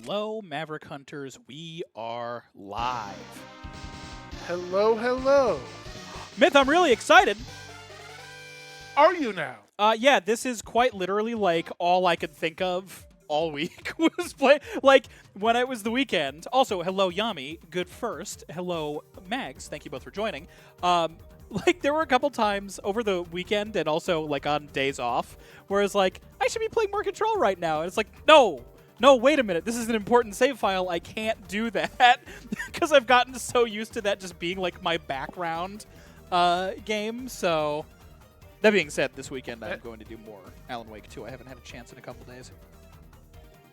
Hello, Maverick Hunters. We are live. Hello, hello. Myth, I'm really excited. Are you now? Yeah, this is quite literally like all I could think of all week was play. Like when it was the weekend. Also, hello, Yami. Good first. Hello, Mags. Thank you both for joining. Like there were a couple times over the weekend and also like on days off where it's like I should be playing more Control right now, and it's like no, wait a minute. This is an important save file. I can't do that because I've gotten so used to that just being like my background game. So that being said, this weekend I'm going to do more Alan Wake 2. I haven't had a chance in a couple days.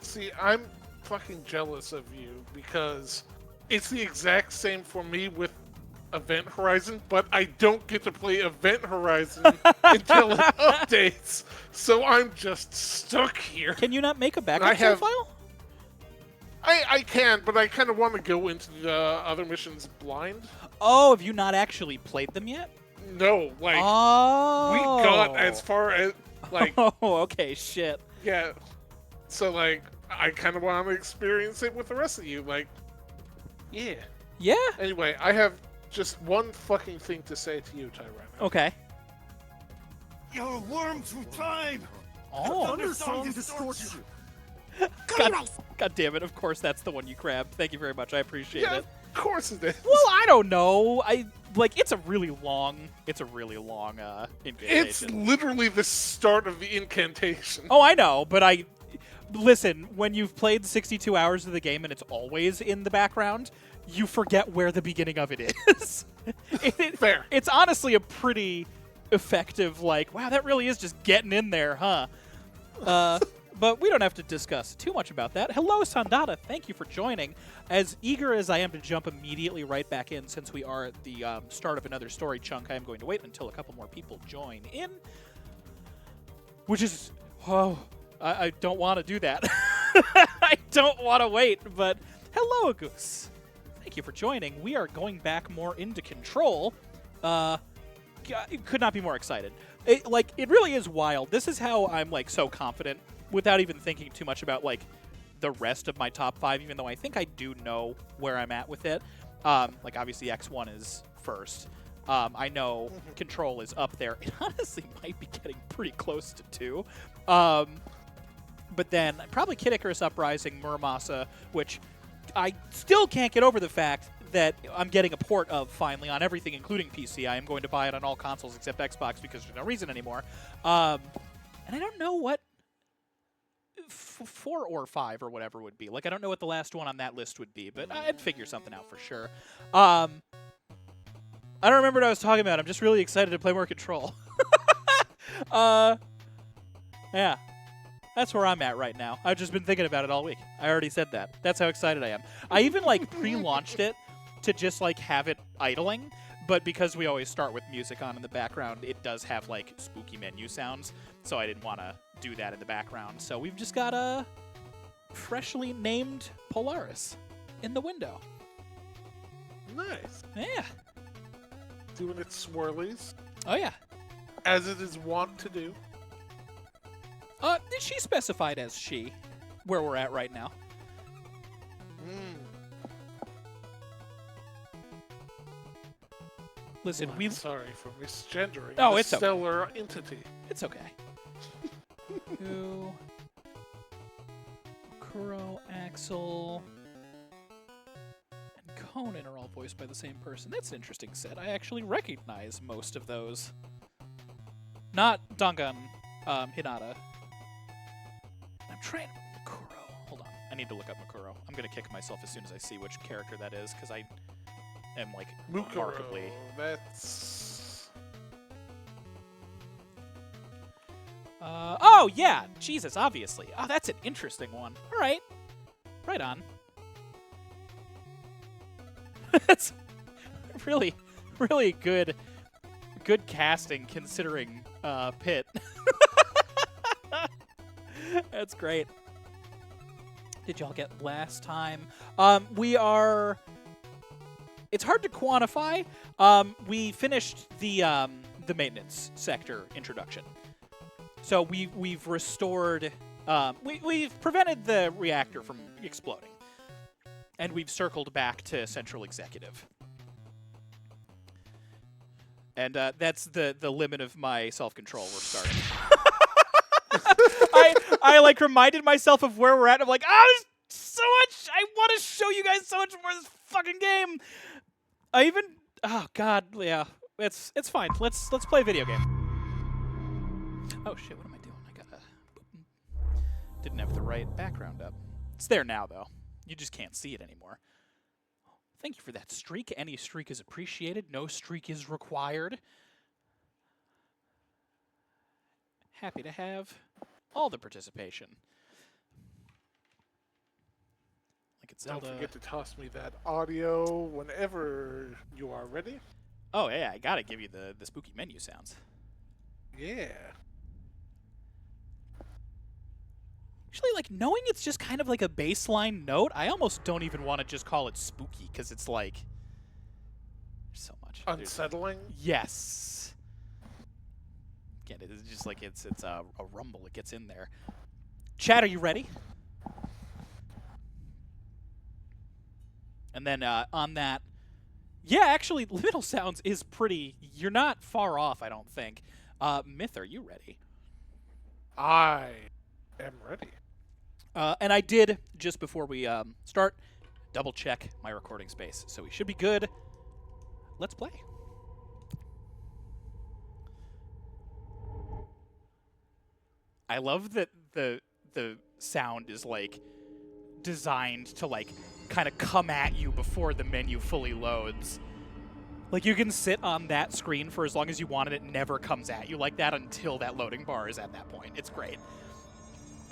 See, I'm fucking jealous of you because it's the exact same for me with Event Horizon, but I don't get to play Event Horizon until it updates, so I'm just stuck here. Can you not make a backup save file? I can, but I kind of want to go into the other missions blind. Oh, have you not actually played them yet? No, like, we got as far as, like... Oh, okay, shit. Yeah, so, like, I kind of want to experience it with the rest of you, like, yeah. Yeah? Anyway, I have just one fucking thing to say to you, Ty, right now. Okay. You're a worm through time! Oh. Thunderstorm distorts you! God damn it, of course that's the one you grabbed. Thank you very much, I appreciate Yeah, it. of course it is. Well, I don't know. It's a really long incantation. It's literally the start of the incantation. Oh, I know, but listen, when you've played 62 hours of the game and it's always in the background, you forget where the beginning of it is. Fair. It's honestly a pretty effective, like, wow, that really is just getting in there, huh? But we don't have to discuss too much about that. Hello, Sandata. Thank you for joining. As eager as I am to jump immediately right back in, since we are at the start of another story chunk, I am going to wait until a couple more people join in. Which is... Oh, I don't want to do that. I don't want to wait, but hello, Goose. Thank you for joining. We are going back more into Control. Could not be more excited. It really is wild. This is how I'm, like, so confident without even thinking too much about, like, the rest of my top 5, even though I think I do know where I'm at with it. Like, obviously, X1 is first. I know Control is up there. It honestly might be getting pretty close to 2. But then probably Kid Icarus Uprising, Muramasa, which I still can't get over the fact that I'm getting a port of finally on everything, including PC. I am going to buy it on all consoles except Xbox because there's no reason anymore. And I don't know what 4 or 5 or whatever would be. Like, I don't know what the last one on that list would be, but I'd figure something out for sure. I don't remember what I was talking about. I'm just really excited to play more Control. Yeah. That's where I'm at right now. I've just been thinking about it all week. I already said that. That's how excited I am. I even, like, pre-launched it to just, like, have it idling, but because we always start with music on in the background, it does have, like, spooky menu sounds, so I didn't want to do that in the background. So we've just got a freshly named Polaris in the window. Nice. Yeah. Doing its swirlies, Oh, yeah. as it is wont to do. She specified as she, where we're at right now. Listen, I'm sorry for misgendering Oh, the it's okay. stellar entity. It's okay. Who? Kuro, Axel, and Conan are all voiced by the same person. That's an interesting set. I actually recognize most of those. Not Dangan, Hinata. I'm trying... Makuro. Hold on. I need to look up Makuro. I'm going to kick myself as soon as I see which character that is, because I am, like, Mukuro, remarkably... that's... Oh, yeah. Jesus, obviously. Oh, that's an interesting one. All right. Right on. That's really, really good casting considering Pitt. That's great. Did y'all get last time? We are... It's hard to quantify. We finished the maintenance sector introduction. So we've restored... we've prevented the reactor from exploding. And we've circled back to Central Executive. And that's the limit of my self-control we're starting. I like reminded myself of where we're at. And I'm like, there's so much. I want to show you guys so much more of this fucking game. Oh god, yeah. It's fine. Let's play a video game. Oh shit, what am I doing? Didn't have the right background up. It's there now though. You just can't see it anymore. Thank you for that streak. Any streak is appreciated. No streak is required. Happy to have all the participation. Like it's Zelda. Don't forget to toss me that audio whenever you are ready. Oh yeah, I gotta give you the spooky menu sounds. Yeah. Actually, like, knowing it's just kind of like a baseline note, I almost don't even want to just call it spooky, because it's like... There's so much. Unsettling? Yes. Again, it's just like it's a rumble. It gets in there. Chat, are you ready? And then on that... Yeah, actually, liminal sounds is pretty... You're not far off, I don't think. Myth, are you ready? I am ready. And I did, just before we start, double check my recording space. So we should be good. Let's play. I love that the sound is like designed to like kind of come at you before the menu fully loads. Like you can sit on that screen for as long as you want and it never comes at you like that until that loading bar is at that point. It's great.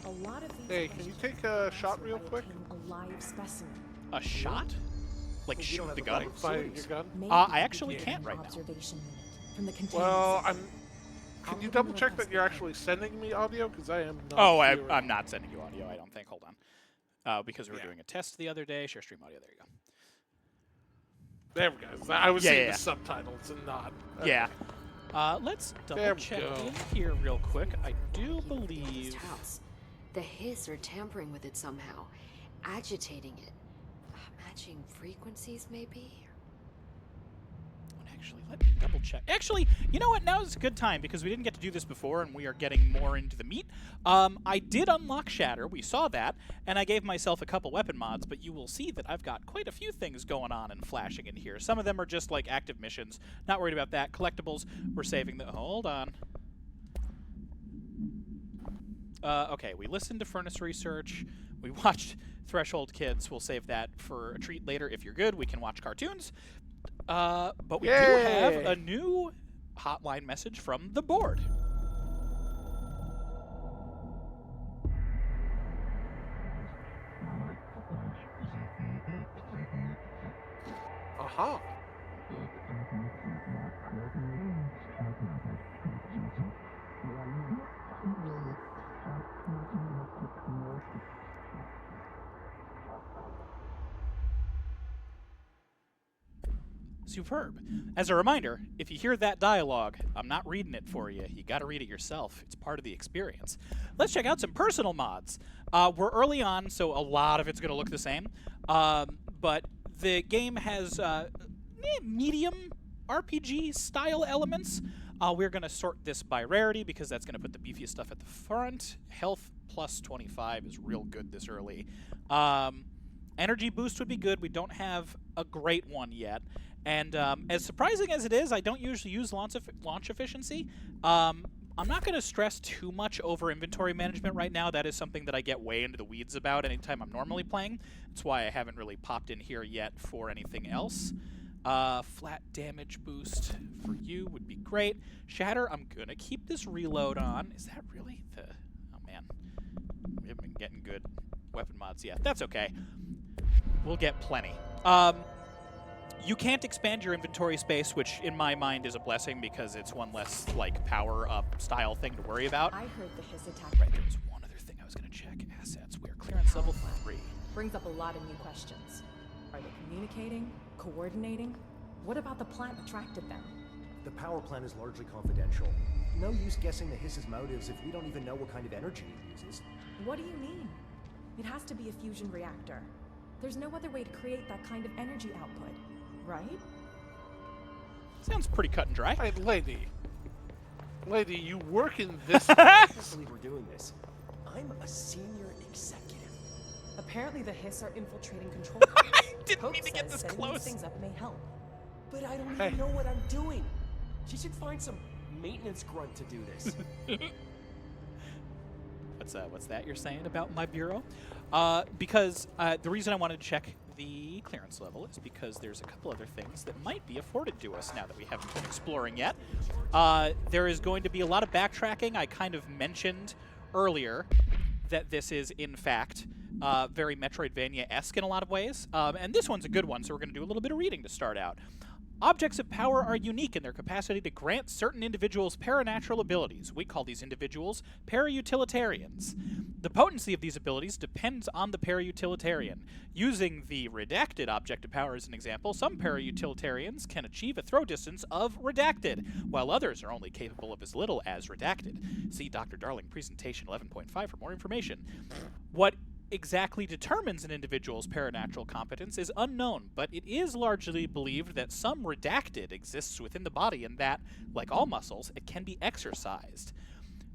A lot of these Hey, can you take a shot real quick? a live specimen. A shot? Like shoot the gun? Fire your gun? Maybe I actually we can't can right now. observation unit from the containment Well, system. Can you double check that you're actually sending me audio? Because I am not. Oh, hearing- I'm not sending you audio, I don't think. Hold on. Because we were Yeah. doing a test the other day. Share stream audio. There you go. There we go. I was Yeah, seeing yeah. the subtitles and not. Yeah. Let's double There we check go. in here real quick. I do Keep it in believe... this house. The hiss or tampering with it somehow, agitating it, matching frequencies maybe. Actually, let me double check. Actually, you know what? Now is a good time because we didn't get to do this before and we are getting more into the meat. I did unlock Shatter. We saw that. And I gave myself a couple weapon mods, but you will see that I've got quite a few things going on and flashing in here. Some of them are just like active missions. Not worried about that. Collectibles, we're saving the... Hold on. Okay, we listened to Furnace Research. We watched Threshold Kids. We'll save that for a treat later. If you're good, we can watch cartoons. But we do have Yay! a new hotline message from the board. Aha. Superb. As a reminder, if you hear that dialogue, I'm not reading it for you. You got to read it yourself. It's part of the experience. Let's check out some personal mods. We're early on, so a lot of it's going to look the same. But the game has medium RPG style elements. We're going to sort this by rarity because that's going to put the beefiest stuff at the front. Health plus 25 is real good this early. Energy boost would be good. We don't have a great one yet. And as surprising as it is, I don't usually use launch efficiency. I'm not going to stress too much over inventory management right now. That is something that I get way into the weeds about anytime I'm normally playing. That's why I haven't really popped in here yet for anything else. Flat damage boost for you would be great. Shatter, I'm gonna keep this reload on. Is that really the... Oh, man. We haven't been getting good weapon mods yet. That's okay. We'll get plenty. You can't expand your inventory space, which in my mind is a blessing because it's one less, like, power-up style thing to worry about. I heard the hiss attack. Right, there was one other thing I was gonna check. Assets. We are clearance level 3. Brings up a lot of new questions. Are they communicating? Coordinating? What about the plant attracted them? The power plant is largely confidential. No use guessing the hiss's motives if we don't even know what kind of energy it uses. What do you mean? It has to be a fusion reactor. There's no other way to create that kind of energy output, right? Sounds pretty cut and dry. Hey, lady, you work in this. I can't believe we're doing this. I'm a senior executive. Apparently the hiss are infiltrating control I rooms. didn't Hope mean to get says this setting close. these things up may help. But I don't Hey. even know what I'm doing. She should find some maintenance grunt to do this. What's that you're saying about my bureau? Because the reason I wanted to check the clearance level is because there's a couple other things that might be afforded to us now that we haven't been exploring yet. There is going to be a lot of backtracking. I kind of mentioned earlier that this is, in fact, very Metroidvania-esque in a lot of ways. And this one's a good one, so we're going to do a little bit of reading to start out. Objects of power are unique in their capacity to grant certain individuals paranatural abilities. We call these individuals parautilitarians. The potency of these abilities depends on the parautilitarian. Using the redacted object of power as an example, some parautilitarians can achieve a throw distance of redacted, while others are only capable of as little as redacted. See Dr. Darling Presentation 11.5 for more information. What exactly determines an individual's paranatural competence is unknown, but it is largely believed that some redacted exists within the body and that, like all muscles, it can be exercised.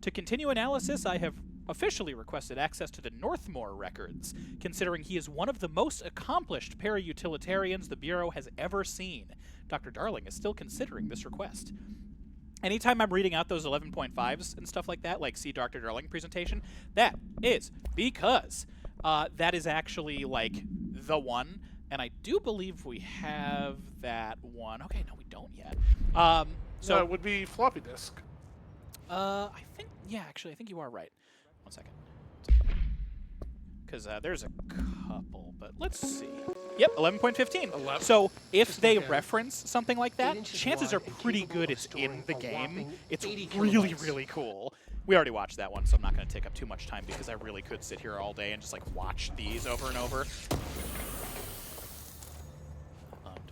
To continue analysis, I have officially requested access to the Northmore records, considering he is one of the most accomplished parautilitarians the Bureau has ever seen. Dr. Darling is still considering this request. Anytime I'm reading out those 11.5s and stuff like that, like see Dr. Darling presentation, that is because that is actually, like, the one, and I do believe we have that one. Okay, no, we don't yet. So it would be floppy disk. I think, yeah, actually, I think you are right. 1 second. Because there's a couple, but let's see. Yep, 11.15. 11. So if Just they look at it. reference something like that, 8 inches chances are wide and pretty capable good of it's in storing the a game. whopping It's 80 really, kilobytes. really cool. We already watched that one, so I'm not going to take up too much time because I really could sit here all day and just, like, watch these over and over.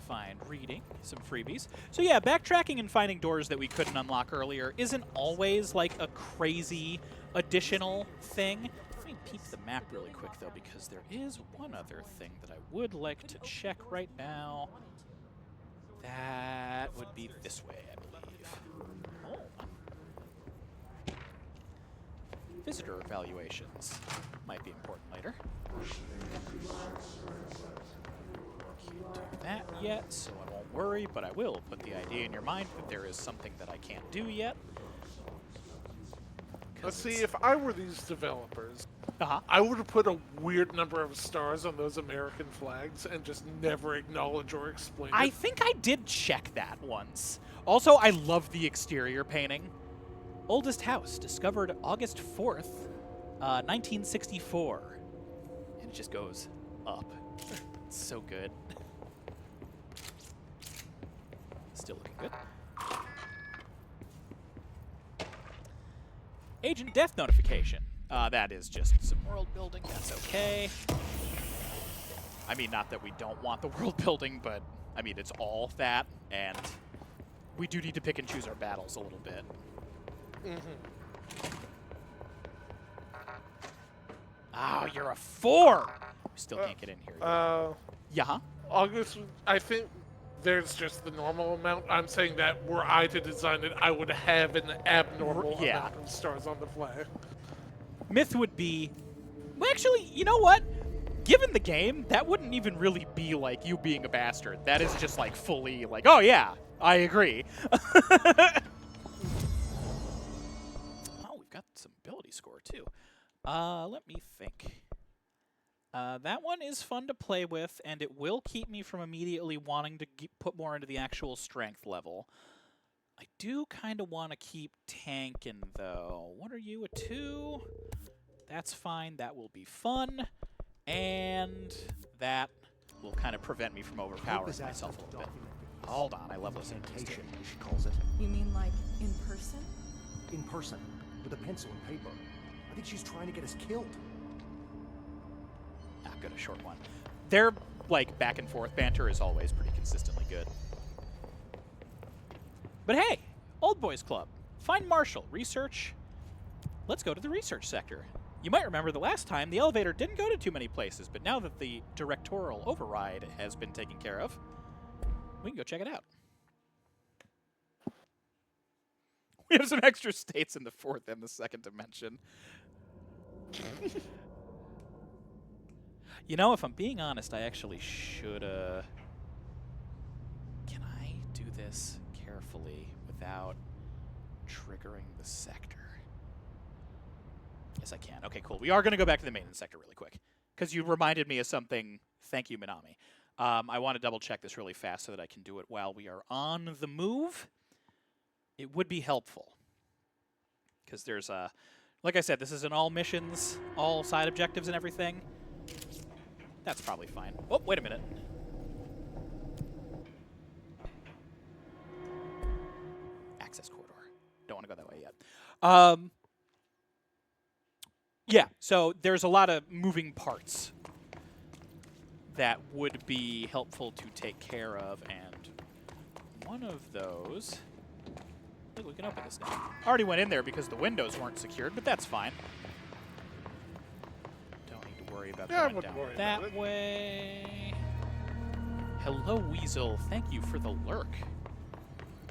Find reading, some freebies. So yeah, backtracking and finding doors that we couldn't unlock earlier isn't always like a crazy additional thing. Let me peek the map really quick though, because there is one other thing that I would like to check right now. That would be this way, I believe. Oh. Visitor evaluations might be important later. Can't do that yet, so I won't worry, but I will put the idea in your mind that there is something that I can't do yet. Let's see, if I were these developers, Uh-huh. I would have put a weird number of stars on those American flags and just never acknowledge or explain I it. think I did check that once. Also, I love the exterior painting. Oldest house, discovered August 4th, 1964. And it just goes up. It's so good. Still looking good. Agent death notification. That is just some world building. That's okay. I mean, not that we don't want the world building, but I mean, it's all that, and we do need to pick and choose our battles a little bit. Oh, you're a 4! We still can't get in here yet. Yeah? August, I think there's just the normal amount. I'm saying that were I to design it, I would have an abnormal Yeah. amount of stars on the flag. Myth would be... Well, actually, you know what? Given the game, that wouldn't even really be like you being a bastard. That is just like fully like, oh yeah, I agree. Oh, we've got some ability score too. Let me think. That one is fun to play with, and it will keep me from immediately wanting to put more into the actual strength level. I do kind of want to keep tanking, though. What are you, a 2? That's fine. That will be fun. And that will kind of prevent me from overpowering myself a little bit. Hold on, I love listening to this game. She calls it. You mean like in person? In person, with a pencil and paper. I think she's trying to get us killed. Not good, a short one. Their, like, back and forth banter is always pretty consistently good. But hey, Old Boys Club. Find Marshall. Research. Let's go to the research sector. You might remember the last time the elevator didn't go to too many places, but now that the directorial override has been taken care of, we can go check it out. We have some extra states in the 4th and the 2nd dimension. You know, if I'm being honest, I actually should, Can I do this carefully without triggering the sector? Yes, I can. Okay, cool. We are going to go back to the maintenance sector really quick, because you reminded me of something. Thank you, Minami. I want to double-check this really fast so that I can do it while we are on the move. It would be helpful, because there's like I said, this is an all missions, all side objectives and everything. That's probably fine. Oh, wait a minute. Access corridor. Don't want to go that way yet. Yeah, so there's a lot of moving parts that would be helpful to take care of, and one of those... Look, we can open this now. Already went in there because the windows weren't secured, but that's fine. Don't need to worry about going down that way. Hello, Weasel. Thank you for the lurk.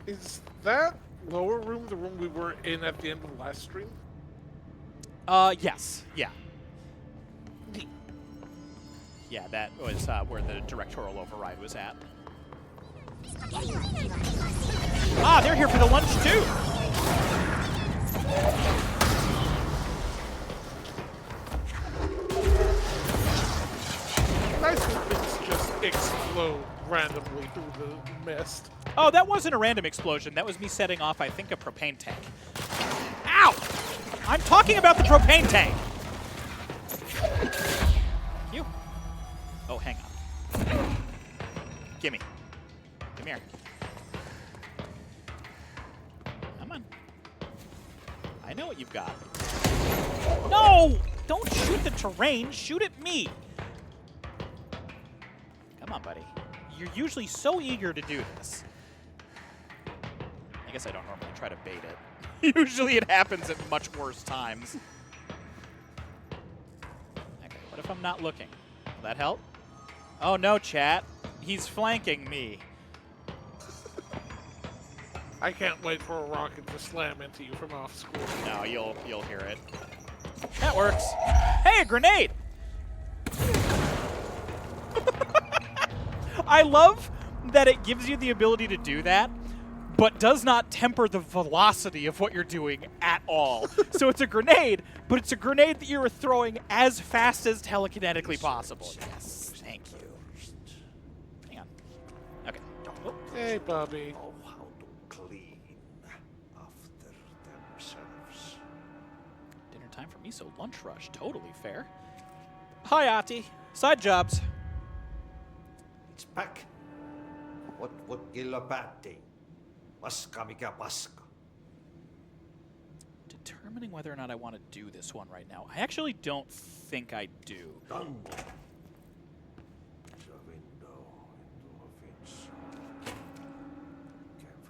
Is that lower room the room we were in at the end of the last stream? Yes. Yeah. Yeah, that was where the directorial override was at. Ah, they're here for the lunch, too! Nice when things just explode randomly through the mist. Oh, that wasn't a random explosion. That was me setting off, I think, a propane tank. Ow! I'm talking about the propane tank! You. Oh, hang on. Gimme. Come here. Come on. I know what you've got. No! Don't shoot the terrain. Shoot at me. Come on, buddy. You're usually so eager to do this. I guess I don't normally try to bait it. Usually it happens at much worse times. Okay, what if I'm not looking? Will that help? Oh no, chat. He's flanking me. I can't wait for a rocket to slam into you from off screen. No, you'll hear it. That works. Hey, a grenade! I love that it gives you the ability to do that, but does not temper the velocity of what you're doing at all. So it's a grenade, but it's a grenade that you're throwing as fast as telekinetically possible. Yes, thank you. Hang on. Okay. Oh. Hey, Bobby. Know how to clean after themselves. Dinner time for me, so lunch rush. Totally fair. Hi, Ati. Side jobs. It's back. What killa päätti? Paska mikä paska. Determining whether or not I want to do this one right now. I actually don't think I do. Tango. The window into a fence.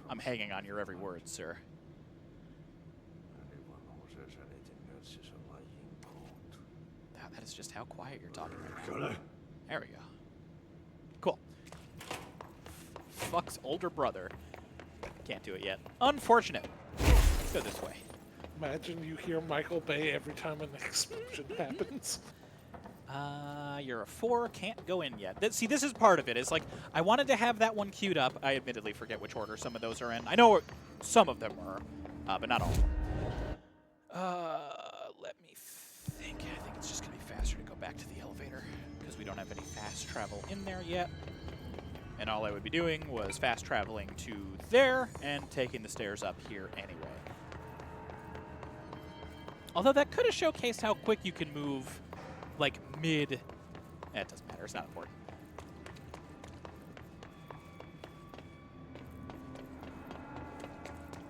I'm hanging on your every word, sir. Anyone who says anything else is a lying coat. That is just how quiet you're talking right now. Kyllä. There we go. Cool. Fuck's older brother. Can't do it yet. Unfortunate. Let's go this way. Imagine you hear Michael Bay every time an explosion happens. You're a 4, can't go in yet. See, this is part of it. It's like, I wanted to have that one queued up. I admittedly forget which order some of those are in. I know some of them were, but not all of them. Let me think. I think it's just going to be faster to go back to the elevator. we don't have any fast travel in there yet. And all I would be doing was fast traveling to there and taking the stairs up here anyway. Although that could have showcased how quick you can move, like, mid... It doesn't matter. It's not important.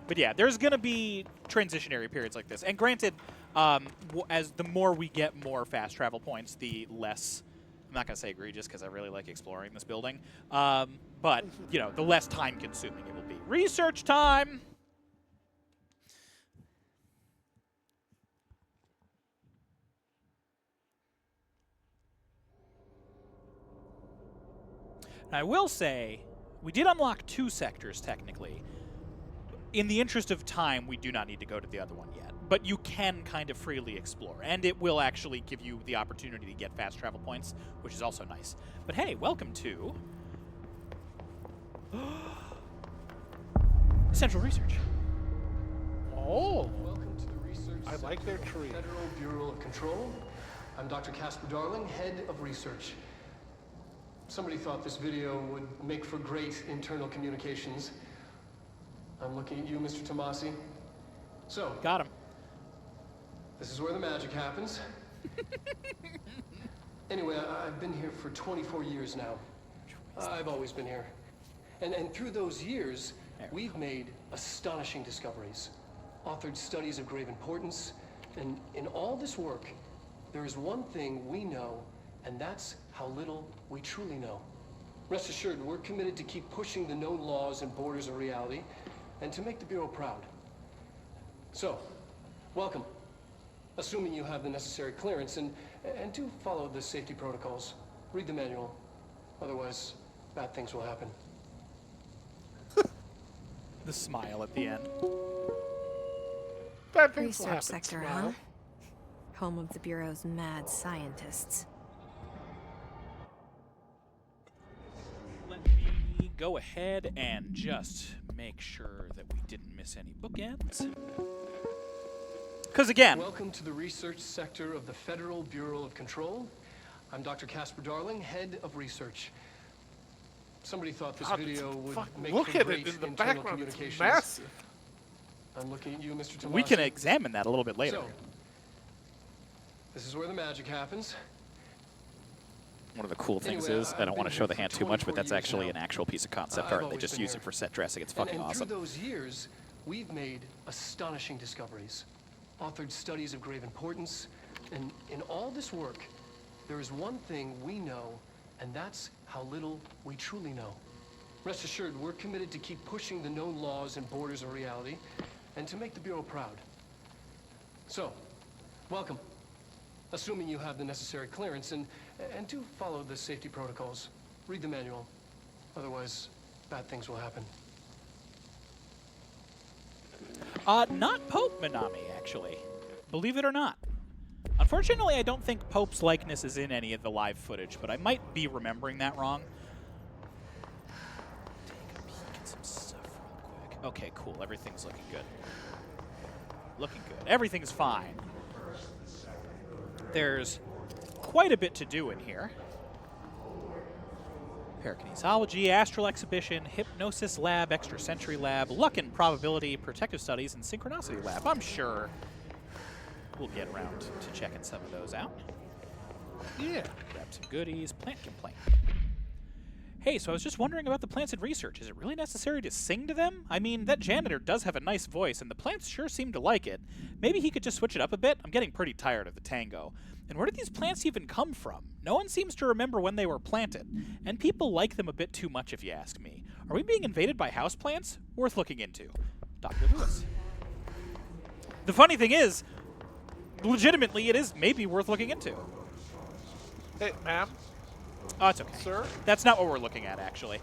But yeah, there's going to be transitionary periods like this. And granted, as the more we get more fast travel points, the less... I'm not going to say egregious because I really like exploring this building. But, you know, the less time-consuming it will be. Research time! I will say, we did unlock 2 sectors, technically. In the interest of time, we do not need to go to the other one yet. But you can kind of freely explore, and it will actually give you the opportunity to get fast travel points, which is also nice. But hey, welcome to... Central Research. Oh, Welcome to the research. I like their tree. Federal Bureau of Control. I'm Dr. Casper Darling, head of research. Somebody thought this video would make for great internal communications. I'm looking at you, Mr. Tomasi. So, Got him. this is where the magic happens. Anyway, I've been here for 24 years now. I've always been here. And through those years, we've made astonishing discoveries, authored studies of grave importance, and in all this work, there is one thing we know, and that's how little we truly know. Rest assured, we're committed to keep pushing the known laws and borders of reality, and to make the Bureau proud. So, welcome. Assuming you have the necessary clearance, and do follow the safety protocols. Read the manual. Otherwise, bad things will happen. The smile at the end. Bad things will Research happen, sector, smile. huh? Home of the Bureau's mad scientists. Let me go ahead and just make sure that we didn't miss any bookends. Because again... Welcome to the research sector of the Federal Bureau of Control. I'm Dr. Casper Darling, head of research. Somebody thought this God, video would make look for at great it in the internal background. It's communications. massive. I'm looking at you, Mr. Tomasi. We can examine that a little bit later. So, this is where the magic happens. One of the cool things Anyway, is, I don't I've want to been show here the for hand too much, but 24 that's years actually now. an actual piece of concept I've art. They always just been use here. it for set dressing. It's fucking and awesome. through those years, we've made astonishing discoveries, authored studies of grave importance, and in all this work, there is one thing we know, and that's how little we truly know. Rest assured, we're committed to keep pushing the known laws and borders of reality, and to make the Bureau proud. So, welcome. Assuming you have the necessary clearance, and do follow the safety protocols. Read the manual. Otherwise, bad things will happen. Not Pope Minami, actually. Believe it or not. Unfortunately, I don't think Pope's likeness is in any of the live footage, but I might be remembering that wrong. Take a peek at some stuff real quick. Okay, cool. Everything's looking good. Looking good. Everything's fine. There's quite a bit to do in here. Parakinesiology, astral exhibition, hypnosis lab, extrasensory lab, luck and probability, protective studies, and synchronicity lab. I'm sure we'll get around to checking some of those out. Yeah. Grab some goodies. Plant complaint. Hey, so I was just wondering about the plants in research. Is it really necessary to sing to them? I mean, that janitor does have a nice voice, and the plants sure seem to like it. Maybe he could just switch it up a bit? I'm getting pretty tired of the tango. And where did these plants even come from? No one seems to remember when they were planted. And people like them a bit too much, if you ask me. Are we being invaded by houseplants? Worth looking into. Dr. Lewis. The funny thing is, legitimately, it is maybe worth looking into. Hey, ma'am, Oh, it's okay. sir. That's not what we're looking at, actually.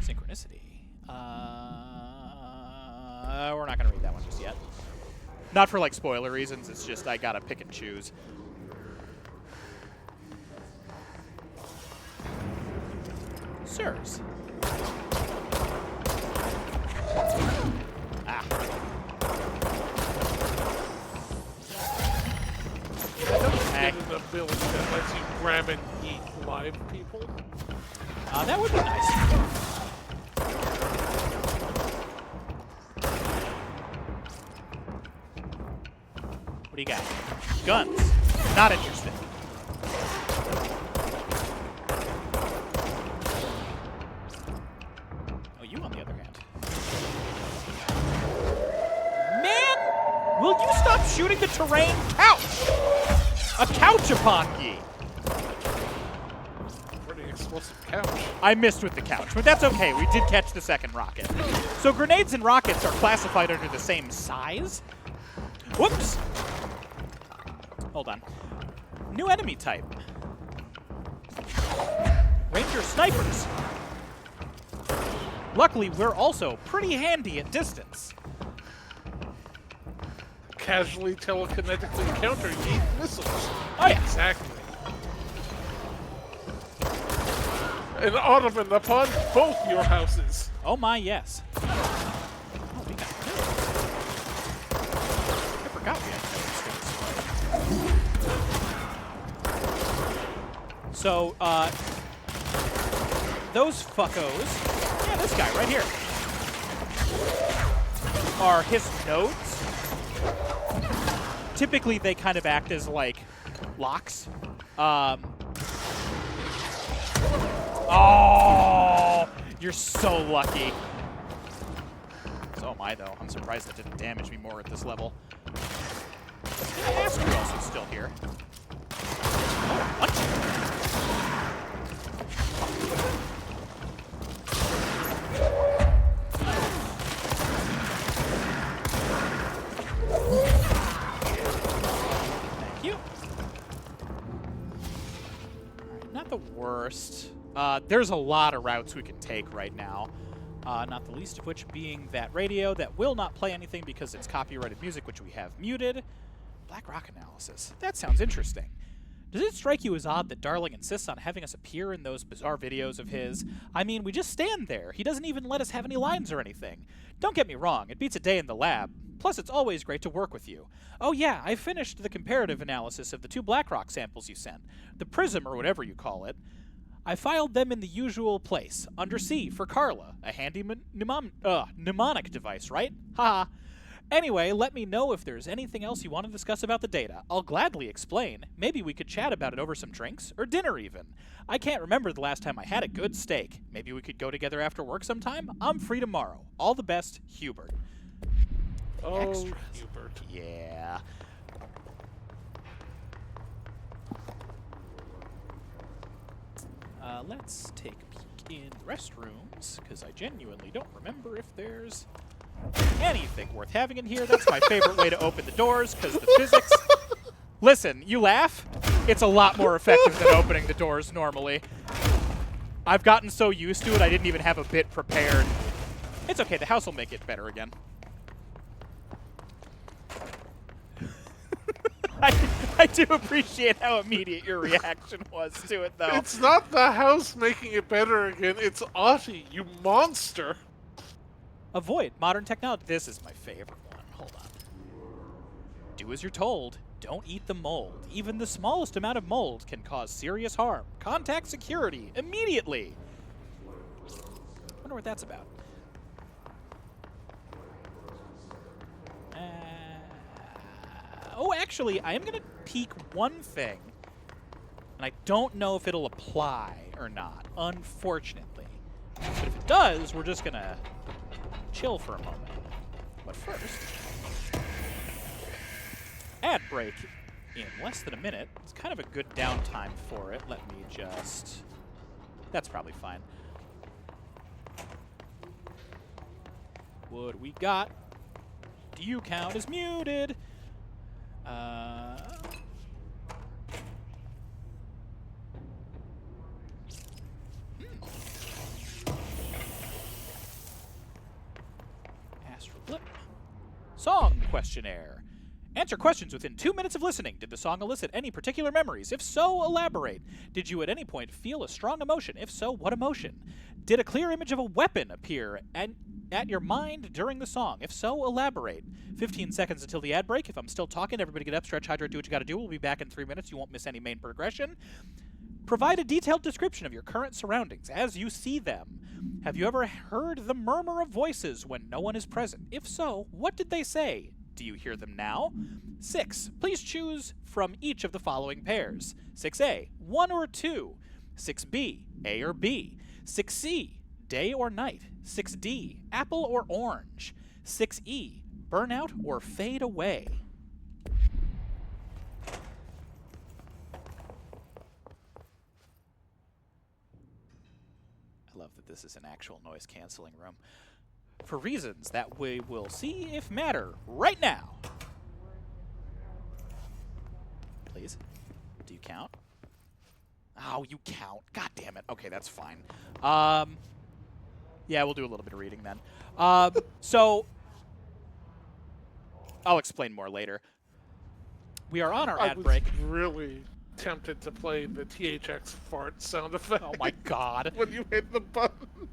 Synchronicity. We're not going to read that one just yet. Not for, like, spoiler reasons. It's just I got to pick and choose. Sirs. Ah. Get an ability that lets you grab and eat 5 people? That would be nice. What do you got? Guns. Not interested. Oh, you on the other hand. Man! Will you stop shooting the terrain? Couch! A couch upon ye! Pretty explosive couch. I missed with the couch, but that's okay. We did catch the second rocket. So grenades and rockets are classified under the same size. Whoops! Hold on. New enemy type. Ranger snipers. Luckily, we're also pretty handy at distance. Casually telekinetically counter yeet missiles. Oh, yeah. Exactly. An ottoman upon both your houses. Oh my, yes. Oh, we got I forgot we had no. So, those fuckos, yeah, this guy right here, are his nodes. Typically, they kind of act as, like, locks. Oh, you're so lucky. So am I, though. I'm surprised that didn't damage me more at this level. Can I ask who else is still here? Oh, what? Thank you. Alright, not the worst. There's a lot of routes we can take right now. Not the least of which being that radio that will not play anything because it's copyrighted music, which we have muted. Black Rock analysis. That sounds interesting. Does it strike you as odd that Darling insists on having us appear in those bizarre videos of his? I mean, we just stand there. He doesn't even let us have any lines or anything. Don't get me wrong, it beats a day in the lab. Plus, it's always great to work with you. Oh yeah, I finished the comparative analysis of the 2 Black Rock samples you sent. The Prism, or whatever you call it. I filed them in the usual place, under C for Carla, a handy mnemonic device, right? Haha. Anyway, let me know if there's anything else you want to discuss about the data. I'll gladly explain. Maybe we could chat about it over some drinks, or dinner even. I can't remember the last time I had a good steak. Maybe we could go together after work sometime? I'm free tomorrow. All the best, Hubert. Oh, Extras. Hubert. Yeah. Let's take a peek in restrooms, because I genuinely don't remember if there's anything worth having in here. That's my favorite way to open the doors, because the physics... Listen, you laugh? It's a lot more effective than opening the doors normally. I've gotten so used to it, I didn't even have a bit prepared. It's okay, the house will make it better again. I do appreciate how immediate your reaction was to it, though. It's not the house making it better again, it's Audie, you monster. Avoid modern technology. This is my favorite one. Hold on. Do as you're told. Don't eat the mold. Even the smallest amount of mold can cause serious harm. Contact security immediately. Wonder what that's about. Oh, actually, I am going to peek one thing, and I don't know if it'll apply or not, unfortunately. But if it does, we're just going to chill for a moment. But first, ad break in less than a minute. It's kind of a good downtime for it. Let me just... That's probably fine. What we got? Do you count as muted? Astral Blip. Song questionnaire. Answer questions within 2 minutes of listening. Did the song elicit any particular memories? If so, elaborate. Did you at any point feel a strong emotion? If so, what emotion? Did a clear image of a weapon appear at your mind during the song? If so, elaborate. 15 seconds until the ad break. If I'm still talking, everybody get up, stretch, hydrate, do what you gotta do. We'll be back in 3 minutes. You won't miss any main progression. Provide a detailed description of your current surroundings as you see them. Have you ever heard the murmur of voices when no one is present? If so, what did they say? Do you hear them now? 6. Please choose from each of the following pairs. 6A, 1 or 2. 6B, A or B. 6C, day or night. 6D, apple or orange. 6E, burnout or fade away. I love that this is an actual noise canceling room. For reasons that we will see if matter right now. Please. Do you count? Oh, you count. God damn it. Okay, that's fine. Yeah, we'll do a little bit of reading then. So, I'll explain more later. We are on our ad break. I was really tempted to play the THX fart sound effect. Oh my god. When you hit the button.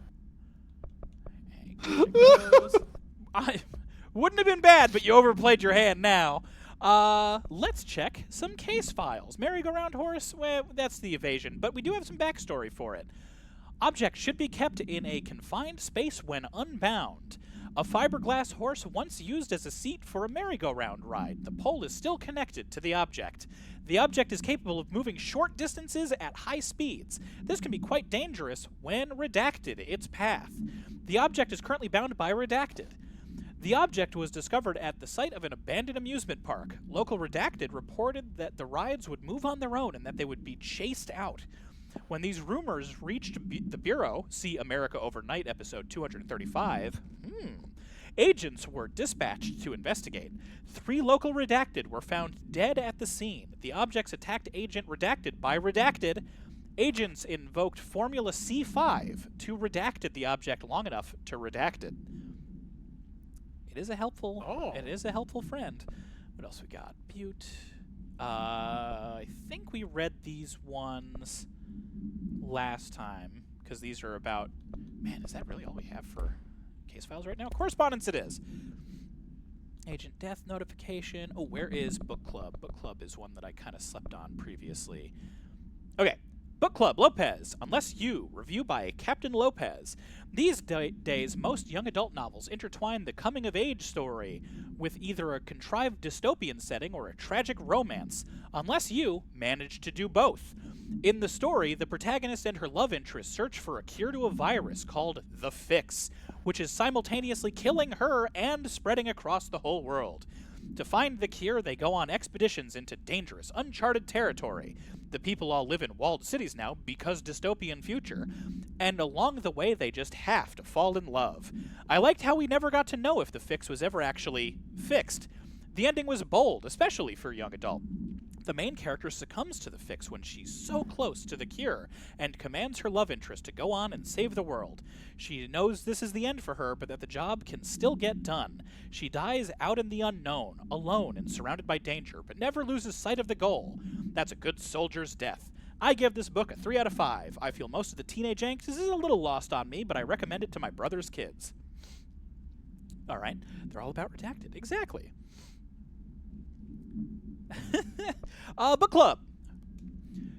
I wouldn't have been bad, but you overplayed your hand now. Let's check some case files. Merry-go-round horse, well, that's the evasion, but we do have some backstory for it. Object should be kept in a confined space when unbound. A fiberglass horse once used as a seat for a merry-go-round ride. The pole is still connected to the object. The object is capable of moving short distances at high speeds. This can be quite dangerous when redacted its path. The object is currently bound by redacted. The object was discovered at the site of an abandoned amusement park. Local redacted reported that the rides would move on their own and that they would be chased out. When these rumors reached the Bureau, see America Overnight episode 235, agents were dispatched to investigate. 3 local redacted were found dead at the scene. The objects attacked Agent Redacted by redacted. Agents invoked Formula C5 to redacted the object long enough to redact it. It is a helpful. It is a helpful friend. What else we got? Butte. I think we read these ones last time because these are about. Man, is that really all we have for case files right now? Correspondence it is. Agent death notification. Oh, where is Book Club? Book Club is one that I kind of slept on previously. Okay. Book Club Lopez, Unless You, review by Captain Lopez. These days, most young adult novels intertwine the coming-of-age story with either a contrived dystopian setting or a tragic romance. Unless You managed to do both. In the story, the protagonist and her love interest search for a cure to a virus called the Fix, which is simultaneously killing her and spreading across the whole world. To find the cure, they go on expeditions into dangerous, uncharted territory. The people all live in walled cities now because dystopian future. And along the way, they just have to fall in love. I liked how we never got to know if the fix was ever actually fixed. The ending was bold, especially for a young adult. The main character succumbs to the fix when she's so close to the cure and commands her love interest to go on and save the world. She knows this is the end for her, but that the job can still get done. She dies out in the unknown, alone and surrounded by danger, but never loses sight of the goal. That's a good soldier's death. I give this book a 3 out of 5. I feel most of the teenage angst is a little lost on me, but I recommend it to my brother's kids. All right, they're all about redacted. Exactly. Book Club.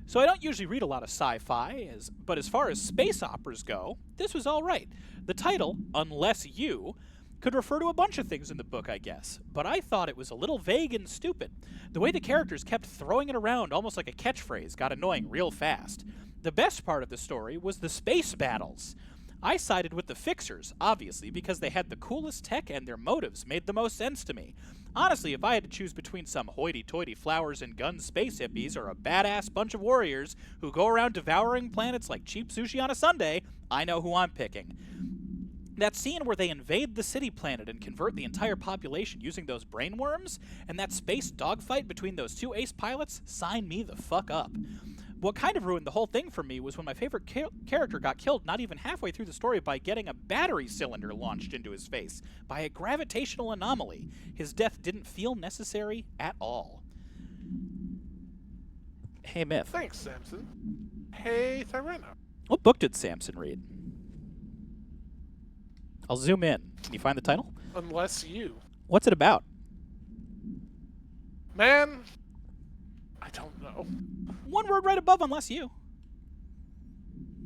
So I don't usually read a lot of sci-fi, but as far as space operas go, this was all right. The title, Unless You, could refer to a bunch of things in the book, I guess, but I thought it was a little vague and stupid. The way the characters kept throwing it around almost like a catchphrase got annoying real fast. The best part of the story was the space battles. I sided with the Fixers, obviously, because they had the coolest tech and their motives made the most sense to me. Honestly, if I had to choose between some hoity-toity flowers and guns space hippies or a badass bunch of warriors who go around devouring planets like cheap sushi on a Sunday, I know who I'm picking. That scene where they invade the city planet and convert the entire population using those brainworms, and that space dogfight between those 2 ace pilots, sign me the fuck up. What kind of ruined the whole thing for me was when my favorite character got killed not even halfway through the story by getting a battery cylinder launched into his face by a gravitational anomaly. His death didn't feel necessary at all. Hey, Myth. Thanks, Samson. Hey, Tyrena. What book did Samson read? I'll zoom in. Can you find the title? Unless You. What's it about? Man, I don't know. One word right above Unless You.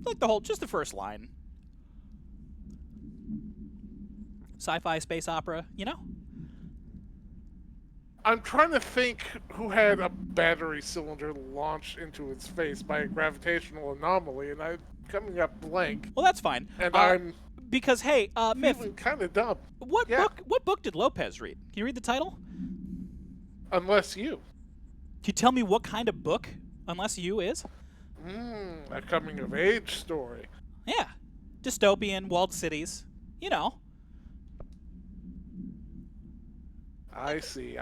Like the whole, just the first line. Sci-fi space opera, you know? I'm trying to think who had a battery cylinder launched into its face by a gravitational anomaly, and I'm coming up blank. Well, that's fine. And I'm because hey, Myth, feeling kind of dumb. what Yeah. book did Lopez read? Can you read the title? Unless you. Can you tell me what kind of book Unless You is? A coming of age story. Yeah. Dystopian, walled cities. You know. I see.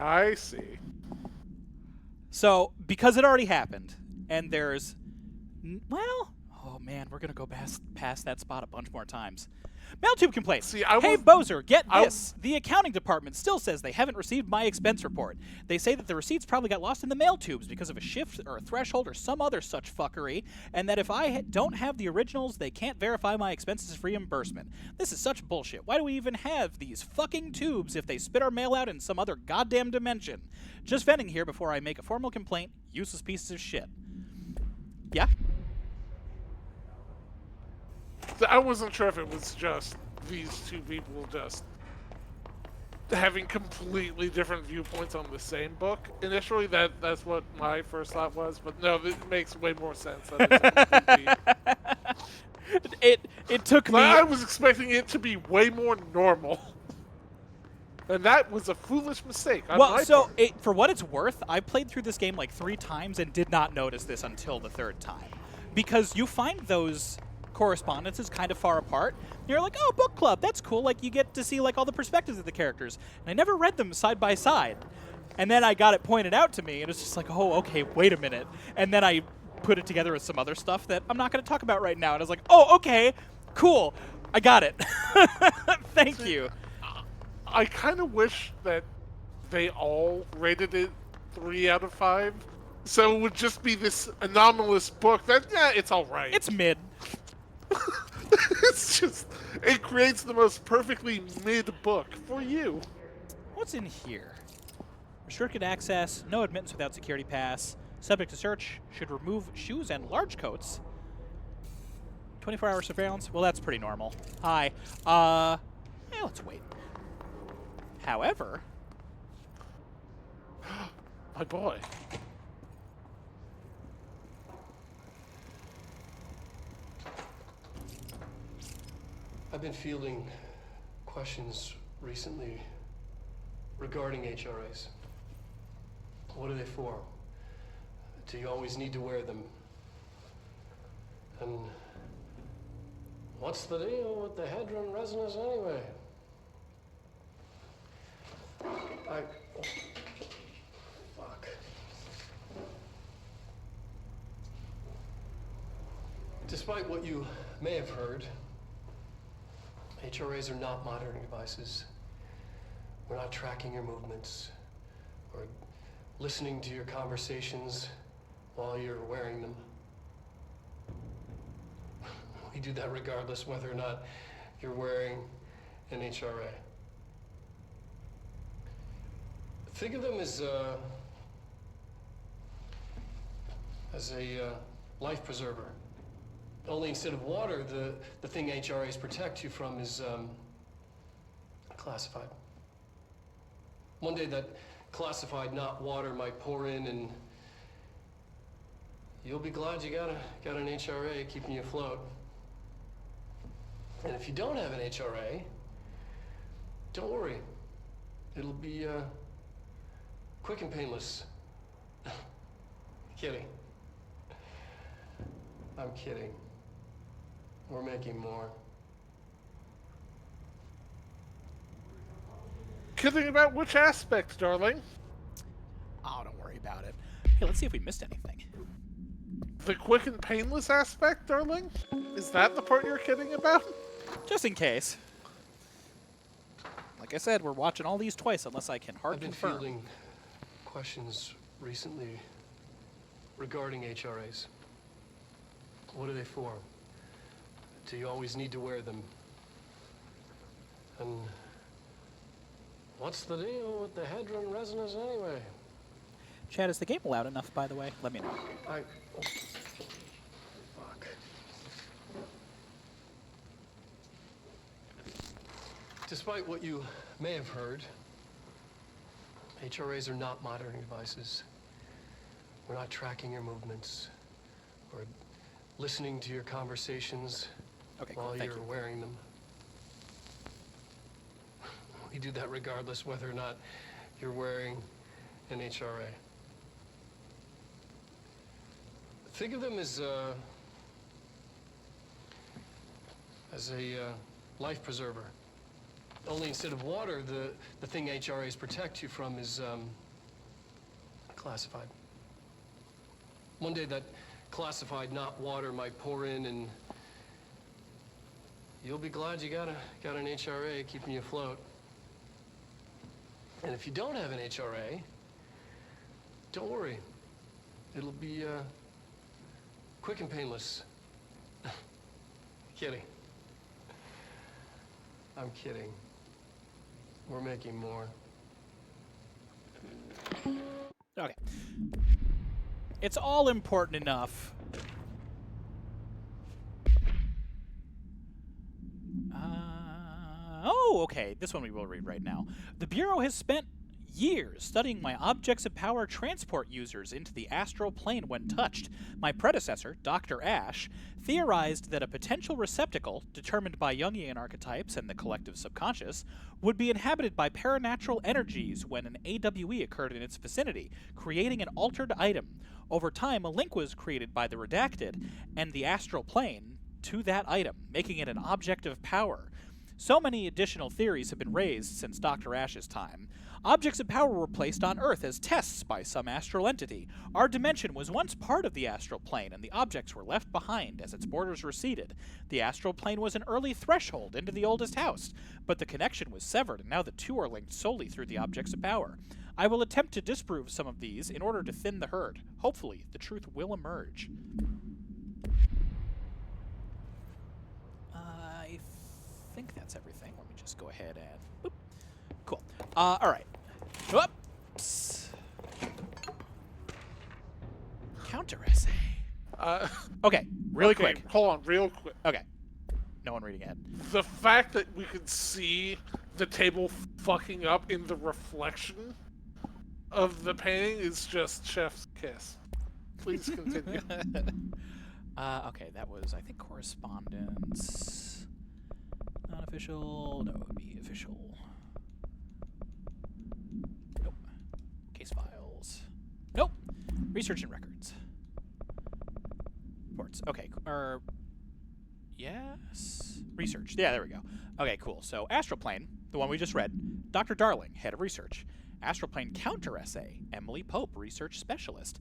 So, because it already happened, and there's... Well... Oh, man, we're going to go past that spot a bunch more times. Mailtube complaint. See, Hey, Bozer, get this. The accounting department still says they haven't received my expense report. They say that the receipts probably got lost in the mail tubes because of a shift or a threshold or some other such fuckery, and that if I don't have the originals, they can't verify my expenses for reimbursement. This is such bullshit. Why do we even have these fucking tubes if they spit our mail out in some other goddamn dimension? Just venting here before I make a formal complaint. Useless pieces of shit. Yeah? I wasn't sure if it was just these two people just having completely different viewpoints on the same book. Initially, that's what my first thought was, but no, it makes way more sense. It took me... I was expecting it to be way more normal. And that was a foolish mistake on my part. For what it's worth, I played through this game like 3 times and did not notice this until the 3rd time. Because you find those correspondences kind of far apart. You're like, oh, book club, that's cool. Like, you get to see like all the perspectives of the characters. And I never read them side by side. And then I got it pointed out to me, and it's just like, oh, okay, wait a minute. And then I put it together with some other stuff that I'm not going to talk about right now. And I was like, oh, okay, cool, I got it. Thank you. I kind of wish that they all rated it 3 out of 5. So it would just be this anomalous book that, yeah, it's all right. It's mid. It's just, it creates the most perfectly mid book for you. What's in here? Restricted access, no admittance without security pass, subject to search, should remove shoes and large coats. 24-hour surveillance, well, that's pretty normal. Hi. Let's wait. However... My boy. I've been fielding questions recently regarding HRAs. What are they for? Do you always need to wear them? And what's the deal with the Hedron resonance anyway? Fuck. Despite what you may have heard, HRAs are not monitoring devices. We're not tracking your movements or listening to your conversations while you're wearing them. We do that regardless whether or not you're wearing an HRA. Think of them as a life preserver. Only instead of water, the thing HRAs protect you from is classified. One day that classified, not water, might pour in, and you'll be glad you got an HRA keeping you afloat. And if you don't have an HRA, don't worry. It'll be quick and painless. Kidding. I'm kidding. We're making more. Kidding about which aspect, darling? Oh, don't worry about it. Hey, let's see if we missed anything. The quick and painless aspect, darling? Is that the part you're kidding about? Just in case. Like I said, we're watching all these twice unless I can hard confirm. I've been fielding questions recently regarding HRAs. What are they for? Do you always need to wear them? And what's the deal with the Hedron resonance anyway? Chad, is the game loud enough, by the way? Let me know. Fuck. Despite what you may have heard, HRAs are not monitoring devices. We're not tracking your movements or listening to your conversations while you're wearing them. We do that regardless whether or not you're wearing an HRA. Think of them as a life preserver. Only instead of water, the thing HRAs protect you from is classified. One day that classified, not water, might pour in, and you'll be glad you got an HRA keeping you afloat. And if you don't have an HRA, don't worry. It'll be quick and painless. Kidding. I'm kidding. We're making more. Okay. It's all important enough. Oh, okay. This one we will read right now. The Bureau has spent years studying my objects of power transport users into the astral plane when touched. My predecessor, Dr. Ash, theorized that a potential receptacle, determined by Jungian archetypes and the collective subconscious, would be inhabited by paranatural energies when an AWE occurred in its vicinity, creating an altered item. Over time, a link was created by the redacted and the astral plane to that item, making it an object of power. So many additional theories have been raised since Dr. Ash's time. Objects of power were placed on Earth as tests by some astral entity. Our dimension was once part of the astral plane, and the objects were left behind as its borders receded. The astral plane was an early threshold into the oldest house, but the connection was severed, and now the two are linked solely through the objects of power. I will attempt to disprove some of these in order to thin the herd. Hopefully, the truth will emerge. I think that's everything. Let me just go ahead and... Boop. Cool. All right. Whoops. Counter essay. Okay, really quick. Hold on, real quick. Okay. No one reading ahead. The fact that we could see the table fucking up in the reflection of the painting is just chef's kiss. Please continue. Okay, that was, I think, correspondence. Non-official. No, it would be official. Nope. Case files. Nope. Research and records. Reports. Okay. Yes. Research. Yeah, there we go. Okay, cool. So, Astral Plane, the one we just read. Dr. Darling, head of research. Astral Plane counter essay. Emily Pope, research specialist.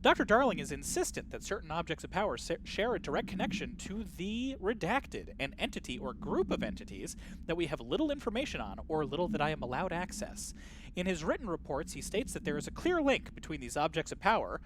Dr. Darling is insistent that certain objects of power share a direct connection to the redacted, an entity or group of entities that we have little information on or little that I am allowed access. In his written reports, he states that there is a clear link between these objects of power,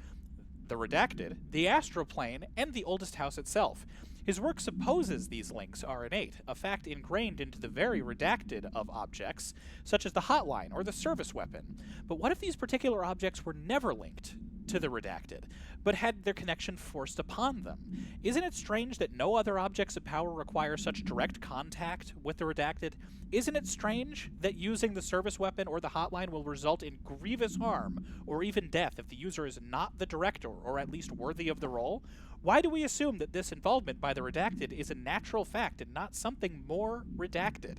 the redacted, the astral plane, and the oldest house itself. His work supposes these links are innate, a fact ingrained into the very redacted of objects, such as the hotline or the service weapon. But what if these particular objects were never linked to the redacted, but had their connection forced upon them? Isn't it strange that no other objects of power require such direct contact with the redacted? Isn't it strange that using the service weapon or the hotline will result in grievous harm or even death if the user is not the director or at least worthy of the role? Why do we assume that this involvement by the redacted is a natural fact and not something more redacted?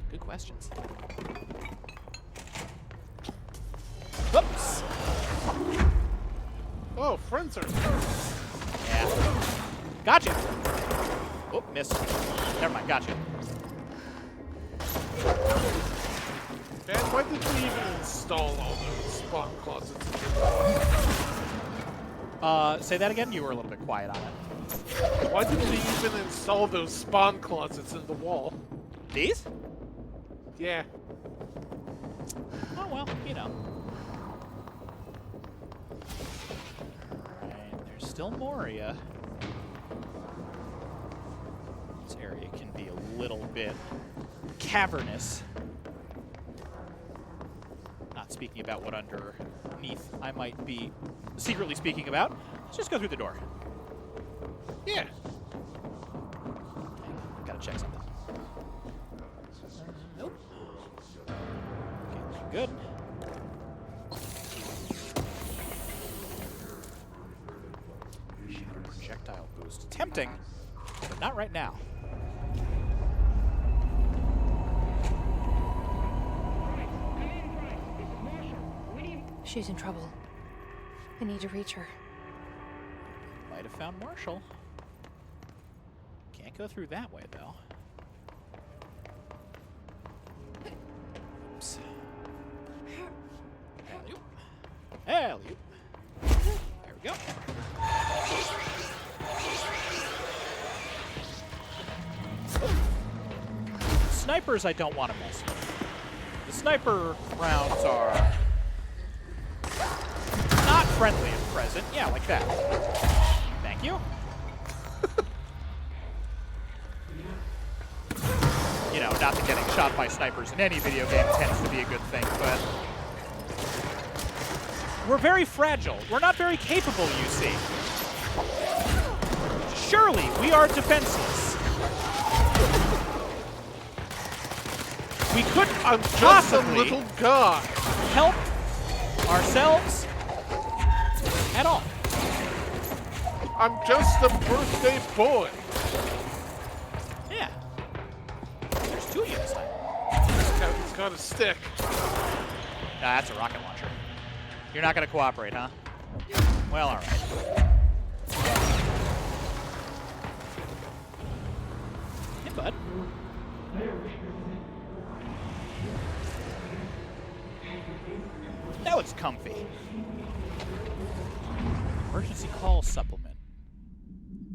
Good questions. Whoops! Oh, friends are... Yeah. Gotcha! Oh, missed. Never mind, gotcha. Man, why did we even install all those spawn closets? Say that again? You were a little bit quiet on it. Why did we even install those spawn closets in the wall? These? Yeah. Oh, well, you know. Alright, there's still Moria. This area can be a little bit cavernous. Not speaking about what underneath I might be secretly speaking about. Let's just go through the door. Yeah. Gotta check something. Nope. Okay, good. Shatter projectile boost. Tempting, but not right now. She's in trouble. I need to reach her. Might have found Marshall. Can't go through that way, though. Oops. Alley-oop. Alley-oop. There we go. Snipers I don't want to mess with. The sniper rounds are not friendly at present. Yeah, like that. Thank you. You know, not that getting shot by snipers in any video game tends to be a good thing, but we're very fragile. We're not very capable, you see. Surely we are defenseless. We couldn't possibly a little guy. help ourselves at all. I'm just a birthday boy. Yeah. There's two of you this time. He's got a stick. Nah, that's a rocket launcher. You're not going to cooperate, huh? Well, all right. Hey, bud. That looks comfy. Emergency call supplement.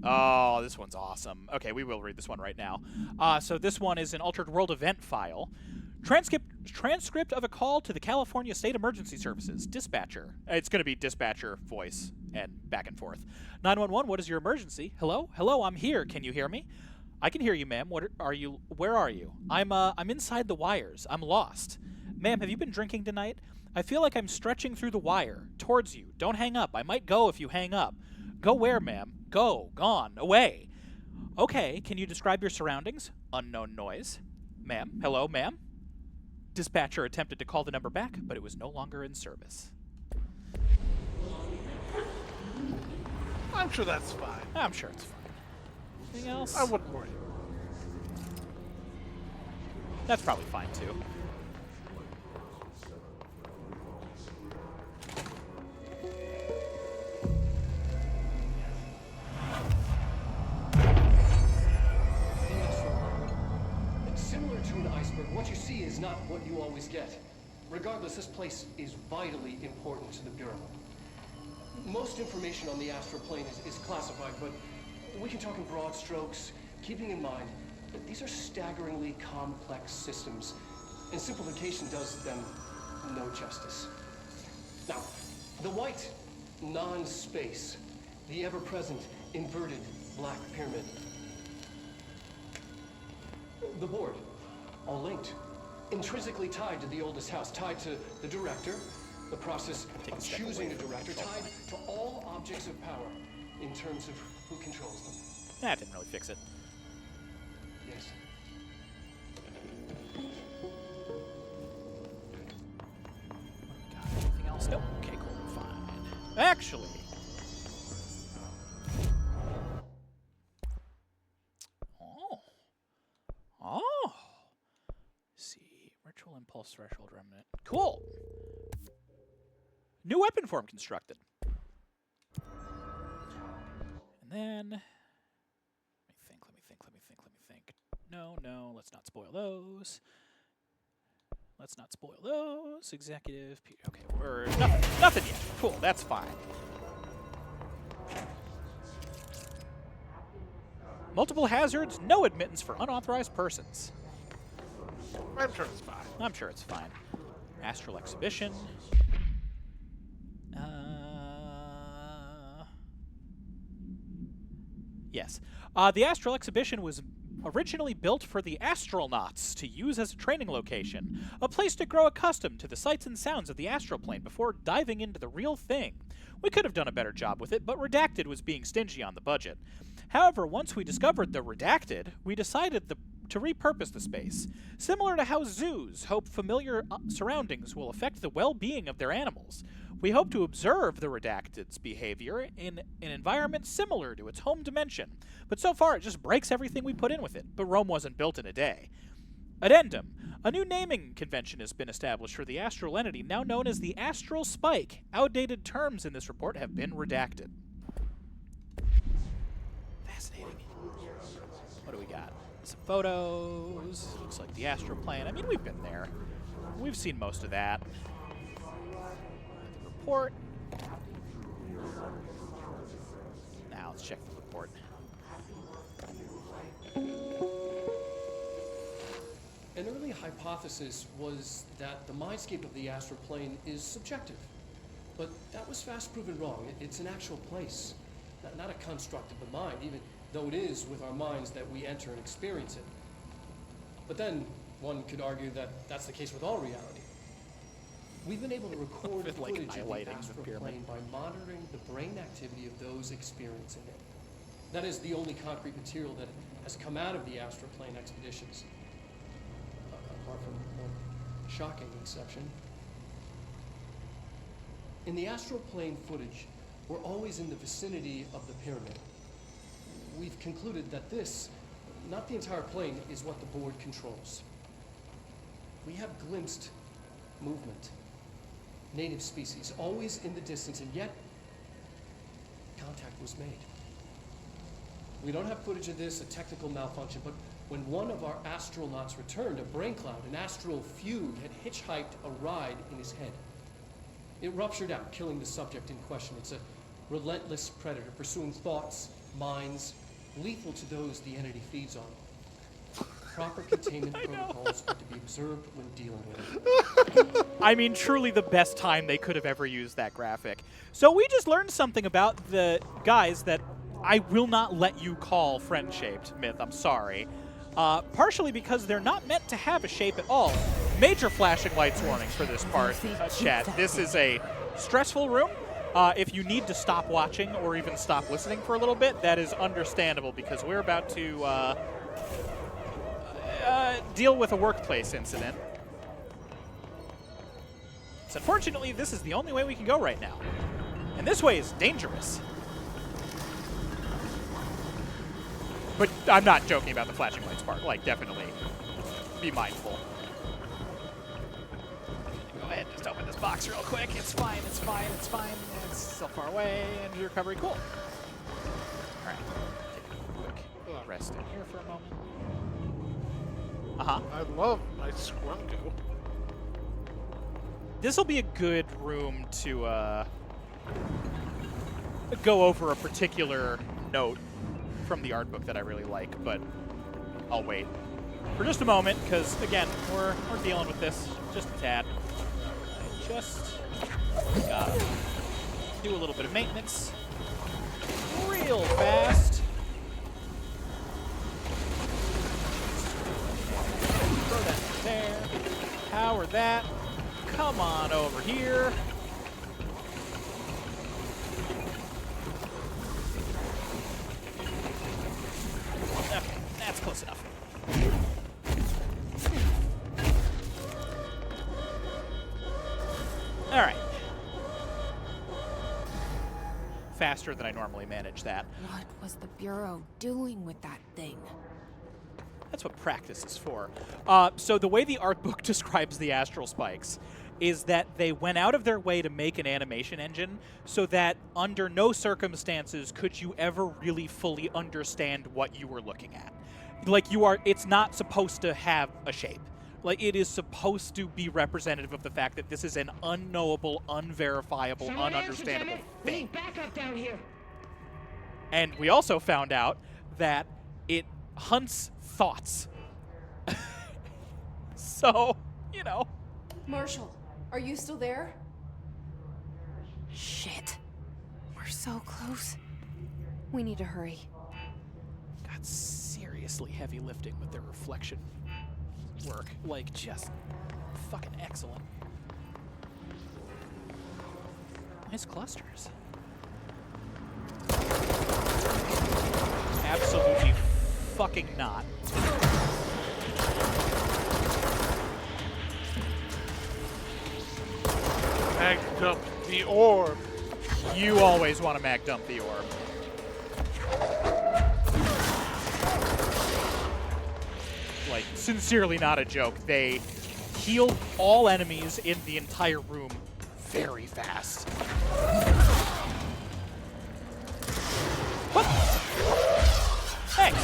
Oh, this one's awesome. Okay, we will read this one right now. So this one is an Altered World event file. Transcript of a call to the California State Emergency Services. Dispatcher. It's going to be dispatcher voice and back and forth. 911, what is your emergency? Hello? Hello, I'm here. Can you hear me? I can hear you, ma'am. Where are you? I'm inside the wires. I'm lost. Ma'am, have you been drinking tonight? I feel like I'm stretching through the wire. Towards you. Don't hang up. I might go if you hang up. Go where, ma'am? Go. Gone. Away. Okay, can you describe your surroundings? Unknown noise. Ma'am? Hello, ma'am? Dispatcher attempted to call the number back, but it was no longer in service. I'm sure that's fine. I'm sure it's fine. Anything else? I wouldn't worry. That's probably fine, too. Similar to an iceberg, what you see is not what you always get. Regardless, this place is vitally important to the Bureau. Most information on the astral plane is classified, but we can talk in broad strokes, keeping in mind that these are staggeringly complex systems, and simplification does them no justice. Now, the white, non-space, the ever-present inverted black pyramid. The board, all linked, intrinsically tied to the oldest house, tied to the director, the process of choosing a director, tied to all objects of power in terms of who controls them. That didn't really fix it. Yes. Got anything else? Nope. Okay, cool. Fine. Actually. Oh. See. Ritual impulse threshold remnant. Cool. New weapon form constructed. And then, let me think. No, let's not spoil those. Executive, okay, we're nothing yet. Cool, that's fine. Multiple hazards, no admittance for unauthorized persons. I'm sure it's fine. I'm sure it's fine. Astral exhibition. Yes. The Astral Exhibition was originally built for the astronauts to use as a training location, a place to grow accustomed to the sights and sounds of the astral plane before diving into the real thing. We could have done a better job with it, but Redacted was being stingy on the budget. However, once we discovered the Redacted, we decided the to repurpose the space, similar to how zoos hope familiar surroundings will affect the well-being of their animals. We hope to observe the Redacted's behavior in an environment similar to its home dimension, but so far it just breaks everything we put in with it. But Rome wasn't built in a day. Addendum. A new naming convention has been established for the astral entity, now known as the Astral Spike. Outdated terms in this report have been redacted. Fascinating. What do we got? Some photos. Looks like the astral plane. I mean, we've been there. We've seen most of that. The report. Now let's check the report. An early hypothesis was that the mindscape of the astral plane is subjective. But that was fast proven wrong. It's an actual place, not a construct of the mind, even though it is with our minds that we enter and experience it. But then one could argue that that's the case with all reality. We've been able to record footage of the astral plane by monitoring the brain activity of those experiencing it. That is the only concrete material that has come out of the astral plane expeditions. Apart from one shocking exception. In the astral plane footage, we're always in the vicinity of the pyramid. We've concluded that this, not the entire plane, is what the board controls. We have glimpsed movement, native species, always in the distance, and yet contact was made. We don't have footage of this, a technical malfunction, but when one of our astronauts returned, a brain cloud, an astral fugue, had hitchhiked a ride in his head. It ruptured out, killing the subject in question. It's a relentless predator, pursuing thoughts, minds, lethal to those the entity feeds on. Proper containment protocols are to be observed when dealing with it. I mean, truly the best time they could have ever used that graphic. So we just learned something about the guys that I will not let you call friend-shaped, Myth. I'm sorry. Partially because they're not meant to have a shape at all. Major flashing lights warnings for this part, chat. This is a stressful room. If you need to stop watching or even stop listening for a little bit, that is understandable because we're about to deal with a workplace incident. So unfortunately, this is the only way we can go right now. And this way is dangerous. But I'm not joking about the flashing lights part. Like, definitely be mindful. Go ahead, just open this box real quick. It's fine, it's fine, it's fine. It's so far away. Energy recovery, cool. All right, take a quick rest in here for a moment. Uh-huh. I love my Scrunko. This will be a good room to go over a particular note from the art book that I really like, but I'll wait for just a moment because, again, we're dealing with this just a tad. I just gotta do a little bit of maintenance real fast. Throw that there. Power that. Come on over here. Okay, that's close enough. All right. Faster than I normally manage that. What was the Bureau doing with that thing? That's what practice is for. So the way the art book describes the astral spikes is that they went out of their way to make an animation engine so that under no circumstances could you ever really fully understand what you were looking at. Like, it's not supposed to have a shape. Like, it is supposed to be representative of the fact that this is an unknowable, unverifiable, ununderstandable thing. Back up down here. And we also found out that it hunts thoughts. So, you know. Marshall, are you still there? Shit. We're so close. We need to hurry. Got seriously heavy lifting with their reflection work. Like, just fucking excellent. Nice clusters. Absolutely fucking not. mag dump the orb. You always want to mag dump the orb. Like, sincerely not a joke. They healed all enemies in the entire room very fast. What? Thanks.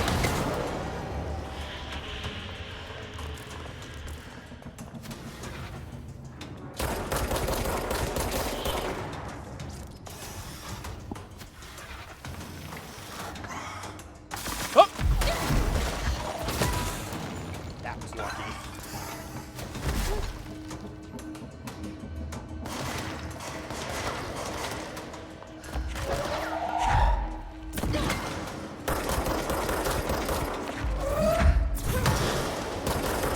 Oh! That was lucky.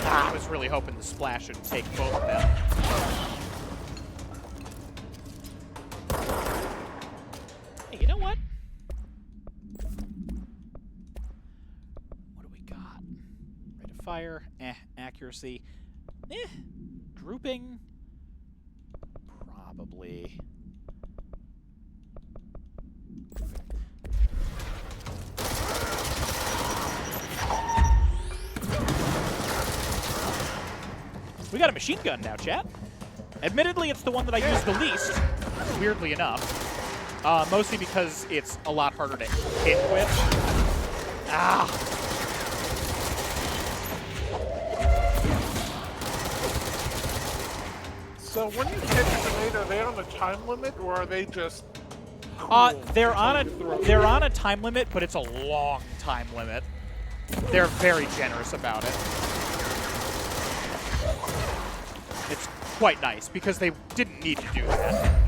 I was really hoping the splash would take both of them. Hey, you know what? What do we got? Rate of fire, accuracy, drooping, probably. We got a machine gun now, chat. Admittedly, it's the one that I use the least, weirdly enough. Mostly because it's a lot harder to hit with. Ah! So when you catch a grenade, are they on a time limit, or are they just... They're on a time limit, but it's a long time limit. They're very generous about it. It's quite nice, because they didn't need to do that.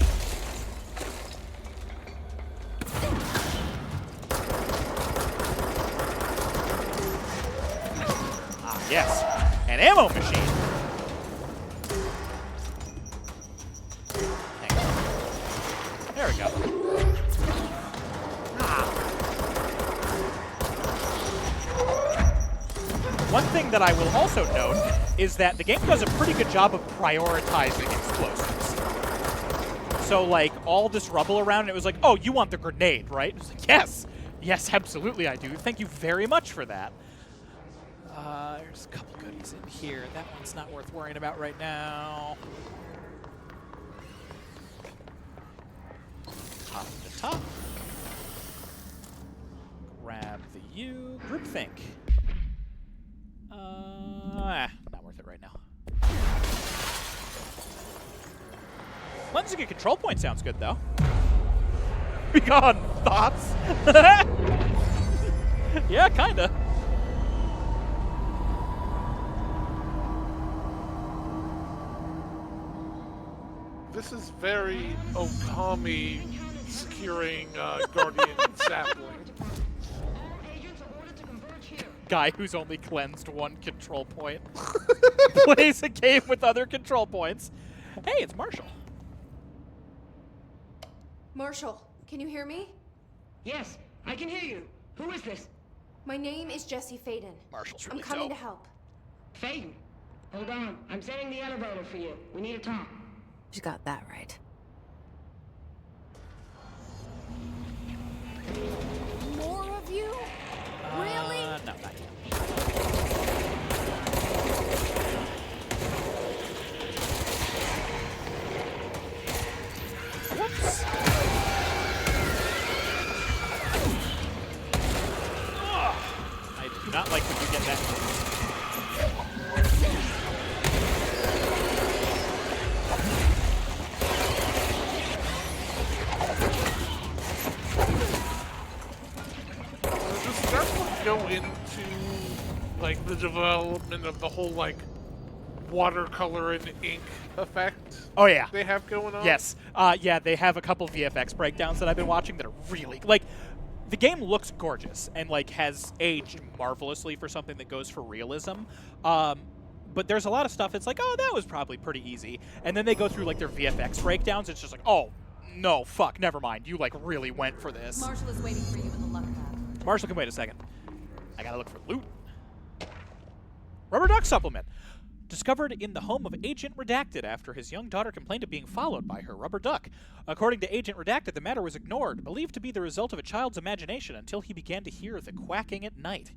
Ah, yes. An ammo machine. Hang on. There we go. Ah. One thing that I will also note is that the game does a pretty good job of prioritizing explosives. So, like, all this rubble around, it was like, oh, you want the grenade, right? It was like, yes. Yes, absolutely I do. Thank you very much for that. There's a couple goodies in here. That one's not worth worrying about right now. Top to the top. Grab the U. Groupthink. Not worth it right now. Cleansing a control point sounds good, though. Be gone, thoughts? Yeah, kinda. This is very Okami securing Guardian Sapling. Guy who's only cleansed one control point plays a game with other control points. Hey, it's Marshall. Marshall, can you hear me? Yes, I can hear you. Who is this? My name is Jesse Faden. Marshall's really I'm coming dope. to help. Faden. Hold on. I'm setting the elevator for you. We need to talk. She's got that right. More of you? Really? No, not yet. Whoops. Oh, I do not like when you get that. Does that one go into like the development of the whole like watercolor and ink effect? Oh yeah. They have going on? Yes. Yeah, they have a couple VFX breakdowns that I've been watching that are really, like, the game looks gorgeous and, like, has aged marvelously for something that goes for realism. But there's a lot of stuff, it's like, oh, that was probably pretty easy. And then they go through, like, their VFX breakdowns, it's just like, oh, no, fuck, never mind. You, like, really went for this. Marshall is waiting for you in the luck lab. Marshall can wait a second. I gotta look for loot. Rubber duck supplement. discovered in the home of Agent Redacted after his young daughter complained of being followed by her rubber duck. According to Agent Redacted, the matter was ignored, believed to be the result of a child's imagination until he began to hear the quacking at night.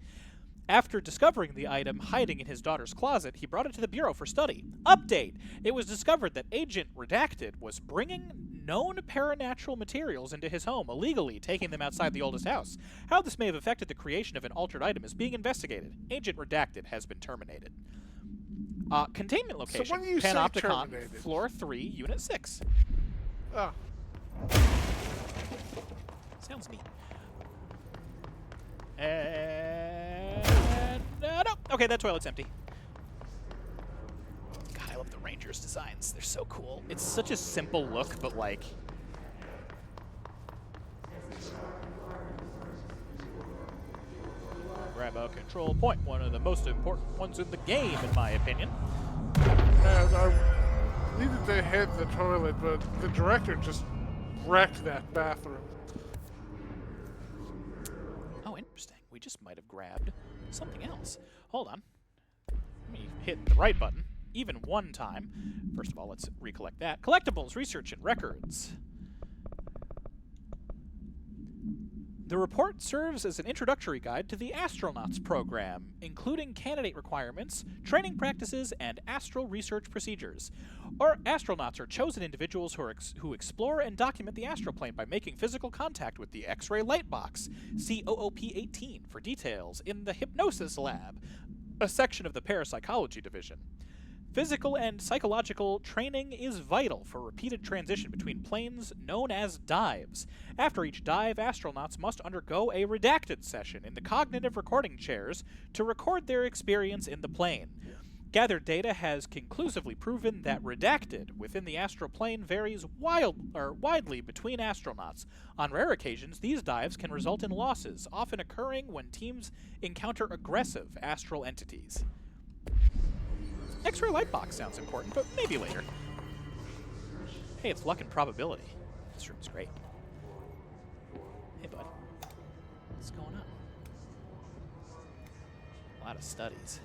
After discovering the item hiding in his daughter's closet, he brought it to the Bureau for study. Update! It was discovered that Agent Redacted was bringing known paranatural materials into his home, illegally taking them outside the oldest house. How this may have affected the creation of an altered item is being investigated. Agent Redacted has been terminated. Containment location, So when you say Panopticon, terminated? Floor 3, Unit 6. Oh. Sounds neat. And no. Okay, that toilet's empty. God, I love the Rangers designs. They're so cool. It's such a simple look, but like... Grab a control point, one of the most important ones in the game, in my opinion. And I needed to hit the toilet, but the director just wrecked that bathroom. Oh, interesting. We just might have grabbed something else. Hold on. Let me hit the right button, even one time. First of all, let's recollect that. Collectibles, research, and records. The report serves as an introductory guide to the astronauts program, including candidate requirements, training practices, and astral research procedures. Our astronauts are chosen individuals who explore and document the astral plane by making physical contact with the X-ray light box. See OOP-18 for details in the Hypnosis Lab, a section of the Parapsychology Division. Physical and psychological training is vital for repeated transition between planes known as dives. After each dive, astronauts must undergo a redacted session in the cognitive recording chairs to record their experience in the plane. Gathered data has conclusively proven that redacted within the astral plane varies widely between astronauts. On rare occasions, these dives can result in losses, often occurring when teams encounter aggressive astral entities. X-ray light box sounds important, but maybe later. Hey, it's luck and probability. This room's great. Hey, bud. What's going on? A lot of studies.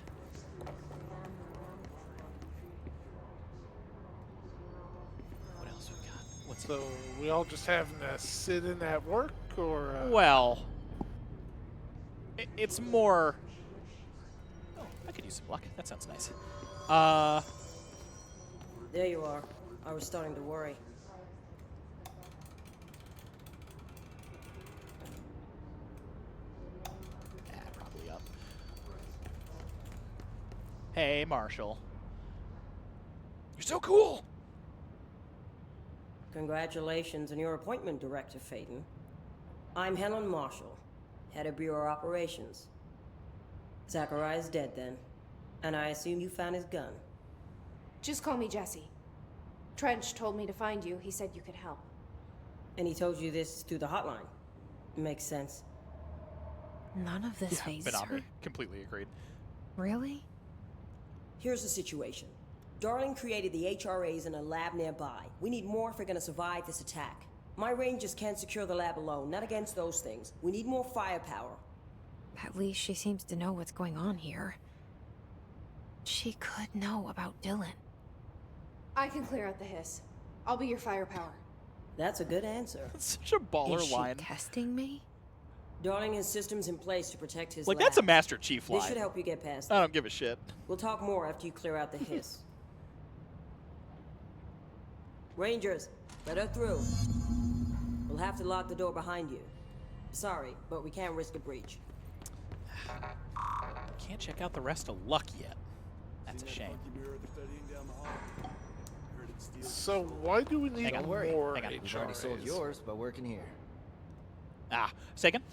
What else we got? What's So we all just having to sit in at work, or? Well, it's more... Oh, I could use some luck. That sounds nice. There you are. I was starting to worry. Probably up. Hey, Marshall. You're so cool! Congratulations on your appointment, Director Phaeton. I'm Helen Marshall, head of Bureau Operations. Zachariah's dead then, and I assume you found his gun. Just call me Jesse. Trench told me to find you. He said you could help. And he told you this through the hotline. Makes sense. None of this phases her. Completely agreed. Really? Here's the situation. Darling created the HRAs in a lab nearby. We need more if we're gonna survive this attack. My rangers can't secure the lab alone, not against those things. We need more firepower. At least she seems to know what's going on here. She could know about Dylan. I can clear out the hiss. I'll be your firepower. That's a good answer. That's such a baller Is she line. testing me? Darling has systems in place to protect his Like, lab. that's a Master Chief line. This should help you get past I don't give a shit. We'll talk more after you clear out the hiss. Rangers, let her through. We'll have to lock the door behind you. Sorry, but we can't risk a breach. Can't check out the rest of Luck yet. That's a shame. So why do we need Hang on. more Hang on. HRAs? Already sold yours, but working here. Second?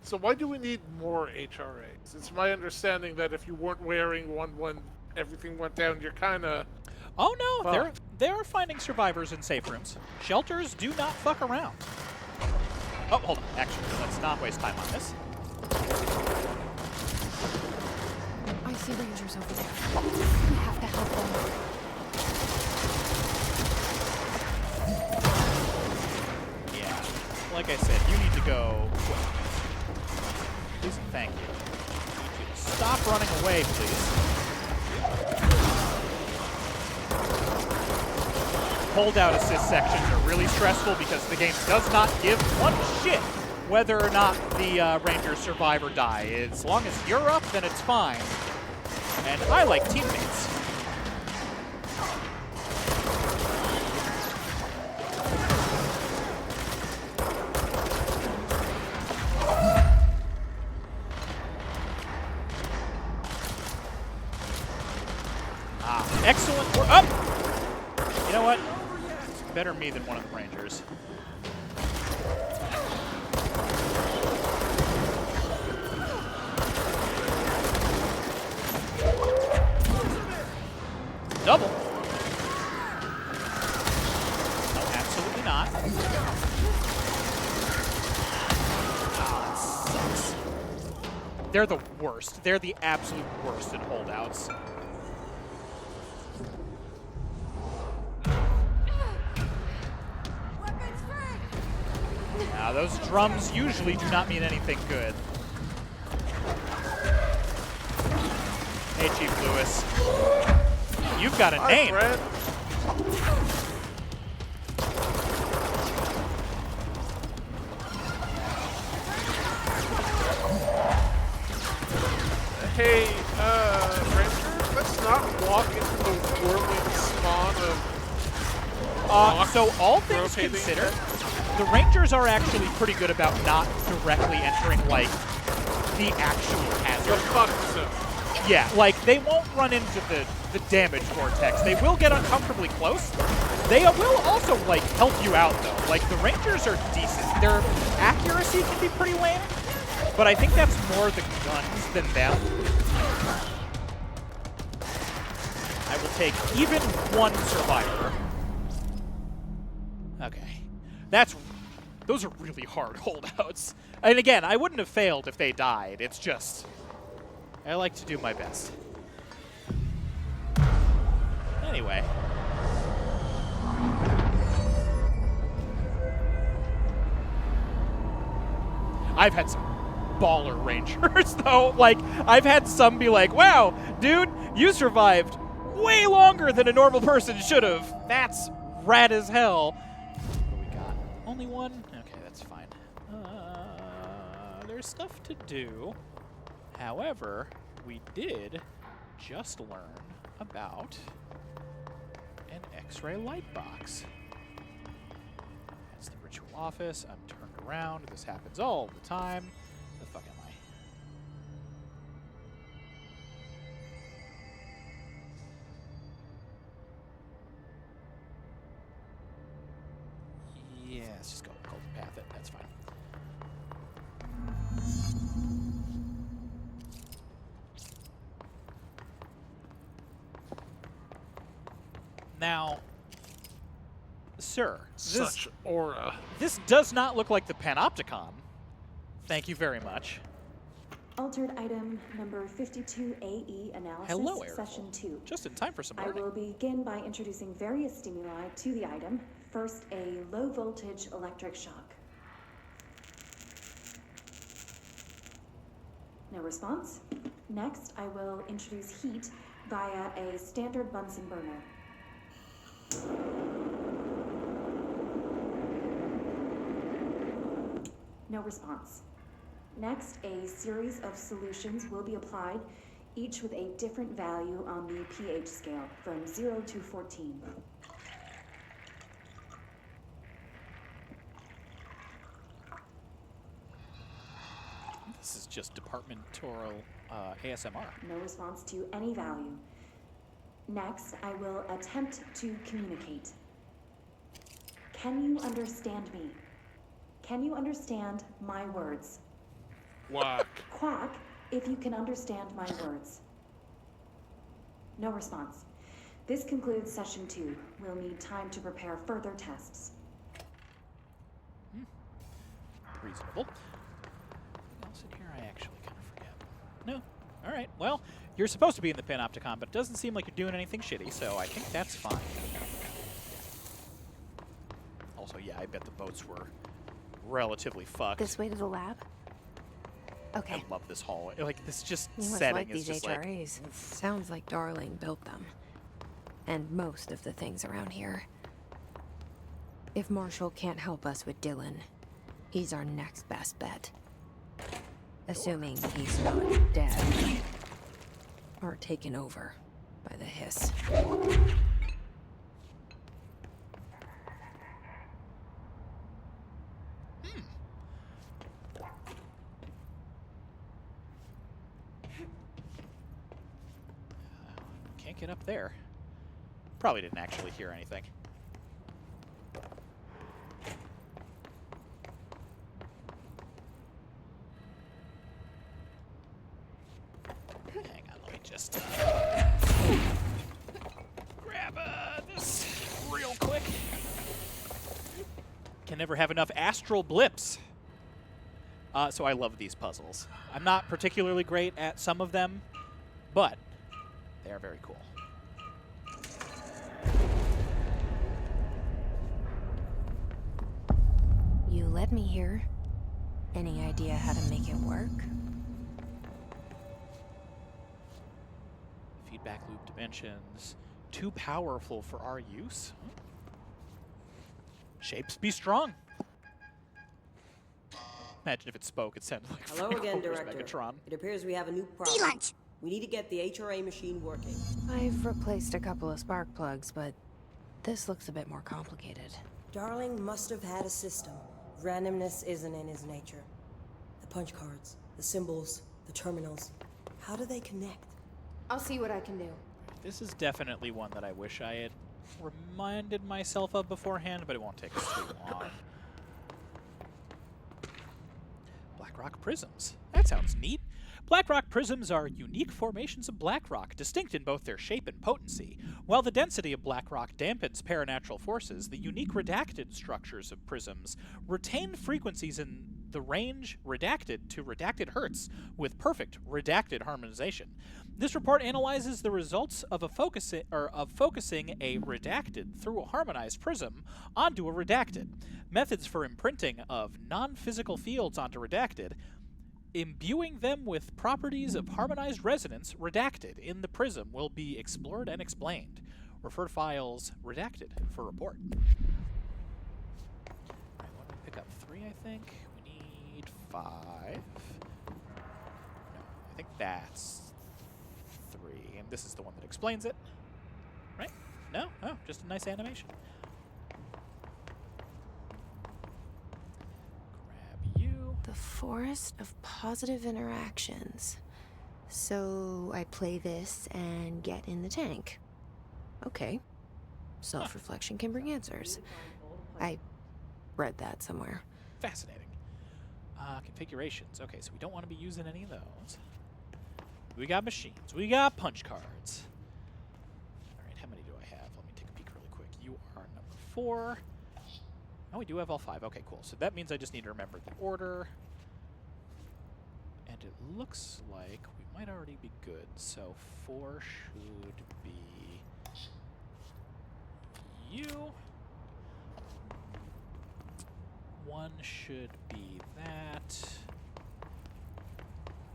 So why do we need more HRAs? It's my understanding that if you weren't wearing one when everything went down, you're kind of... Oh no, fucked. they're finding survivors in safe rooms. Shelters do not fuck around. Oh, hold on. Actually, let's not waste time on this. I see rangers over there. We have to help them. Yeah. Like I said, you need to go quick. Please and thank you. Stop running away, please. holdout assist sections are really stressful because the game does not give one shit whether or not the Rangers survive or die. As long as you're up, then it's fine. And I like teammates. Excellent work. Up! You know what? It's better me than one of the Rangers. Double. No, absolutely not. Oh, that sucks. They're the worst. They're the absolute worst in holdouts. Now, those drums usually do not mean anything good. Hey, Chief Lewis. You've got a name. Fred. Hey, Ranger, let's not walk into the whirling spawn of so all things considered, the Rangers are actually pretty good about not directly entering, like, the actual hazard. the fuck zone. Yeah, like, they won't run into the damage vortex. They will get uncomfortably close. They will also, like, help you out, though. Like, the Rangers are decent. Their accuracy can be pretty lame, but I think that's more the guns than them. I will take even one survivor. Okay. Those are really hard holdouts. And again, I wouldn't have failed if they died. It's just, I like to do my best. Anyway. I've had some baller Rangers, though. Like, I've had some be like, wow, dude, you survived way longer than a normal person should have. That's rad as hell. What do we got? Only one? Okay, that's fine. There's stuff to do. However, we did just learn about an X-ray light box. That's the ritual office. I'm turned around. This happens all the time. The fuck am I? Yeah, let's just go path it. That's fine. Now, sir, Such aura. This does not look like the Panopticon. Thank you very much. Altered item number 52AE analysis, Hello, Eric. session 2. Just in time for some I learning. will begin by introducing various stimuli to the item. First, a low voltage electric shock. No response. Next, I will introduce heat via a standard Bunsen burner. No response. Next, a series of solutions will be applied, each with a different value on the pH scale, from 0 to 14. This is just departmental ASMR. No response to any value. Next, I will attempt to communicate. Can you understand me? Can you understand my words? Quack. Quack, if you can understand my words. No response. This concludes session 2. We'll need time to prepare further tests. Reasonable. What else in here I actually kind of forget? No. All right. Well, you're supposed to be in the Panopticon, but it doesn't seem like you're doing anything shitty, so I think that's fine. Also, yeah, I bet the boats were relatively fucked. This way to the lab? Okay. I love this hallway. Like, this just You must setting like is these just HRAs. Sounds like Darling built them. And most of the things around here. If Marshall can't help us with Dylan, he's our next best bet. Assuming he's not dead. Or taken over by the hiss. Can't get up there. Probably didn't actually hear anything. Hang on, let me just grab this real quick. Can never have enough astral blips. So I love these puzzles. I'm not particularly great at some of them, but they are very cool. You led me here. Any idea how to make it work? Feedback loop dimensions. Too powerful for our use? Shapes be strong. Imagine if it spoke, it sounded like Hello Frank again, Walker's Director. Megatron. It appears we have a new problem. We need to get the HRA machine working. I've replaced a couple of spark plugs, but this looks a bit more complicated. Darling must have had a system. Randomness isn't in his nature. The punch cards, the symbols, the terminals. How do they connect? I'll see what I can do. This is definitely one that I wish I had reminded myself of beforehand, but it won't take us too long. Black rock prisms. That sounds neat. Black rock prisms are unique formations of black rock, distinct in both their shape and potency. While the density of black rock dampens paranatural forces, the unique redacted structures of prisms retain frequencies in the range redacted to redacted hertz with perfect redacted harmonization. This report analyzes the results of focusing a redacted through a harmonized prism onto a redacted. Methods for imprinting of non-physical fields onto redacted, imbuing them with properties of harmonized resonance redacted in the prism will be explored and explained. Refer to files redacted for report. Alright, what did we pick up? 3, I think. We need 5. No, I think that's 3. And this is the one that explains it. Right? No? Oh, just a nice animation. The forest of positive interactions. So I play this and get in the tank. Okay. Self-reflection can bring answers. I read that somewhere. Fascinating. Configurations. Okay, so we don't want to be using any of those. We got machines. We got punch cards. All right, how many do I have? Let me take a peek really quick. You are number 4. Oh, we do have all 5. Okay, cool. So that means I just need to remember the order. And it looks like we might already be good. So 4 should be you. 1 should be that.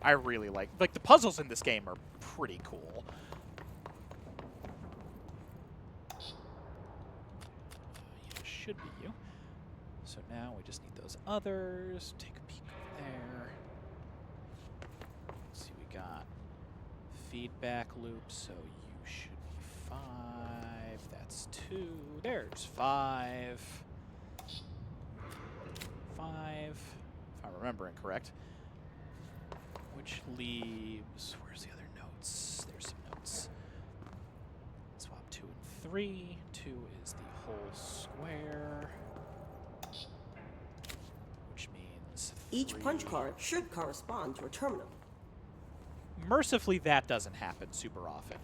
I really like the puzzles in this game are pretty cool. Yeah, should be you. So now we just need those others. Take a peek over there. Let's see, we got feedback loop, so you should be 5. That's 2. There's 5. 5, if I'm remembering correct. Which leaves, where's the other notes? There's some notes. Swap 2 and 3. 2 is the whole square. Which means Each punch card should correspond to a terminal. mercifully, that doesn't happen super often.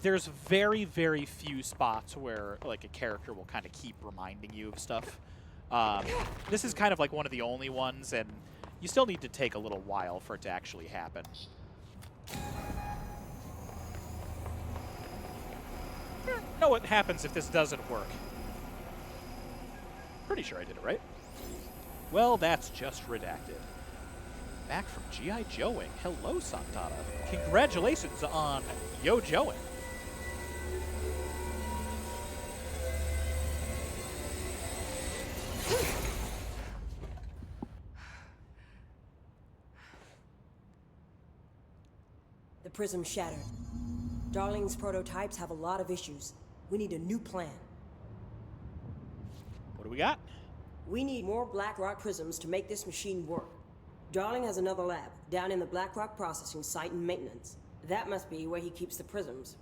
There's very, very few spots where like a character will kind of keep reminding you of stuff. This is kind of like one of the only ones, and you still need to take a little while for it to actually happen. Know what happens if this doesn't work. Pretty sure I did it right. Well, that's just redacted. Back from G.I. Joeing. Hello, Santana. Congratulations on Yo Joeing. The prism shattered. Darling's prototypes have a lot of issues. We need a new plan. What do we got? We need more Blackrock prisms to make this machine work. Darling has another lab, down in the Blackrock processing site in maintenance. That must be where he keeps the prisms.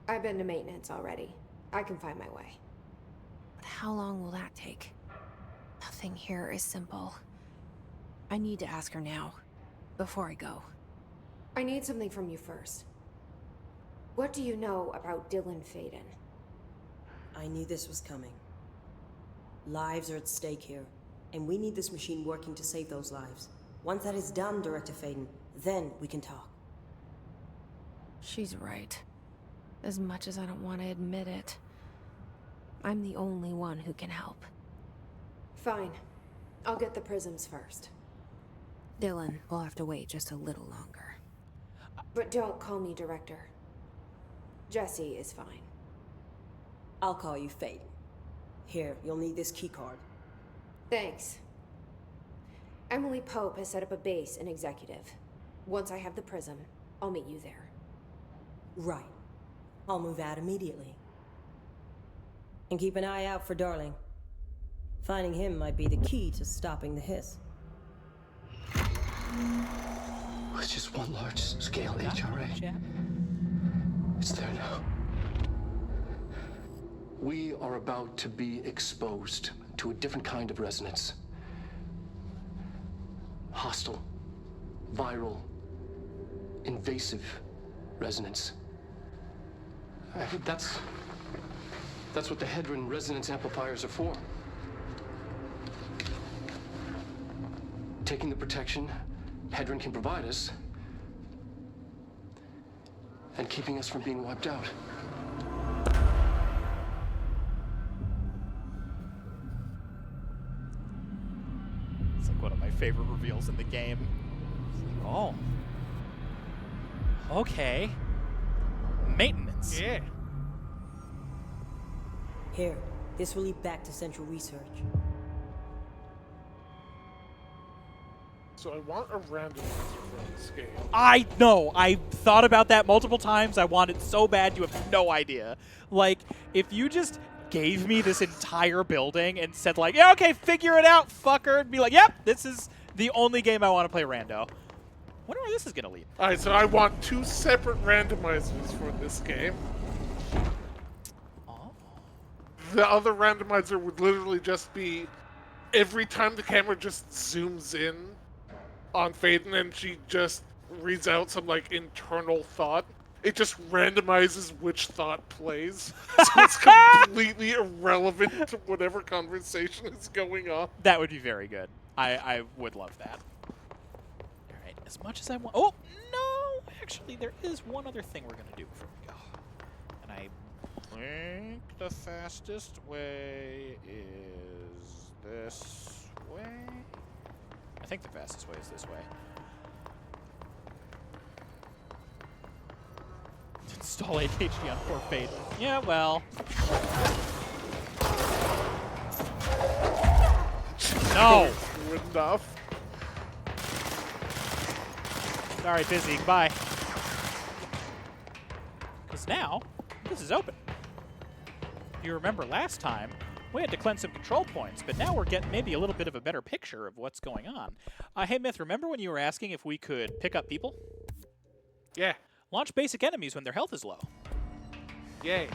I've been to maintenance already. I can find my way. But how long will that take? Nothing here is simple. I need to ask her now, before I go. I need something from you first. What do you know about Dylan Faden? I knew this was coming. Lives are at stake here, and we need this machine working to save those lives. Once that is done, Director Faden, then we can talk. She's right. As much as I don't want to admit it, I'm the only one who can help. Fine. I'll get the prisms first. Dylan will have to wait just a little longer. But don't call me Director. Jesse is fine. I'll call you Faden. Here, you'll need this keycard. Thanks. Emily Pope has set up a base in Executive. Once I have the prism, I'll meet you there. Right. I'll move out immediately. And keep an eye out for Darling. Finding him might be the key to stopping the hiss. It's just one large-scale HRA. It's there now. We are about to be exposed to a different kind of resonance. Hostile, viral, invasive resonance. That's what the Hedron resonance amplifiers are for. Taking the protection Hedron can provide us and keeping us from being wiped out. It's like one of my favorite reveals in the game. Like, oh. Okay. Maintenance. Yeah. Here, this will lead back to Central Research. So I want a randomizer for this game. I know. I thought about that multiple times. I want it so bad you have no idea. Like, if you just gave me this entire building and said, like, yeah, okay, figure it out, fucker, and be like, yep, this is the only game I want to play rando. Wonder where this is going to lead. Alright, so I want 2 separate randomizers for this game. Oh. The other randomizer would literally just be every time the camera just zooms in on Faden and she just reads out some, like, internal thought, it just randomizes which thought plays. So it's completely irrelevant to whatever conversation is going on. That would be very good. I would love that. All right, as much as I want... Oh, no! Actually, there is one other thing we're going to do before we go. And I think the fastest way is this way. I think the fastest way is this way. Install AKG on poor Fade. Yeah, well. No! Good enough. Sorry, busy. Goodbye. Because now, this is open. If you remember last time, we had to cleanse some control points, but now we're getting maybe a little bit of a better picture of what's going on. Hey, Myth, remember when you were asking if we could pick up people? Yeah. Launch basic enemies when their health is low. Yay.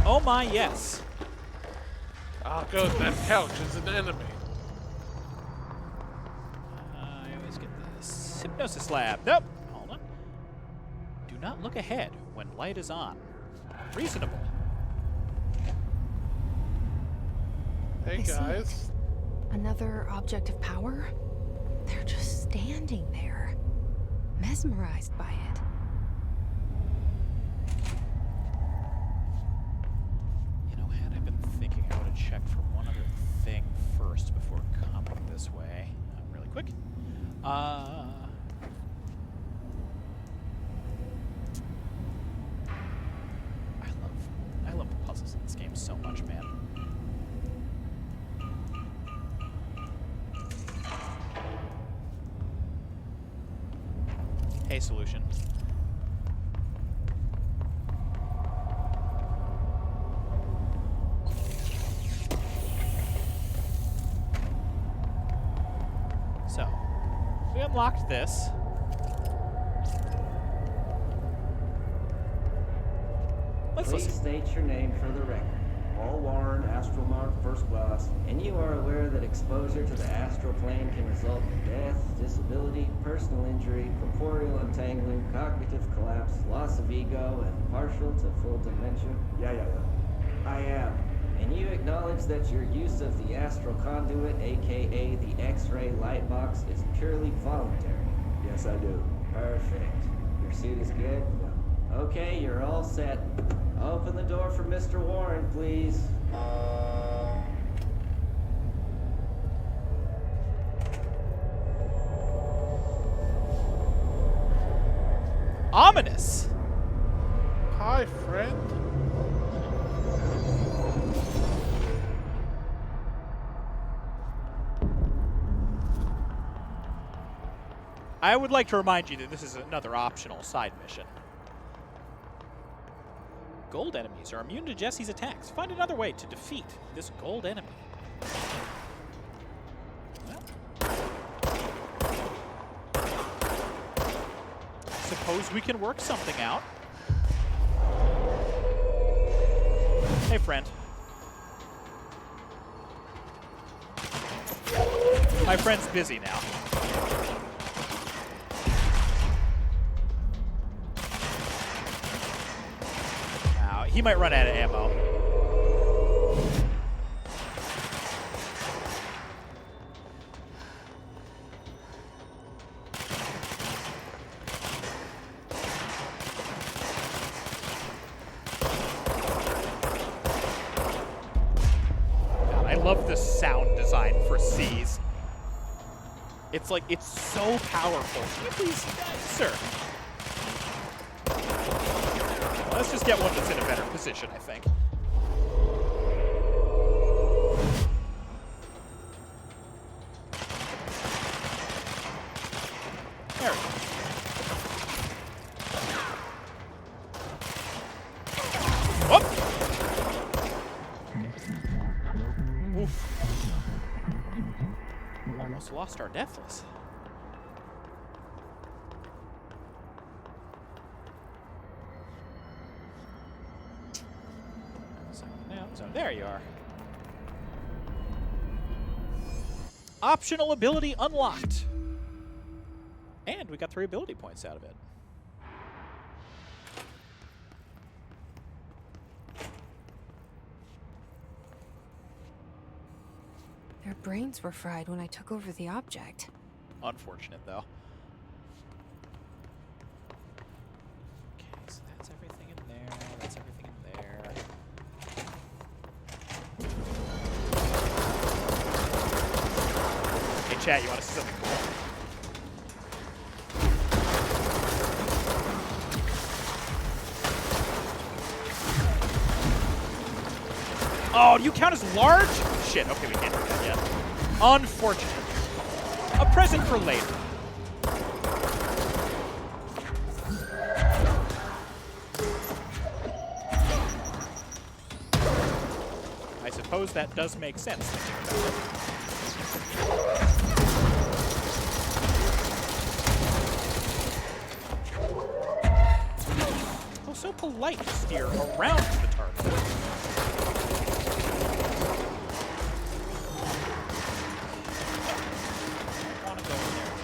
Oh my, yes. Oh, good. That couch is an enemy. I always get this. Hypnosis lab. Nope. Hold on. Do not look ahead when light is on. Reasonable. Hey, guys. Another object of power? They're just standing there, mesmerized by it. You know, had I been thinking, I would have checked for one other thing first before coming this way. Really quick. I love the puzzles in this game so much, man. a solution. So, we unlocked this. Please state your name for the record. Paul Warren, Astromark, First Class, and you are aware that exposure to the astral plane can result in death, disability, personal injury, corporeal untangling, cognitive collapse, loss of ego, and partial to full dementia? Yeah. I am. And you acknowledge that your use of the astral conduit, aka the X-ray light box, is purely voluntary? Yes, I do. Perfect. Your suit is good? Yeah. Okay, you're all set. Open the door for Mr. Warren, please. Ominous. Hi, friend. I would like to remind you that this is another optional side mission. Gold enemies are immune to Jesse's attacks. Find another way to defeat this gold enemy. Well, suppose we can work something out. Hey, friend. My friend's busy now. He might run out of ammo. God, I love the sound design for C's. It's like, it's so powerful. Can you please, sir? Let's just get one that's in a better position, I think. There we go. Whoop! Oof. Almost lost our Deathless. So there you are. Optional ability unlocked. And we got 3 ability points out of it. Their brains were fried when I took over the object. Unfortunate, though. Okay, so that's everything in there. That's everything in there. Hey, chat, you want to see something cool? Oh, do you count as large? Shit, okay, we can't do that yet. Unfortunate. A present for later. I suppose that does make sense, thinking about it. Oh, so polite to steer around the target.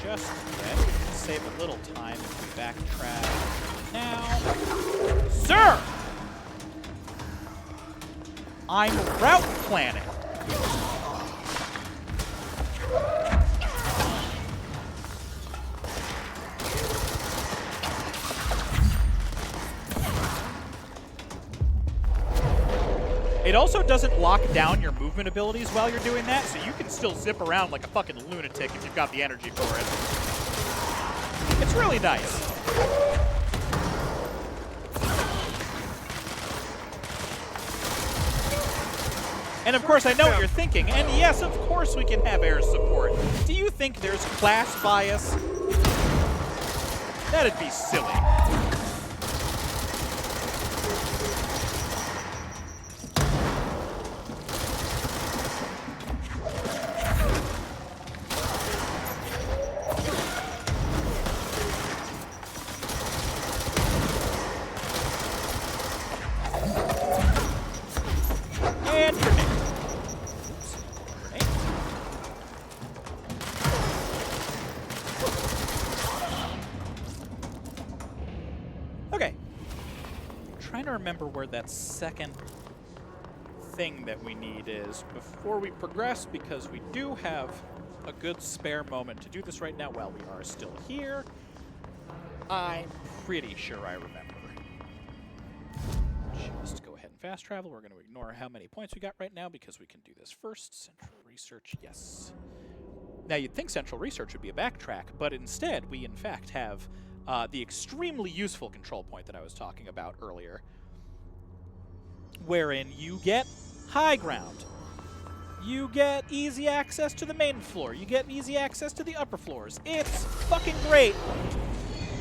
Just yet. Save a little time if we backtrack now. Sir! I'm route planning. It also doesn't lock down your movement abilities while you're doing that, so you can still zip around like a fucking lunatic if you've got the energy for it. It's really nice. And of course, I know what you're thinking, and yes, of course we can have air support. Do you think there's class bias? That'd be silly. And grenade. Oops. Grenade. Okay. I'm trying to remember where that second thing that we need is before we progress, because we do have a good spare moment to do this right now while we are still here. I'm pretty sure I remember. Just go ahead and fast travel. We're going to ignore how many points we got right now because we can do this first. Central research, yes. Now you'd think central research would be a backtrack, but instead we in fact have the extremely useful control point that I was talking about earlier, wherein you get high ground. You get easy access to the main floor. You get easy access to the upper floors. It's fucking great.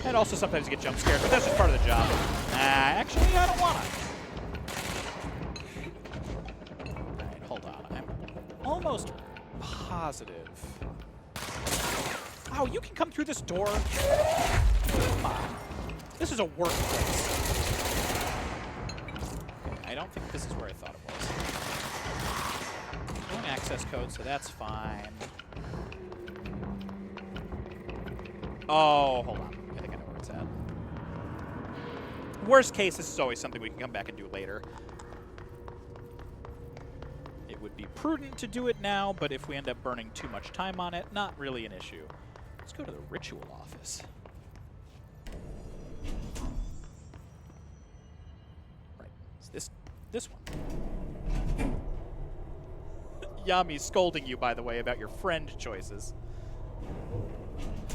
And also sometimes you get jump scared, but that's just part of the job. Actually, I don't wanna. Alright, hold on. I'm almost positive. Wow, you can come through this door? Come on. This is a workplace. Okay, I don't think this is where I thought it was. No access code, so that's fine. Oh, hold on. I think I know where it's at. Worst case, this is always something we can come back and do later. It would be prudent to do it now, but if we end up burning too much time on it, not really an issue. Let's go to the ritual office. Right. It's this one. Yami's scolding you, by the way, about your friend choices.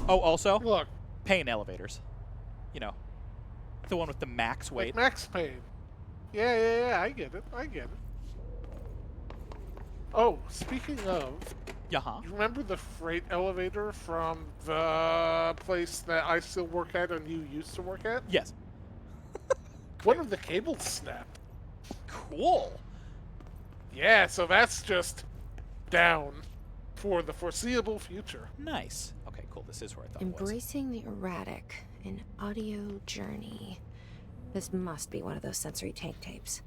Oh, also, Look, pain elevators. You know, the one with the max weight. like max pain. Yeah, I get it. Oh, speaking of, Uh-huh. you remember the freight elevator from the place that I still work at and you used to work at? Yes. One of the cables snapped. Cool. Yeah, so that's just down for the foreseeable future. Nice. Okay, cool. This is where I thought it was. Embracing the erratic, an audio journey. This must be one of those sensory tank tapes.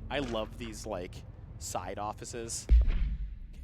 I love these, like, side offices.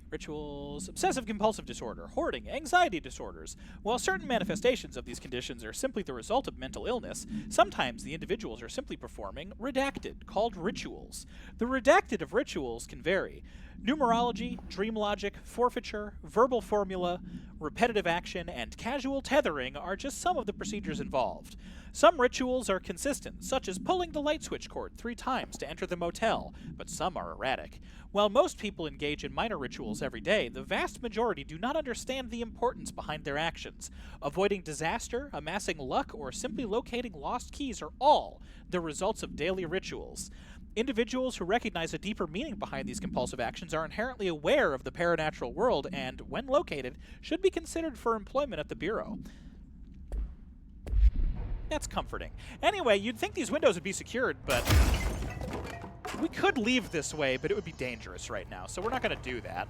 Rituals, obsessive-compulsive disorder, hoarding, anxiety disorders. While certain manifestations of these conditions are simply the result of mental illness, sometimes the individuals are simply performing redacted, called rituals. The redacted of rituals can vary. Numerology, dream logic, forfeiture, verbal formula, repetitive action, and casual tethering are just some of the procedures involved. Some rituals are consistent, such as pulling the light switch cord 3 times to enter the motel, but some are erratic. While most people engage in minor rituals every day, the vast majority do not understand the importance behind their actions. Avoiding disaster, amassing luck, or simply locating lost keys are all the results of daily rituals. Individuals who recognize a deeper meaning behind these compulsive actions are inherently aware of the paranatural world and, when located, should be considered for employment at the Bureau. That's comforting. Anyway, you'd think these windows would be secured, but we could leave this way, but it would be dangerous right now, so we're not going to do that.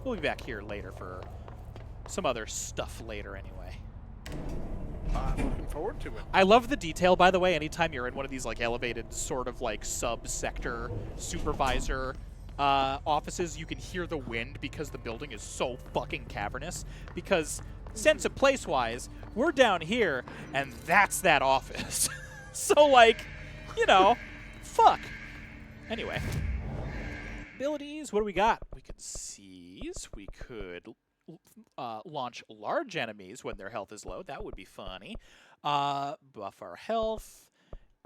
We'll be back here later for some other stuff later anyway. I'm looking forward to it. I love the detail, by the way, anytime you're in one of these like elevated sort of like sub-sector supervisor offices, you can hear the wind because the building is so fucking cavernous. Because sense of place-wise, we're down here, and that's that office. So, like, you know, fuck. Anyway. Abilities, what do we got? We could seize. We could launch large enemies when their health is low. That would be funny. Buff our health.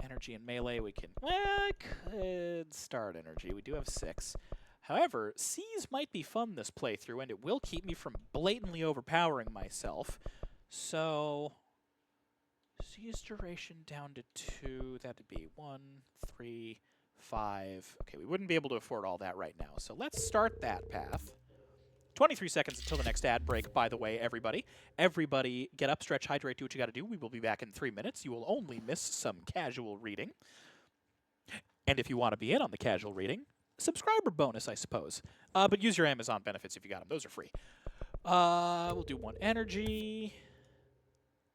Energy and melee, we can... Well, I could start energy. We do have 6. However, seize might be fun this playthrough, and it will keep me from blatantly overpowering myself. So... Seize duration down to 2. That'd be 1, 3, 5. Okay, we wouldn't be able to afford all that right now. So let's start that path 23 seconds until the next ad break, by the way, everybody. Everybody get up, stretch, hydrate, do what you got to do. We will be back in 3 minutes. You will only miss some casual reading. And if you want to be in on the casual reading, subscriber bonus, I suppose. But use your Amazon benefits if you got them. Those are free. We'll do 1 energy.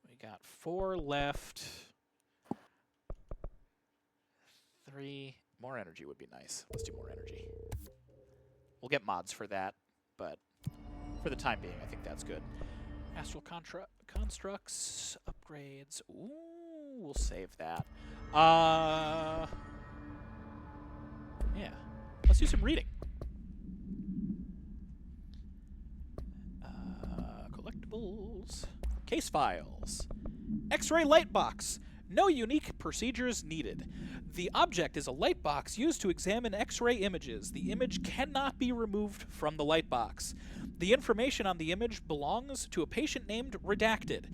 We got 4 left. 3. More energy would be nice. Let's do more energy. We'll get mods for that, but for the time being, I think that's good. Astral constructs, upgrades. Ooh, we'll save that. Yeah. Let's do some reading. Collectibles. Case files. X-ray light box. No unique procedures needed. The object is a light box used to examine X-ray images. The image cannot be removed from the light box. The information on the image belongs to a patient named Redacted.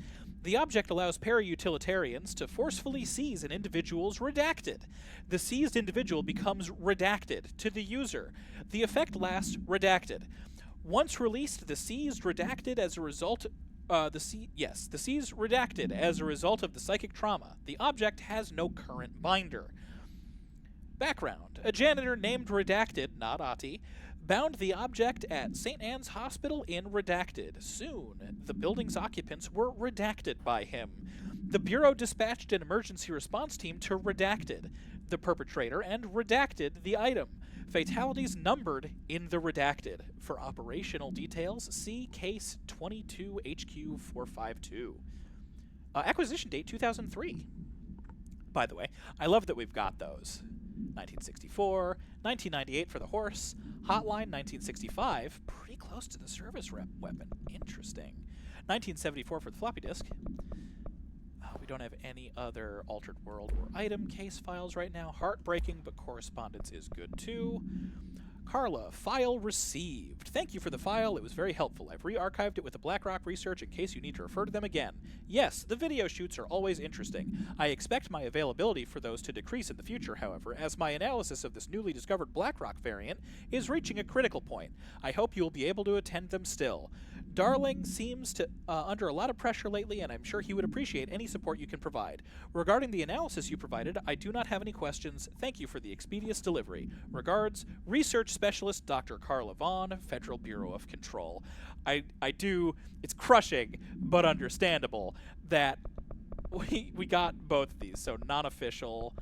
The object allows para-utilitarians to forcefully seize an individual's redacted. The seized individual becomes redacted to the user. The effect lasts redacted. Once released, the seized redacted as a result the seized redacted as a result of the psychic trauma. The object has no current binder. Background. A janitor named Redacted, not Ati, bound the object at St. Anne's Hospital in Redacted. Soon, the building's occupants were redacted by him. The Bureau dispatched an emergency response team to Redacted, the perpetrator, and redacted the item. Fatalities numbered in the redacted. For operational details, see Case 22 HQ 452. Acquisition date 2003. By the way, I love that we've got those. 1964, 1998 for the horse, Hotline 1965, pretty close to the service weapon. Interesting. 1974 for the floppy disk. We don't have any other Altered World or item case files right now. Heartbreaking, but correspondence is good too. Carla, file received. Thank you for the file. It was very helpful. I've re-archived it with the BlackRock research in case you need to refer to them again. Yes, the video shoots are always interesting. I expect my availability for those to decrease in the future, however, as my analysis of this newly discovered BlackRock variant is reaching a critical point. I hope you will be able to attend them still. Darling seems to under a lot of pressure lately, and I'm sure he would appreciate any support you can provide. Regarding the analysis you provided, I do not have any questions. Thank you for the expeditious delivery. Regards, Research Specialist Dr. Carla Vaughn, Federal Bureau of Control. I do, it's crushing, but understandable, that we got both of these. So non-official,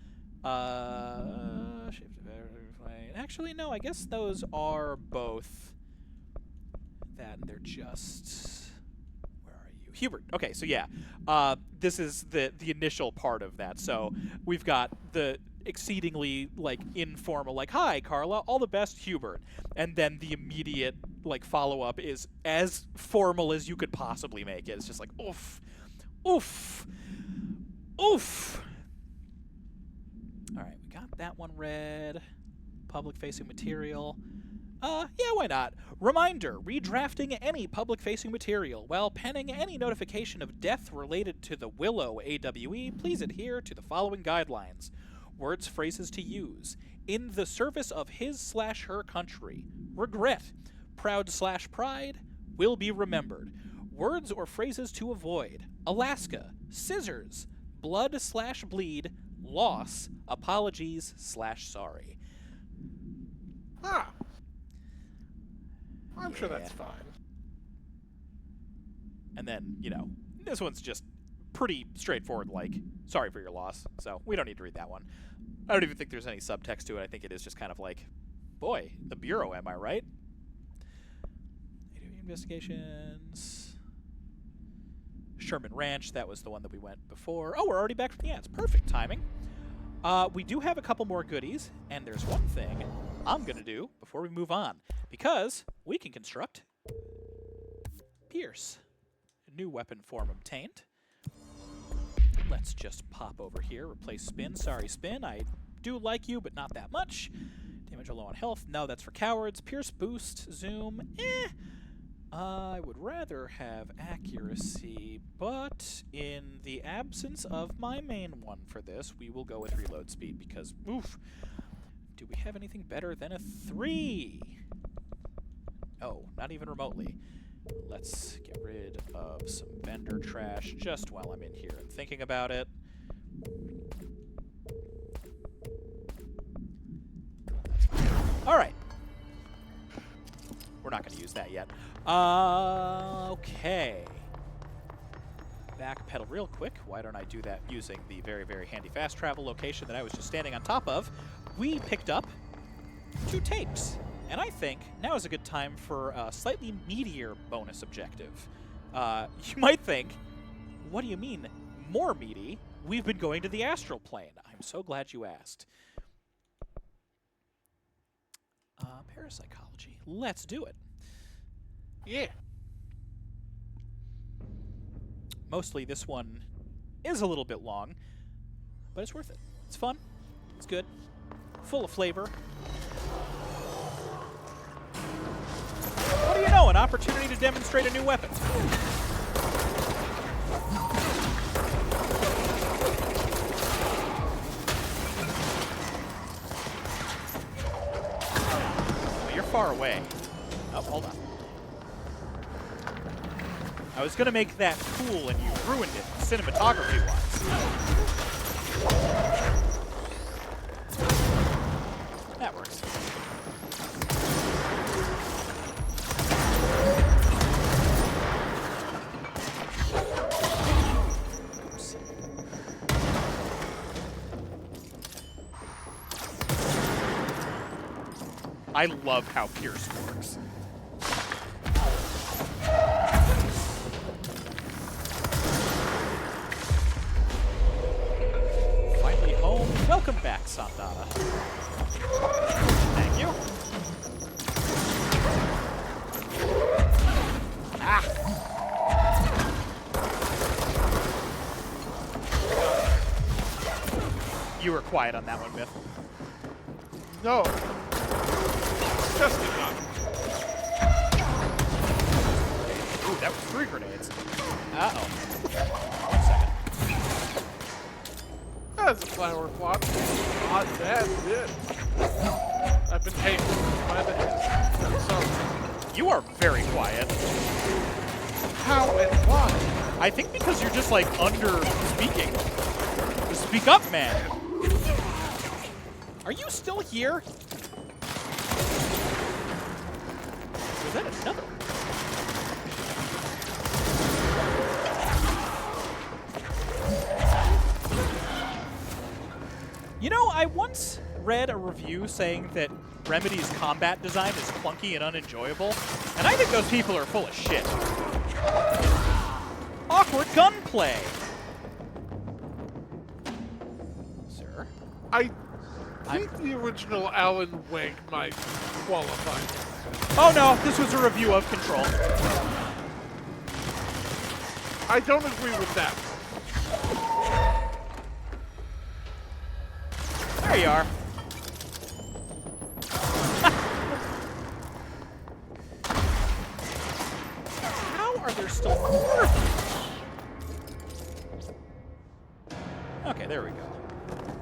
actually, no, I guess those are both that, and they're just, where are you? Hubert. Okay, so yeah, this is the initial part of that. So we've got the exceedingly informal, hi Carla, all the best, Hubert, and then the immediate follow-up is as formal as you could possibly make it. It's just oof, oof, oof. All right, we got that one read. Public-facing material. Yeah, why not? Reminder, redrafting any public-facing material. While penning any notification of death related to the Willow AWE, please adhere to the following guidelines. Words, phrases to use. In the service of his/her country. Regret. Proud/pride. Will be remembered. Words or phrases to avoid. Alaska. Scissors. Blood/bleed. Loss. Apologies/sorry. Ah. I'm sure that's fine. And then, this one's just pretty straightforward, sorry for your loss. So we don't need to read that one. I don't even think there's any subtext to it. I think it is just kind of boy, the Bureau, am I right? Investigations. Sherman Ranch, that was the one that we went before. Oh, we're already back from the ads. Perfect timing. We do have a couple more goodies, and there's one thing I'm going to do before we move on, because we can construct Pierce. A new weapon form obtained. Let's just pop over here, replace Spin. Sorry, Spin, I do like you, but not that much. Damage low on health. No, that's for cowards. Pierce boost, zoom, I would rather have accuracy, but in the absence of my main one for this, we will go with reload speed, because, oof, do we have anything better than a 3? Oh, not even remotely. Let's get rid of some vendor trash just while I'm in here and thinking about it. All right. We're not going to use that yet. Okay. Backpedal real quick. Why don't I do that using the very, very handy fast travel location that I was just standing on top of? We picked up 2 tapes. And I think now is a good time for a slightly meatier bonus objective. You might think, what do you mean, more meaty? We've been going to the astral plane. I'm so glad you asked. Parapsychology. Let's do it. Yeah. Mostly this one is a little bit long, but it's worth it. It's fun. It's good. Full of flavor. What do you know? An opportunity to demonstrate a new weapon. Well, you're far away. Oh, hold on. I was going to make that cool, and you ruined it, cinematography-wise. That works. Oops. I love how Pierce works. Welcome back, Sandata. Thank you. Ah! You were quiet on that one, Myth. No. Just enough. Ooh, that was 3 grenades. Uh-oh. 1 second. That's a flower plot. Not that good. I've been taken by the head. So, You are very quiet. how and why? I think because you're just, like, under-speaking. Speak up, man. Are you still here? Was that another one? You know, I once read a review saying that Remedy's combat design is clunky and unenjoyable, and I think those people are full of shit. Awkward gunplay! Sir? I think the original Alan Wake might qualify. Oh no, this was a review of Control. I don't agree with that. There you are. How are there still more of these? Okay, there we go.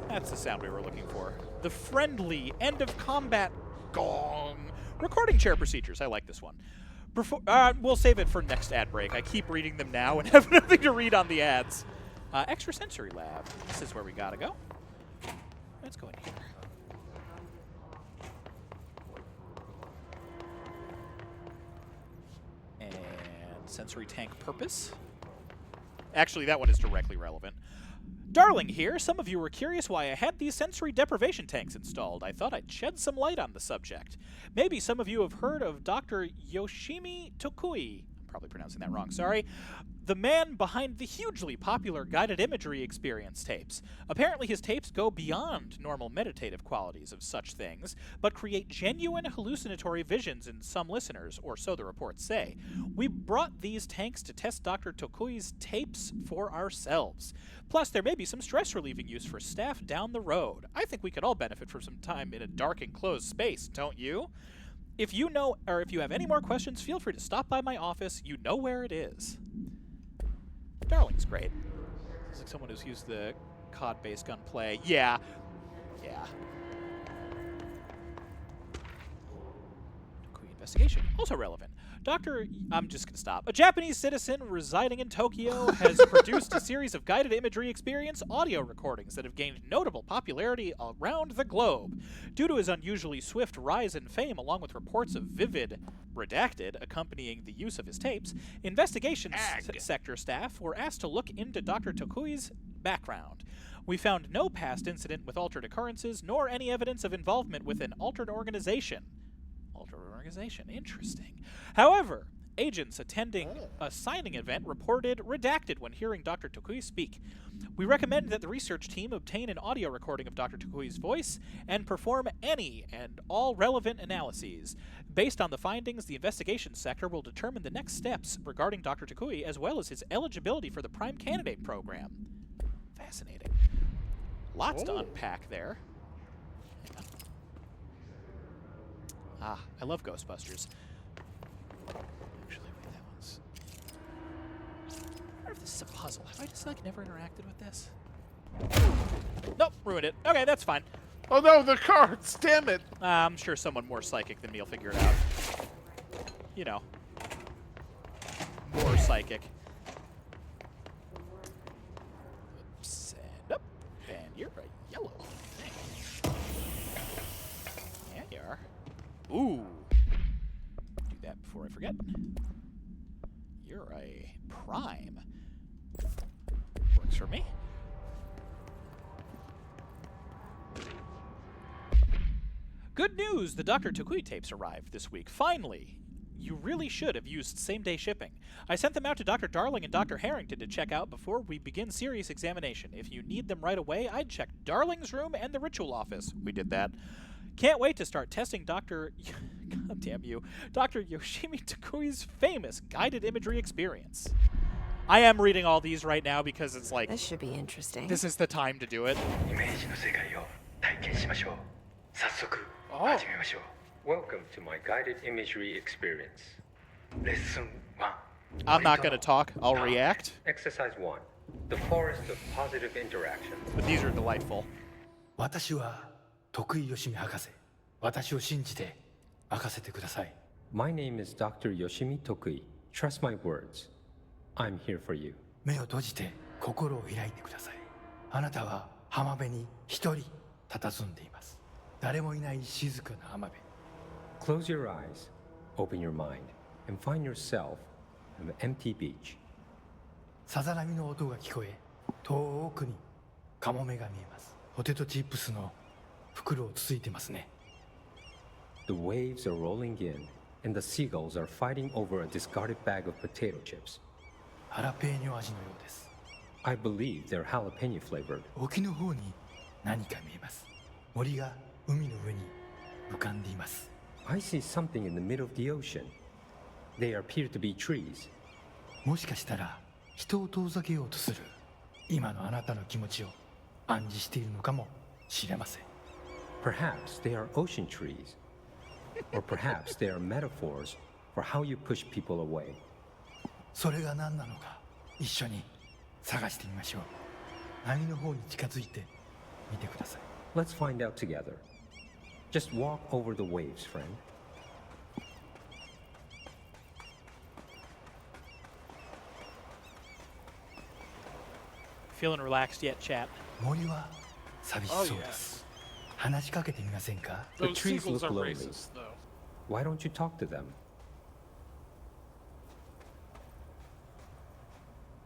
That's the sound we were looking for. The friendly end of combat gong. Recording chair procedures. I like this one. We'll save it for next ad break. I keep reading them now and have nothing to read on the ads. Extrasensory lab. This is where we gotta go. Let's go in here. And sensory tank purpose. Actually, that one is directly relevant. Darling here, some of you were curious why I had these sensory deprivation tanks installed. I thought I'd shed some light on the subject. Maybe some of you have heard of Dr. Yoshimi Tokui. I'm probably pronouncing that wrong, sorry. The man behind the hugely popular guided imagery experience tapes. Apparently his tapes go beyond normal meditative qualities of such things, but create genuine hallucinatory visions in some listeners, or so the reports say. We brought these tanks to test Dr. Tokui's tapes for ourselves. Plus, there may be some stress-relieving use for staff down the road. I think we could all benefit from some time in a dark enclosed space, don't you? If you know, or if you have any more questions, feel free to stop by my office. You know where it is. Darling's great. It's like someone who's used the COD-based gunplay. Yeah. Yeah. Queen investigation. Also relevant. I'm just going to stop. A Japanese citizen residing in Tokyo has produced a series of guided imagery experience audio recordings that have gained notable popularity around the globe. Due to his unusually swift rise in fame, along with reports of vivid redacted accompanying the use of his tapes, investigation sector staff were asked to look into Dr. Tokui's background. We found no past incident with altered occurrences, nor any evidence of involvement with an altered organization. Interesting. However, agents attending a signing event reported redacted when hearing Dr. Tokui speak. We recommend that the research team obtain an audio recording of Dr. Tokui's voice and perform any and all relevant analyses. Based on the findings, the investigation sector will determine the next steps regarding Dr. Tokui as well as his eligibility for the Prime Candidate program. Fascinating. Lots to unpack there. Ah, I love Ghostbusters. Actually, wait, that one's... I wonder if this is a puzzle. Have I just, never interacted with this? Nope, ruined it. Okay, that's fine. Oh no, the cards! Damn it! I'm sure someone more psychic than me will figure it out. You know. More psychic. Oops, and up. And you're a yellow thing. Yeah, you are. Ooh. Do that before I forget. You're a prime. Works for me. Good news! The Dr. Tokui tapes arrived this week. Finally! You really should have used same-day shipping. I sent them out to Dr. Darling and Dr. Harrington to check out before we begin serious examination. If you need them right away, I'd check Darling's room and the ritual office. We did that. Can't wait to start testing Dr. God damn you. Dr. Yoshimi Tokui's famous guided imagery experience. I am reading all these right now because it's like... This should be interesting. This is the time to do it. Oh. Welcome to my guided imagery experience. Lesson 1. I'm not going to talk. I'll react. Exercise 1. The forest of positive interaction. But these are delightful. 私は徳井義美博士。私を信じて任せてください。My name is Dr. Yoshimi Tokui. Trust my words. I'm here for you. 目を閉じて心を開いてください。あなたは浜辺に一人佇んでいます。誰もいない静かな浜辺。Close your eyes, open your mind, and find yourself on an empty beach. さざ波の音が聞こえ、遠くにカモメが見えます。ポテトチップスの袋をつついてますね。The waves are rolling in, and the seagulls are fighting over a discarded bag of potato chips. ハラペーニョ味のようです。I believe they're jalapeno flavored. 沖の方に何か見えます。森が海の上に浮かんでいます。I see something in the middle of the ocean. They appear to be trees. もしかしたら人を遠ざけようとする今のあなたの気持ちを暗示しているのかもしれません。Perhaps they are ocean trees. Or perhaps they are metaphors for how you push people away. それが何なのか一緒に探してみましょう。波の方に近づいてみてください。Let's find out together. Just walk over the waves, friend. Feeling relaxed yet, chat? 森は寂しそうです。話しかけてみませんか？ The trees look lonely. Why don't you talk to them?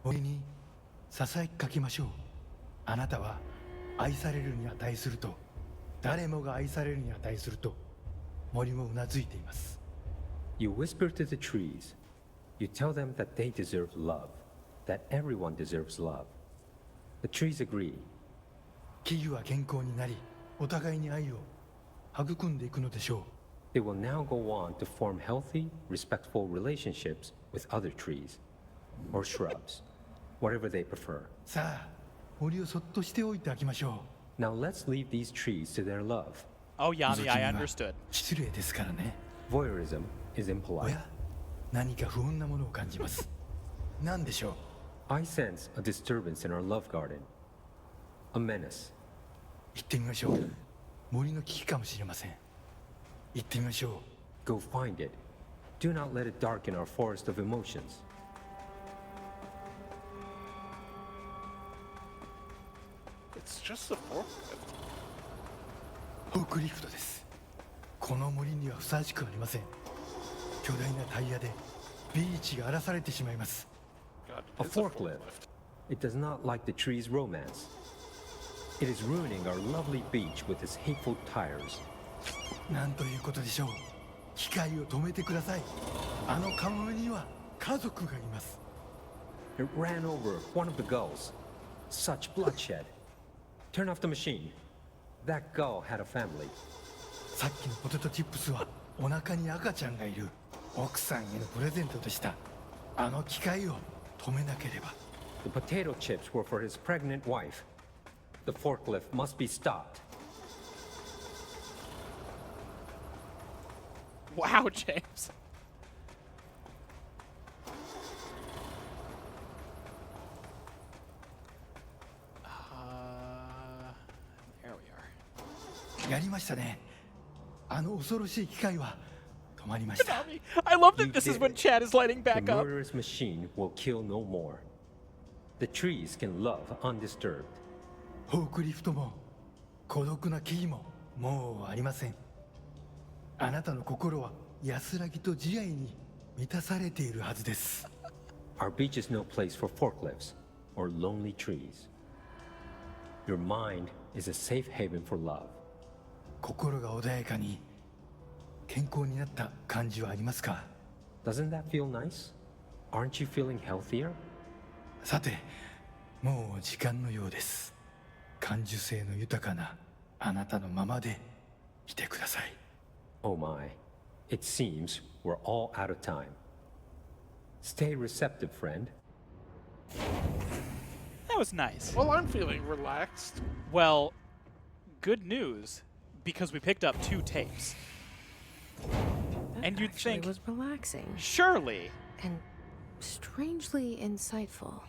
森にささやきかけましょう。あなたは愛されるに値すると、誰もが愛されるに値すると、森もうなずいています。You whisper to the trees. You tell them that they deserve love, that everyone deserves love. The trees agree. 木々は健康になり、お互いに愛を育んでいくのでしょう。They will now go on to form healthy, respectful relationships with other trees or shrubs, whatever they prefer. さあ、森をそっとしておいてあげましょう。Now let's leave these trees to their love. Oh, Yami, I understood. 失礼ですからね。Voyeurism is お impolite. や、何か不穏なものを感じます。何でしょう。I sense a disturbance in our love garden. A menace. 行ってみましょう。森の危機かもしれません。行ってみましょう。Go find it Do not let it darken our forest of emotions. It's just a forklift. フォークリフトです。この森にはふさわしくありません。巨大なタイヤでビーチが荒らされてしまいます。A forklift. It does not like the tree's romance. It is ruining our lovely beach with its hateful tires. なんということでしょう。機械を止めてください。あのカモメには家族がいます。It ran over one of the gulls. Such bloodshed. Turn off the machine. That gull had a family. さっきのポテトチップスはお腹に赤ちゃんがいる奥さんへのプレゼントでした。あの機械を止めなければ。The potato chips were for his pregnant wife. The forklift must be stopped. Wow, James. There we are. やりましたね。あの恐ろしい機械は止まりました。I love that You this is did when it. Chad is lighting The back up. murderous machine will kill no more. The trees can love undisturbed. フォークリフトも孤独な木々ももうありません。あなたの心は安らぎと慈愛に満たされているはずです。Our beach is no place for forklifts or lonely trees. Your mind is a safe haven for love. 心が穏やかに健康になった感じはありますか？ Doesn't that feel nice? Aren't you feeling healthier? さて、もう時間のようです。感受性の豊かなあなたのままでいてください。Oh my, it seems we're all out of time. Stay receptive, friend. That was nice. Well, I'm feeling relaxed. Well, good news, because we picked up 2 tapes. And you'd Actually think, was relaxing surely, and strangely insightful.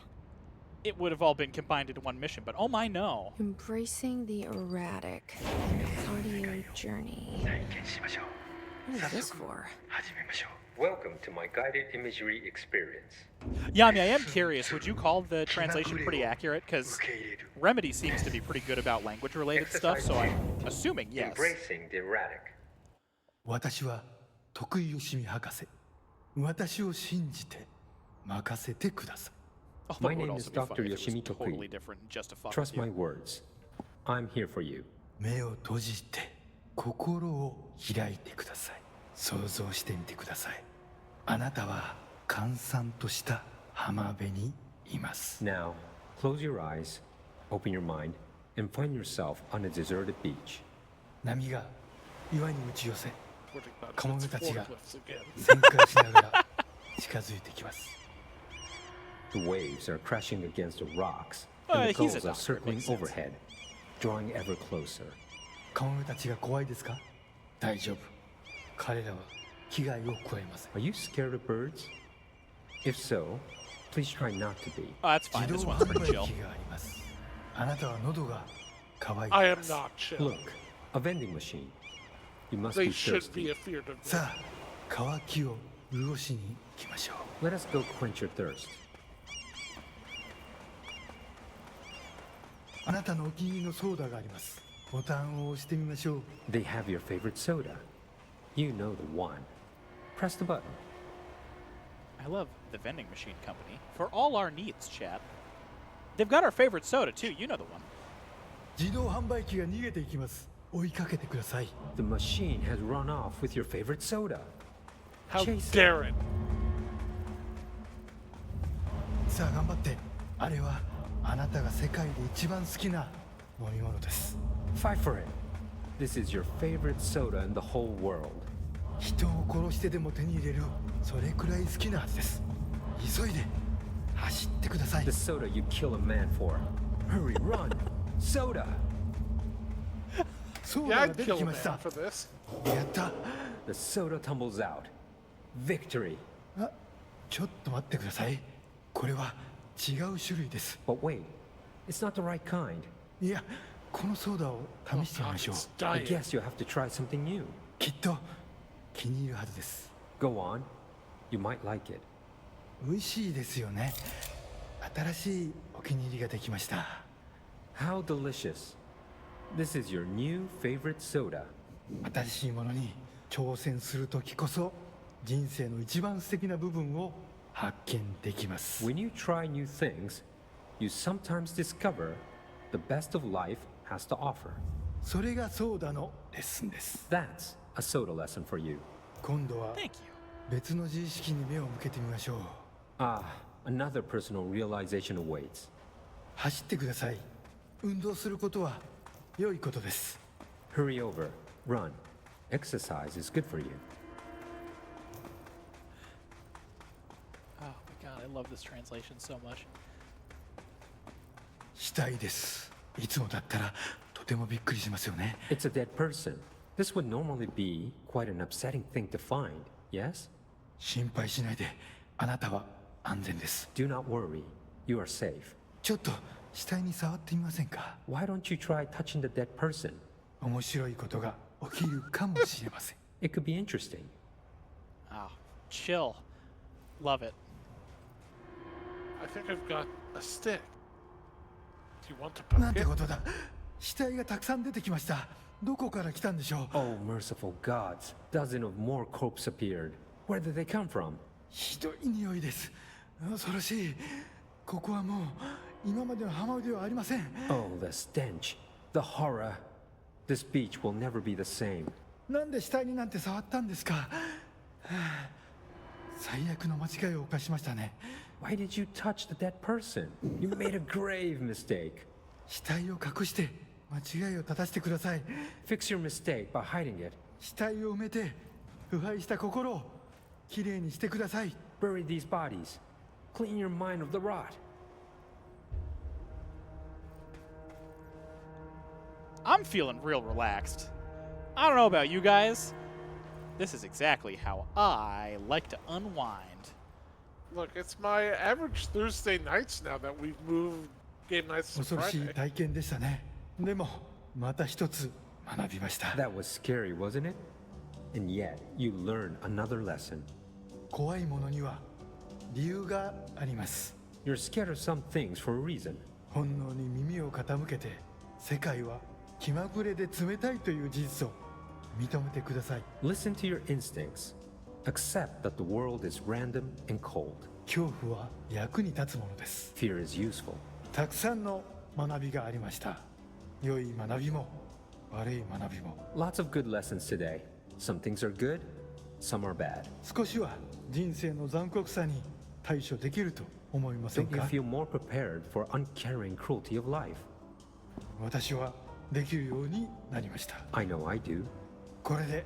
it would have all been combined into one mission, but oh my no. Embracing the erratic and part of your journey. What is this for? Welcome to my guided imagery experience. Yami, I am curious, would you call the translation pretty accurate? Because Remedy seems to be pretty good about language-related stuff, so I'm assuming yes. Embracing the erratic. 私は徳井義美博士。私を信じて任せてください。Although My it would name also is be funny Dr. if it was Yoshimi totally Tokui. different just to fuck Trust with my you. words. I'm here for you. 目を閉じて心を開いてください。想像してみてください。あなたは閑散とした浜辺にいます。 Now, close your eyes, open your mind, and find yourself on a deserted beach. 波が岩に打ち寄せ、 We're talking about カモメ it's たちが forklifts again. 旋回しながら近づいてきます。 The waves are crashing against the rocks, Oh, and the he's a gulls are doctor, circling makes sense. overhead, drawing ever closer. カモメたちが怖いですか？大丈夫。彼らは危害を加えません。 Are you scared of birds? If so, please try not to be. Oh, that's fine. 自 This 動 one's 販 pretty 売 chill. 機があります。あなたは喉が渇いてい I ま am す。 not chill. Look, a vending machine. You must They be should be thirsty. afeared of me. さあ、渇きを潤しに行きましょう。 Let us go quench your thirst. あなたのお気に入りのソーダがあります。ボタンを押してみましょう。 They have your favorite soda. You know the one. Press the button. I love the vending machine company. For all our needs, chat. They've got our favorite soda, too. You know the one. 自動販売機が逃げていきます。追いかけてください。 The machine has run off with your favorite soda. How Chase it. dare it? さあ頑張って。あれはあなたが世界で一番好きな飲み物です。 Fight for it. This is your favorite soda in the whole world. 人を殺してでも手に入れる、それくらい好きなはずです。急いで走ってください。 The soda you kill a man for. Hurry, run! Soda! ソー Yeah, ダが I'd 出て kill き a ま man した。 for this. やった。 The soda tumbles out. Victory. あ、ちょっと待ってください。これは違う種類です。 But wait, it's not the right kind. いや、このソーダを試してみましょう。 It's I dying. guess you'll have to try something new. きっと気に入るはずです。 Go on, You might like it. 美味しいですよね。新しいお気に入りができました。 How delicious. This is your new favorite soda. 新しいものに挑戦するときこそ人生の一番素敵な部分を発見できます。 When you try new things, you sometimes discover the best of life has to offer. それがソーダのレッスンです。 That's a soda lesson for you. 今度は Thank you. 別の自意識に目を向けてみましょう。 Ah, another personal realization awaits. 走ってください。運動することは良いことです。 Hurry over. Run. Exercise is good for you. Oh my god, I love this translation so much. したいです。いつもだったらとてもびっくりしますよね。 It's a dead person. This would normally be quite an upsetting thing to find, yes? 心配しないで。あなたは安全です。 Do not worry. You are safe. ちょっと死体に触ってみませんか？ Why don't you try touching the dead person? 面白いことが起きるかもしれません。 It could be interesting. Oh, chill. Love it. I think I've got a stick. Do you want to poke なんて it? ことだ。死体がたくさん出てきました。どこから来たんでしょう？ Oh, merciful gods. Dozen of more corpses appeared. Where did they come from? ひどい匂いです。恐ろしい。ここはもう今までの浜ではありません。 Oh, the stench. The horror. This beach will never be the same. なんで死体になんて触ったんですか？はあ、最悪の間違いを犯しましたね。 Why did you touch the dead person? You made a grave mistake. 死体を隠して間違いを正してください。 Fix your mistake by hiding it. 死体を埋めて腐敗した心をきれいにしてください。 Bury these bodies. Clean your mind of the rot. I'm feeling real relaxed. I don't know about you guys. This is exactly how I like to unwind. Look, it's my average Thursday nights now that we've moved game nights to 恐ろしい Friday. 体験でしたね。でもまた一つ学びました。 That was scary, wasn't it? And yet, you learned another lesson. 怖いものには理由があります。 You're scared of some things for a reason. 本能に耳を傾けて世界は気まぐれで冷たいという事実を認めてください。 Listen to your instincts. Accept that the world is random and cold. 恐怖は役に立つものです。 Fear is useful. たくさんの学びがありました。良い学びも悪い学びも。 Lots of good lessons today. Some things are good, some are bad. 少しは人生の残酷さに対処できると思いません Don't you か？ feel more prepared for uncaring cruelty of life? 私はできるようになりました。 I know I do. これで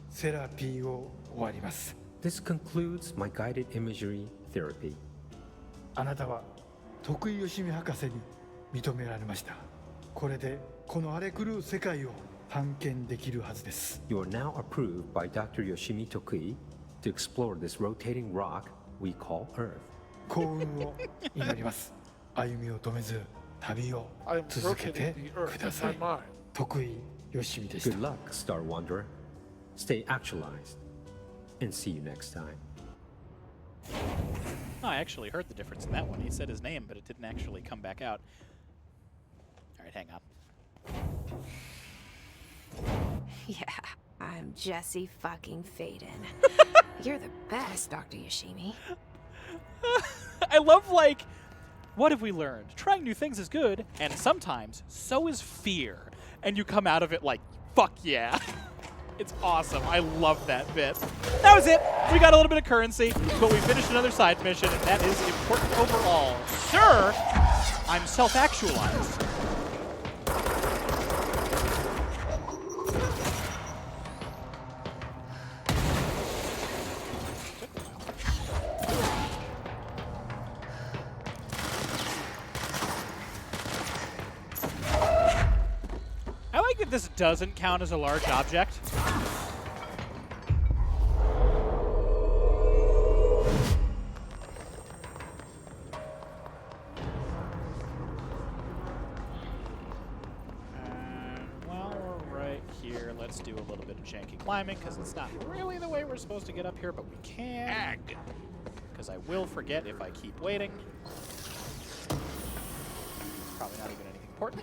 セラピーを終わります。 This concludes my guided imagery therapy. あなたは徳井義美博士に認められました。これでこの荒れ狂う世界を探検できるはずです。 You are now approved by Dr. Yoshimi Tokui to explore this rotating rock we call Earth. 幸運を祈ります。歩みを止めず旅を I'm 続け rotating て the く earth だ in さ my い。 mind. 徳井義美でし Good た。 luck, Star Wanderer. Stay actualized. And see you next time. Oh, I actually heard the difference in that one. He said his name, but it didn't actually come back out. All right, hang on. Yeah, I'm Jesse fucking Faden. You're the best, Dr. Yoshimi. I love, like, what have we learned? Trying new things is good, and sometimes so is fear. And you come out of it like, fuck yeah. It's awesome. I love that bit. That was it. We got a little bit of currency, but we finished another side mission, and that is important overall. Sir, I'm self-actualized. I like that this doesn't count as a large object. While we're right here, let's Let's do a little bit of janky climbing, because it's not really the way we're supposed to get up here, but we can. Ag. Because I will forget if I keep waiting. Probably not even anything important.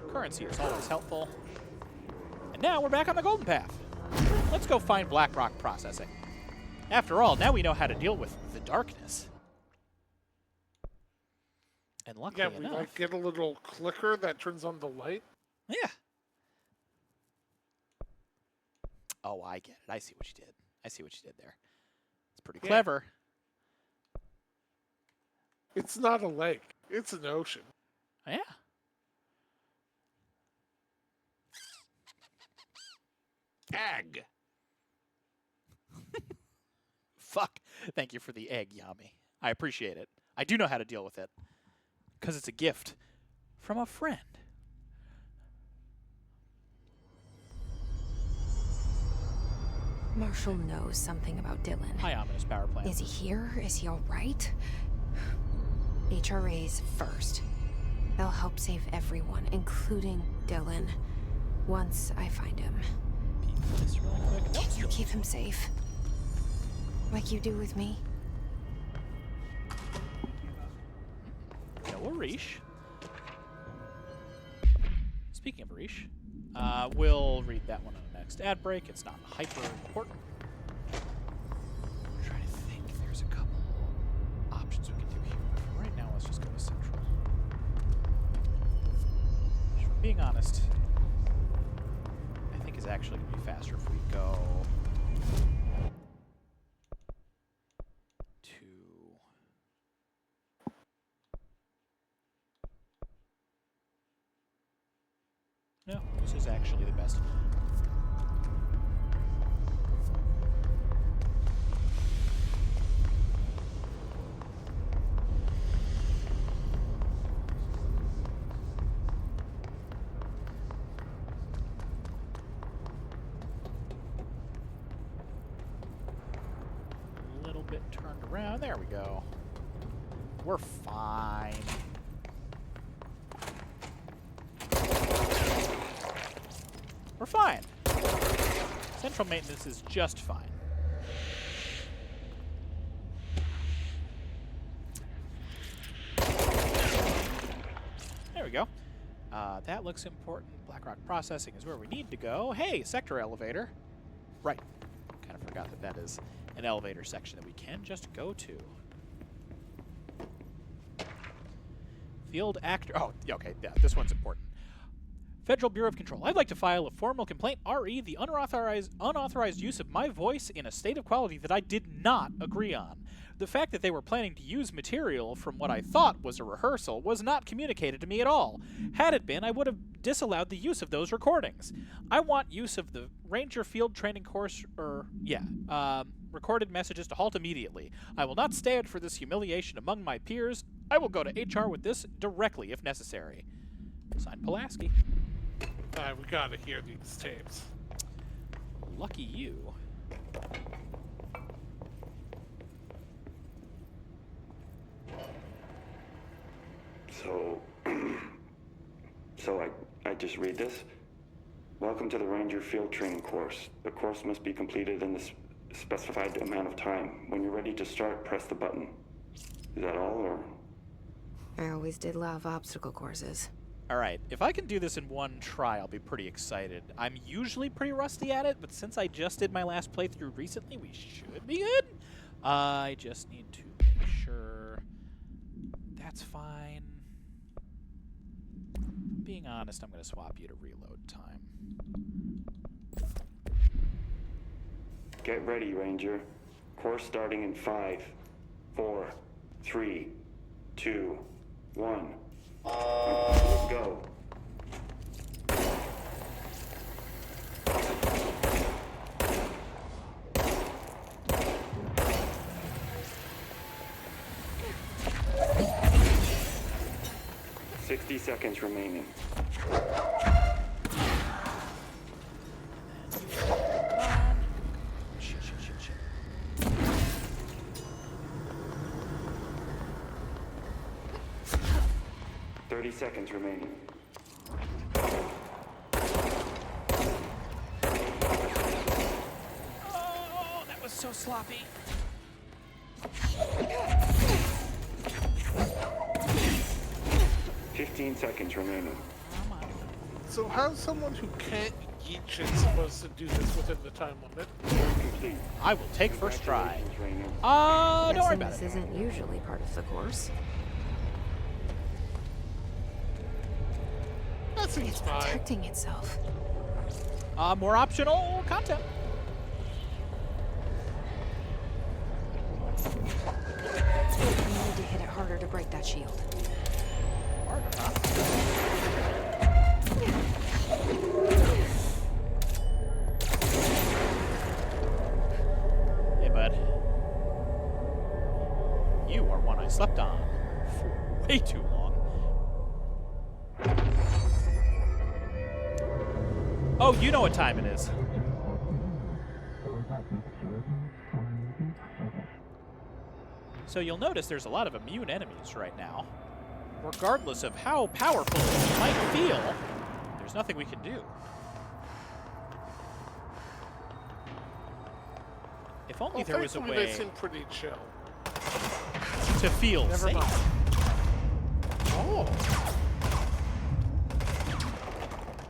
Currency is always helpful. And now we're back on the golden path. Let's go find black rock processing. After all, now we know how to deal with the darkness. And luckily we enough, like get a little clicker that turns on the light. yeah. Oh, I get it. I see what you did. I see what you did there. It's pretty clever. It's not a lake. It's an ocean. Yeah. Ag. Fuck. Thank you for the egg, Yami. I appreciate it. I do know how to deal with it. Because it's a gift from a friend. Marshall knows something about Dylan. High ominous power plant. Is he here? Is he all right? HRAs first. They'll help save everyone, including Dylan, once I find him. This really quick. Can you keep him safe? Like you do with me? No, Arish. Speaking of Arish, we'll read that one on the next ad break. It's not hyper important. I'm trying to think. There's a couple options we can do here. But for right now, let's just go to Central. Which, if I'm being honest, I think is actually going to be faster if we go to... No, this is actually the best. A little bit turned around. There we go. We're fine. We're fine. Central maintenance is just fine. There we go. That looks important. Blackrock processing is where we need to go. Hey, sector elevator. Right. Kind of forgot that that is an elevator section that we can just go to. Field actor. Oh, yeah, okay. Yeah, this one's important. Federal Bureau of Control. I'd like to file a formal complaint, RE, the unauthorized use of my voice in a state of quality that I did not agree on. The fact that they were planning to use material from what I thought was a rehearsal was not communicated to me at all. Had it been, I would have disallowed the use of those recordings. I want use of the Ranger Field Training Course, recorded messages to halt immediately. I will not stand for this humiliation among my peers. I will go to HR with this directly if necessary. Signed, Pulaski. We gotta hear these tapes. Lucky you. So I just read this. Welcome to the Ranger Field Training Course. The course must be completed in the specified amount of time. When you're ready to start, press the button. Is that all, or? I always did love obstacle courses. Alright, if I can do this in one try, I'll be pretty excited. I'm usually pretty rusty at it, but since I just did my last playthrough recently, we should be good. I just need to make sure that's fine. Being honest, I'm going to swap you to reload time. Get ready, Ranger. Course starting in 5, 4, 3, 2, 1. Go. "60 seconds remaining. Shit. 30 seconds remaining. So sloppy. 15 seconds remaining. So how's someone who can't eat shit supposed to do this within the time limit? I will take first try. Don't worry about This it. isn't usually part of the course. That seems It's fine. protecting itself. More optional content. I need to hit it harder to break that shield. Harder, huh? Hey, bud. You are one I slept on for way too long. Oh, you know what time it is. So you'll notice there's a lot of immune enemies right now. Regardless of how powerful you might feel, there's nothing we can do. If only there was a thankfully way they seem pretty chill. to feel Never safe. mind. Oh.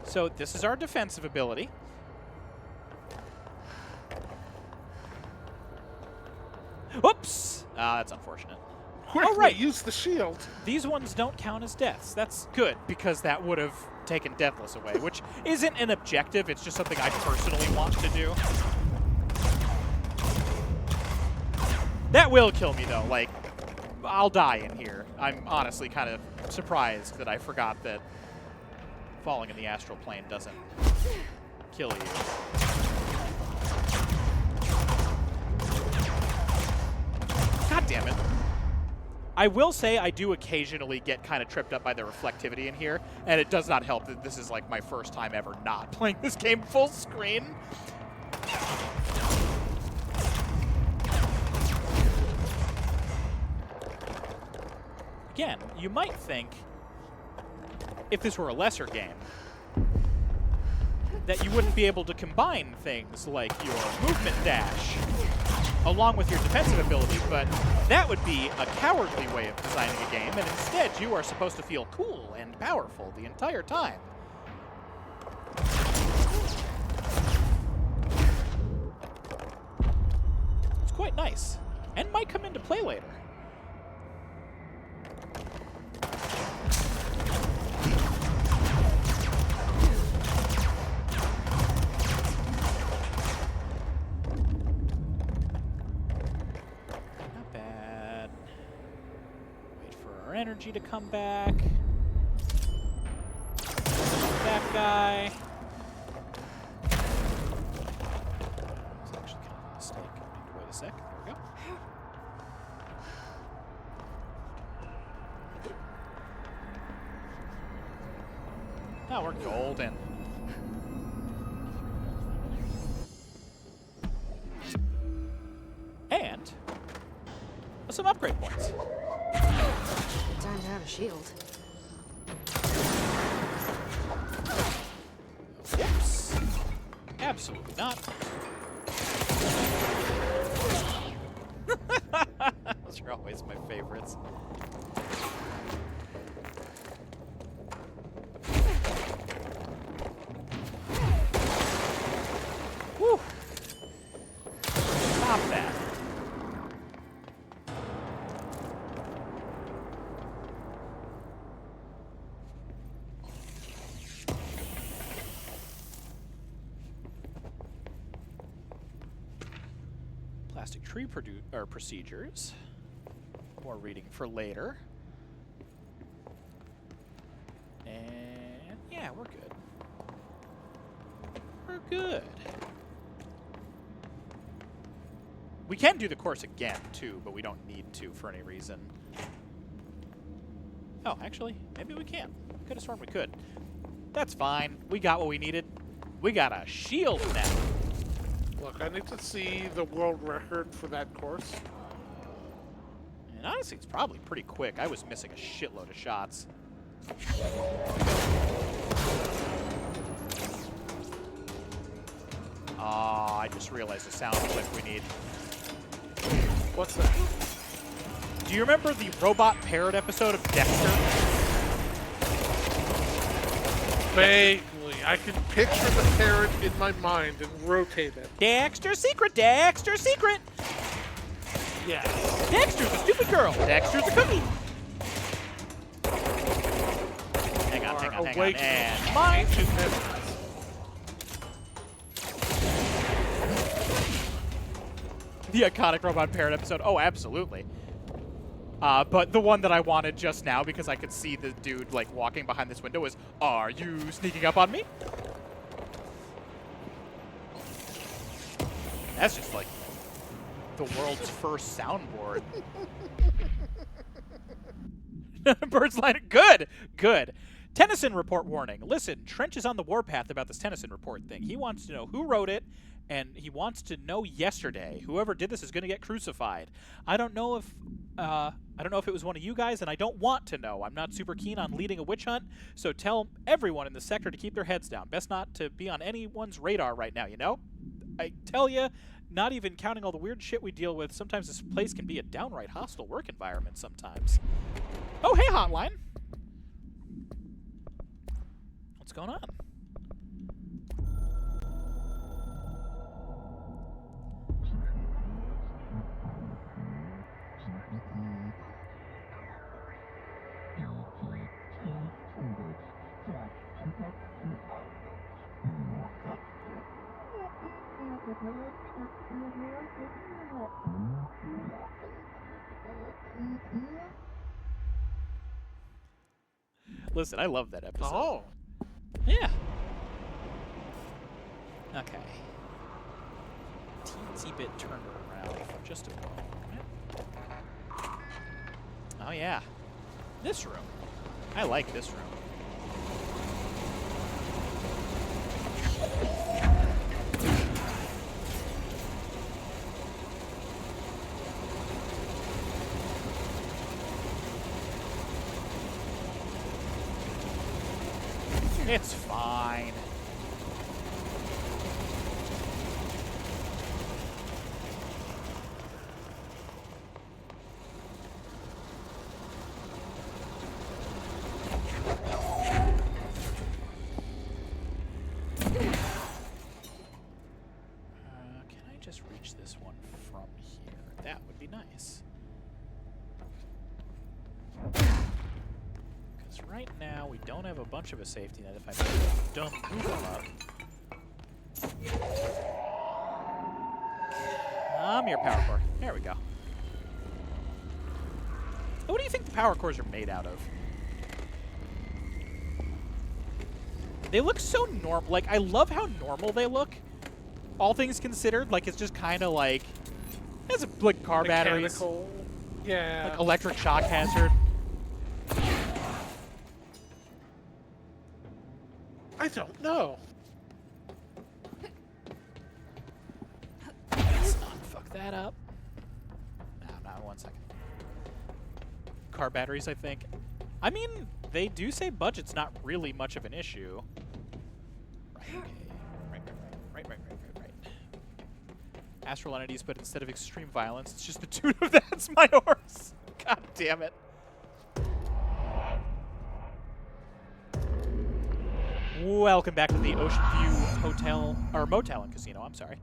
So this is our defensive ability. Oops! That's unfortunate. Quickly, right. use the shield. These ones don't count as deaths. That's good, because that would have taken Deathless away, which isn't an objective, it's just something I personally want to do. That will kill me, though. Like, I'll die in here. I'm honestly kind of surprised that I forgot that falling in the astral plane doesn't kill you. God damn it. I will say I do occasionally get kind of tripped up by the reflectivity in here, and it does not help that this is like my first time ever not playing this game full screen. Again, you might think, if this were a lesser game, that you wouldn't be able to combine things like your movement dash along with your defensive ability, but that would be a cowardly way of designing a game, and instead you are supposed to feel cool and powerful the entire time. It's quite nice, and might come into play later. Energy to come back. That guy. It's actually kind of a mistake. I need to wait a sec. There we go. Now we're golden. And some upgrade points. Time to have a shield. Whoops. Absolutely not. Those are always my favorites. Woo! Stop that. Plastic tree procedures. More reading for later. And yeah, we're good. We're good. We can do the course again, too, but we don't need to for any reason. Oh, actually, maybe we can. Could have sworn we could. That's fine. We got what we needed. We got a shield now. Look, I need to see the world record for that course. And honestly, it's probably pretty quick. I was missing a shitload of shots. Ah, I just realized a sound clip we need. What's that? Do you remember the robot parrot episode of Dexter? Vaguely. I can picture the parrot in my mind and rotate it. Dexter's secret! Dexter's secret! Yes. Dexter's a stupid girl! Dexter's a cookie! Hang on. And mine! The iconic robot parrot episode. Oh, absolutely. But the one that I wanted just now, because I could see the dude like walking behind this window, is, "Are you sneaking up on me?" That's just like the world's first soundboard. Bird's line. Good. Good. Tennyson report warning. Listen, Trench is on the warpath about this Tennyson report thing. He wants to know who wrote it, and he wants to know yesterday. Whoever did this is going to get crucified. I don't know if it was one of you guys, and I don't want to know. I'm not super keen on leading a witch hunt, so tell everyone in the sector to keep their heads down. Best not to be on anyone's radar right now, you know? I tell you, not even counting all the weird shit we deal with, sometimes this place can be a downright hostile work environment sometimes. Oh, hey, Hotline. What's going on? Listen, I love that episode. Oh. Yeah. Okay. Teensy bit turned around for just a moment. Oh, yeah. This room. I like this room. It's fine. Can I just reach this one from here? That would be nice. Right now, we don't have a bunch of a safety net if I don't move them up. Your power core. There we go. What do you think the power cores are made out of? They look so normal. Like, I love how normal they look. All things considered, like, it's just kind of like, it's like car batteries. Yeah. Like electric shock hazard. I don't know. Let's not fuck that up. No, 1 second. Car batteries, I think. I mean, they do say budget's not really much of an issue. Right, okay. Right. Astral entities, but instead of extreme violence, it's just the tune of That's My Horse. God damn it. Welcome back to the Ocean View Hotel, or Motel and Casino, I'm sorry.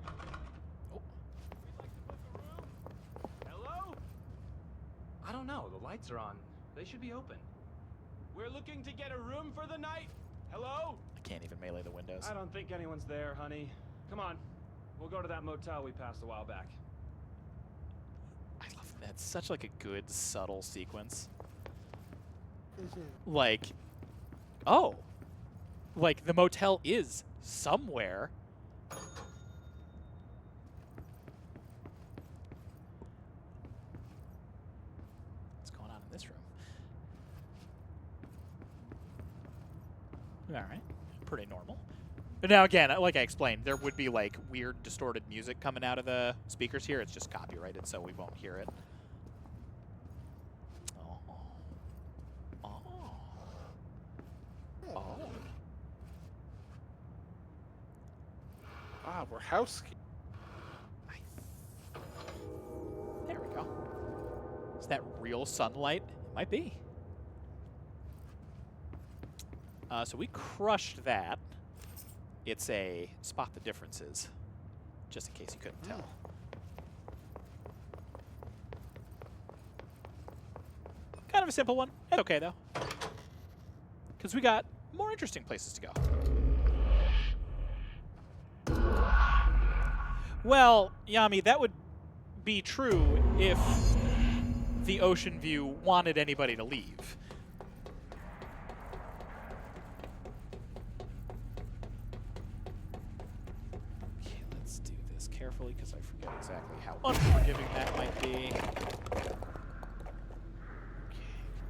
Oh. Hello? I don't know. The lights are on. They should be open. We're looking to get a room for the night. Hello? I can't even melee the windows. I don't think anyone's there, honey. Come on. We'll go to that motel we passed a while back. I love that. It's such like a good, subtle sequence. Like, oh. Like, the motel is somewhere. What's going on in this room? Alright. Pretty normal. But now, again, like I explained, there would be, like, weird, distorted music coming out of the speakers here. It's just copyrighted, so we won't hear it. Oh. Ah, we're housekeeping. There we go. Is that real sunlight? It might be. So we crushed that. It's a spot the differences, just in case you couldn't tell. Kind of a simple one. It's okay, though. Because we got more interesting places to go. Well, Yami, that would be true if the Ocean View wanted anybody to leave. Okay, let's do this carefully because I forget exactly how unforgiving that might be. Okay,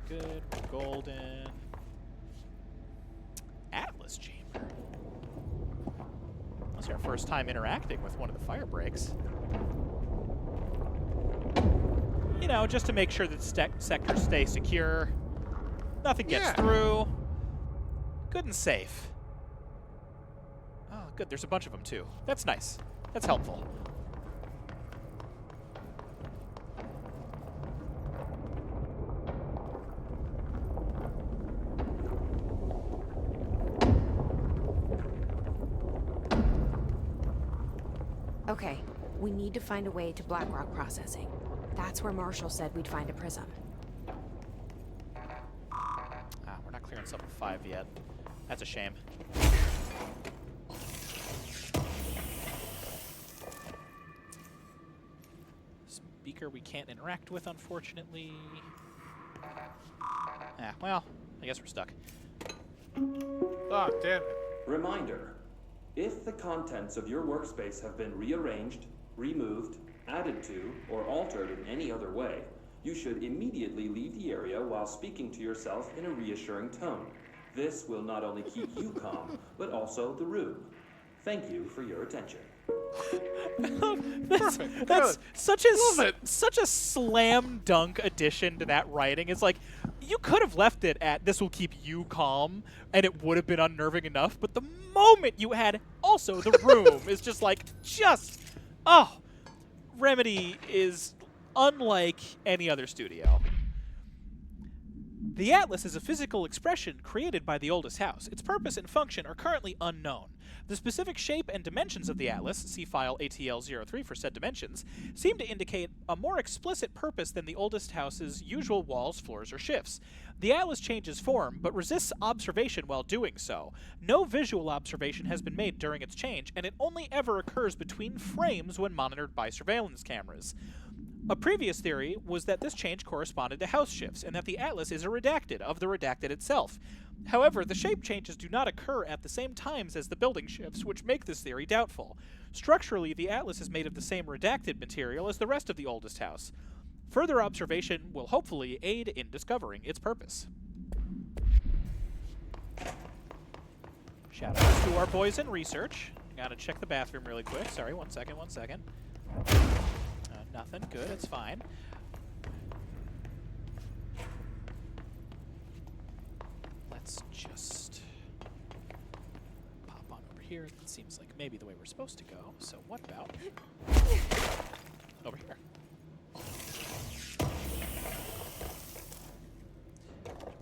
good. We're golden. Atlas chamber. This is our first time interacting with one of the fire breaks. You know, just to make sure that sectors stay secure. Nothing gets through. Good and safe. Oh, good. There's a bunch of them, too. That's nice. That's helpful. Okay, we need to find a way to Blackrock processing. That's where Marshall said we'd find a prism. Ah, we're not clearing level 5 yet. That's a shame. Speaker we can't interact with, unfortunately. Ah, well, I guess we're stuck. Ah, damn it. Reminder. If the contents of your workspace have been rearranged, removed, added to, or altered in any other way, you should immediately leave the area while speaking to yourself in a reassuring tone. This will not only keep you calm, but also the room. Thank you for your attention. That's such a slam dunk addition to that writing. It's like, you could have left it at "this will keep you calm" and it would have been unnerving enough, but the moment you had also the room is just like, oh, Remedy is unlike any other studio. The Atlas is a physical expression created by the oldest house. Its purpose and function are currently unknown. The specific shape and dimensions of the Atlas, see file ATL03 for said dimensions, seem to indicate a more explicit purpose than the oldest house's usual walls, floors, or shifts. The Atlas changes form, but resists observation while doing so. No visual observation has been made during its change, and it only ever occurs between frames when monitored by surveillance cameras. A previous theory was that this change corresponded to house shifts, and that the Atlas is a redacted of the redacted itself. However, the shape changes do not occur at the same times as the building shifts, which make this theory doubtful. Structurally, the Atlas is made of the same redacted material as the rest of the oldest house. Further observation will hopefully aid in discovering its purpose. Shout out to our boys in research. Gotta check the bathroom really quick. Sorry, one second. Nothing. Good, it's fine. Let's just pop on over here. It seems like maybe the way we're supposed to go. So what about over here?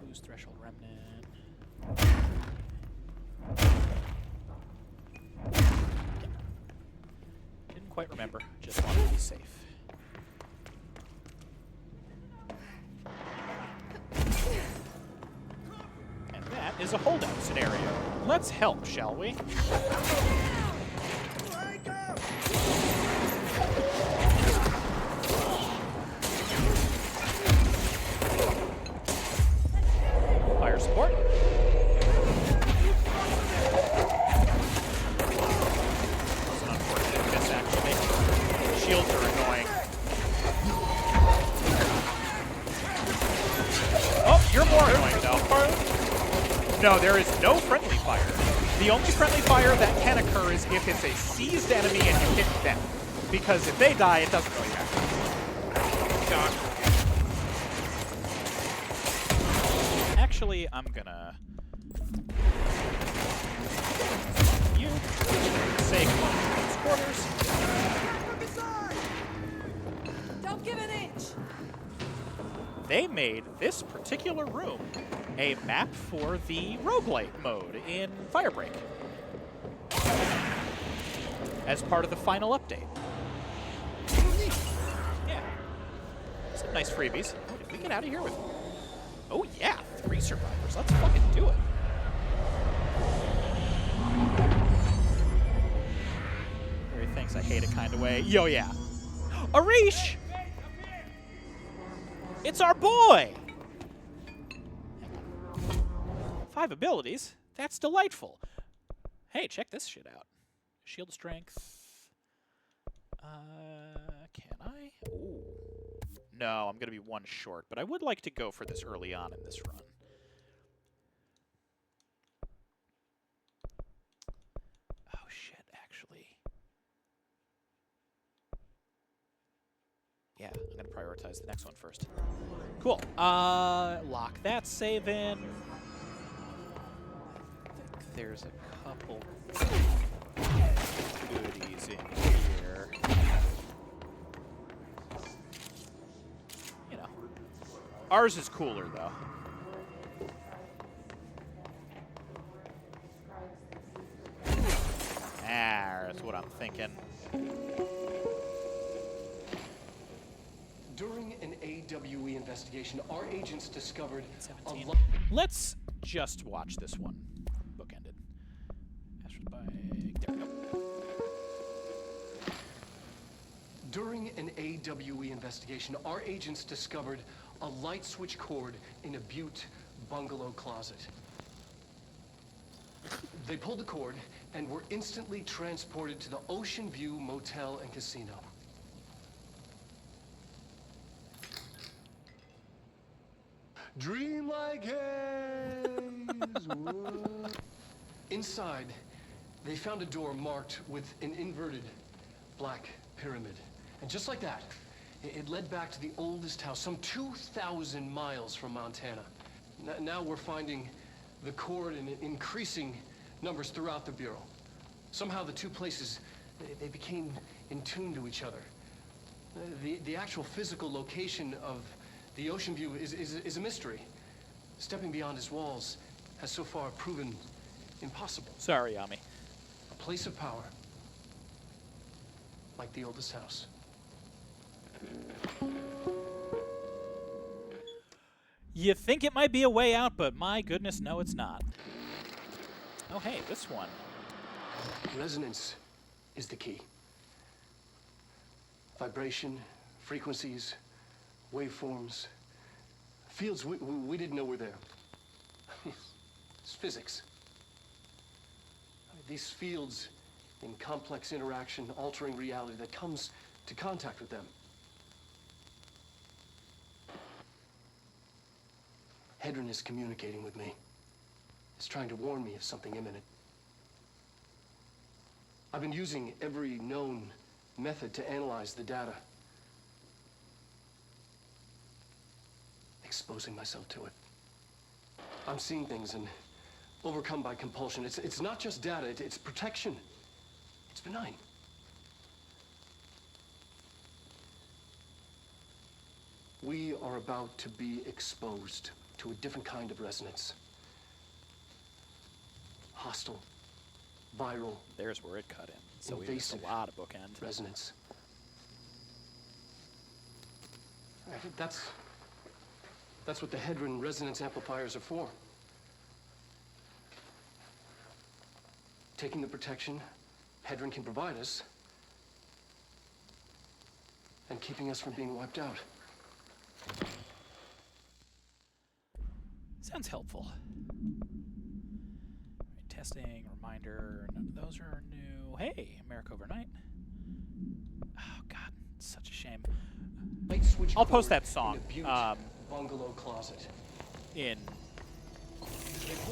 Boost threshold remnant. Didn't quite remember. Just wanted to be safe. That is a holdout scenario. Let's help, shall we? Fire support. That's an unfortunate miss, actually. Shields are annoying. Oh, you're more annoying, though. No, there is no friendly fire. The only friendly fire that can occur is if it's a seized enemy and you hit them. Because if they die, it doesn't really matter. God. Actually, I'm gonna Say close quarters. Don't give an inch. They made this particular room a map for the roguelite mode in Firebreak as part of the final update. Yeah. Some nice freebies. Oh, did we get out of here with... Oh, yeah. 3 survivors. Let's fucking do it. Very thanks. I hate it kind of way. Yo, yeah. Arish! It's our boy! 5 abilities? That's delightful. Hey, check this shit out. Shield strength. Can I? Ooh. No, I'm going to be 1 short, but I would like to go for this early on in this run. Oh, shit, actually. Yeah, I'm going to prioritize the next one first. Cool. Lock that save in. I think there's a couple goodies in here. You know. Ours is cooler, though. That's what I'm thinking. During an AWE investigation, our agents discovered 17. Let's just watch this one. Bookended. There we go. During an AWE investigation, our agents discovered a light switch cord in a Butte bungalow closet. They pulled the cord and were instantly transported to the Ocean View Motel and Casino. Dream like haze. Inside, they found a door marked with an inverted black pyramid. And just like that, it led back to the oldest house, some 2,000 miles from Montana. Now we're finding the cord in increasing numbers throughout the Bureau. Somehow the two places, they became in tune to each other. The actual physical location of the Ocean View is a mystery. Stepping beyond its walls has so far proven impossible. Sorry, Yami. A place of power, like the oldest house. You think it might be a way out, but my goodness, no, it's not. Oh, hey, this one. Resonance is the key. Vibration, frequencies, waveforms, fields we didn't know were there. It's physics. These fields in complex interaction, altering reality that comes to contact with them. Hedron is communicating with me. It's trying to warn me of something imminent. I've been using every known method to analyze the data. Exposing myself to it. I'm seeing things and overcome by compulsion. It's not just data, it's protection. It's benign. We are about to be exposed to a different kind of resonance. Hostile, viral. There's where it cut in. So we missed a lot of bookend. Resonance. That's what the Hedron resonance amplifiers are for. Taking the protection Hedron can provide us and keeping us from being wiped out. Sounds helpful. Right, testing, reminder, none of those are new. Hey, America Overnight. Oh, God, it's such a shame. I'll post that song bungalow closet in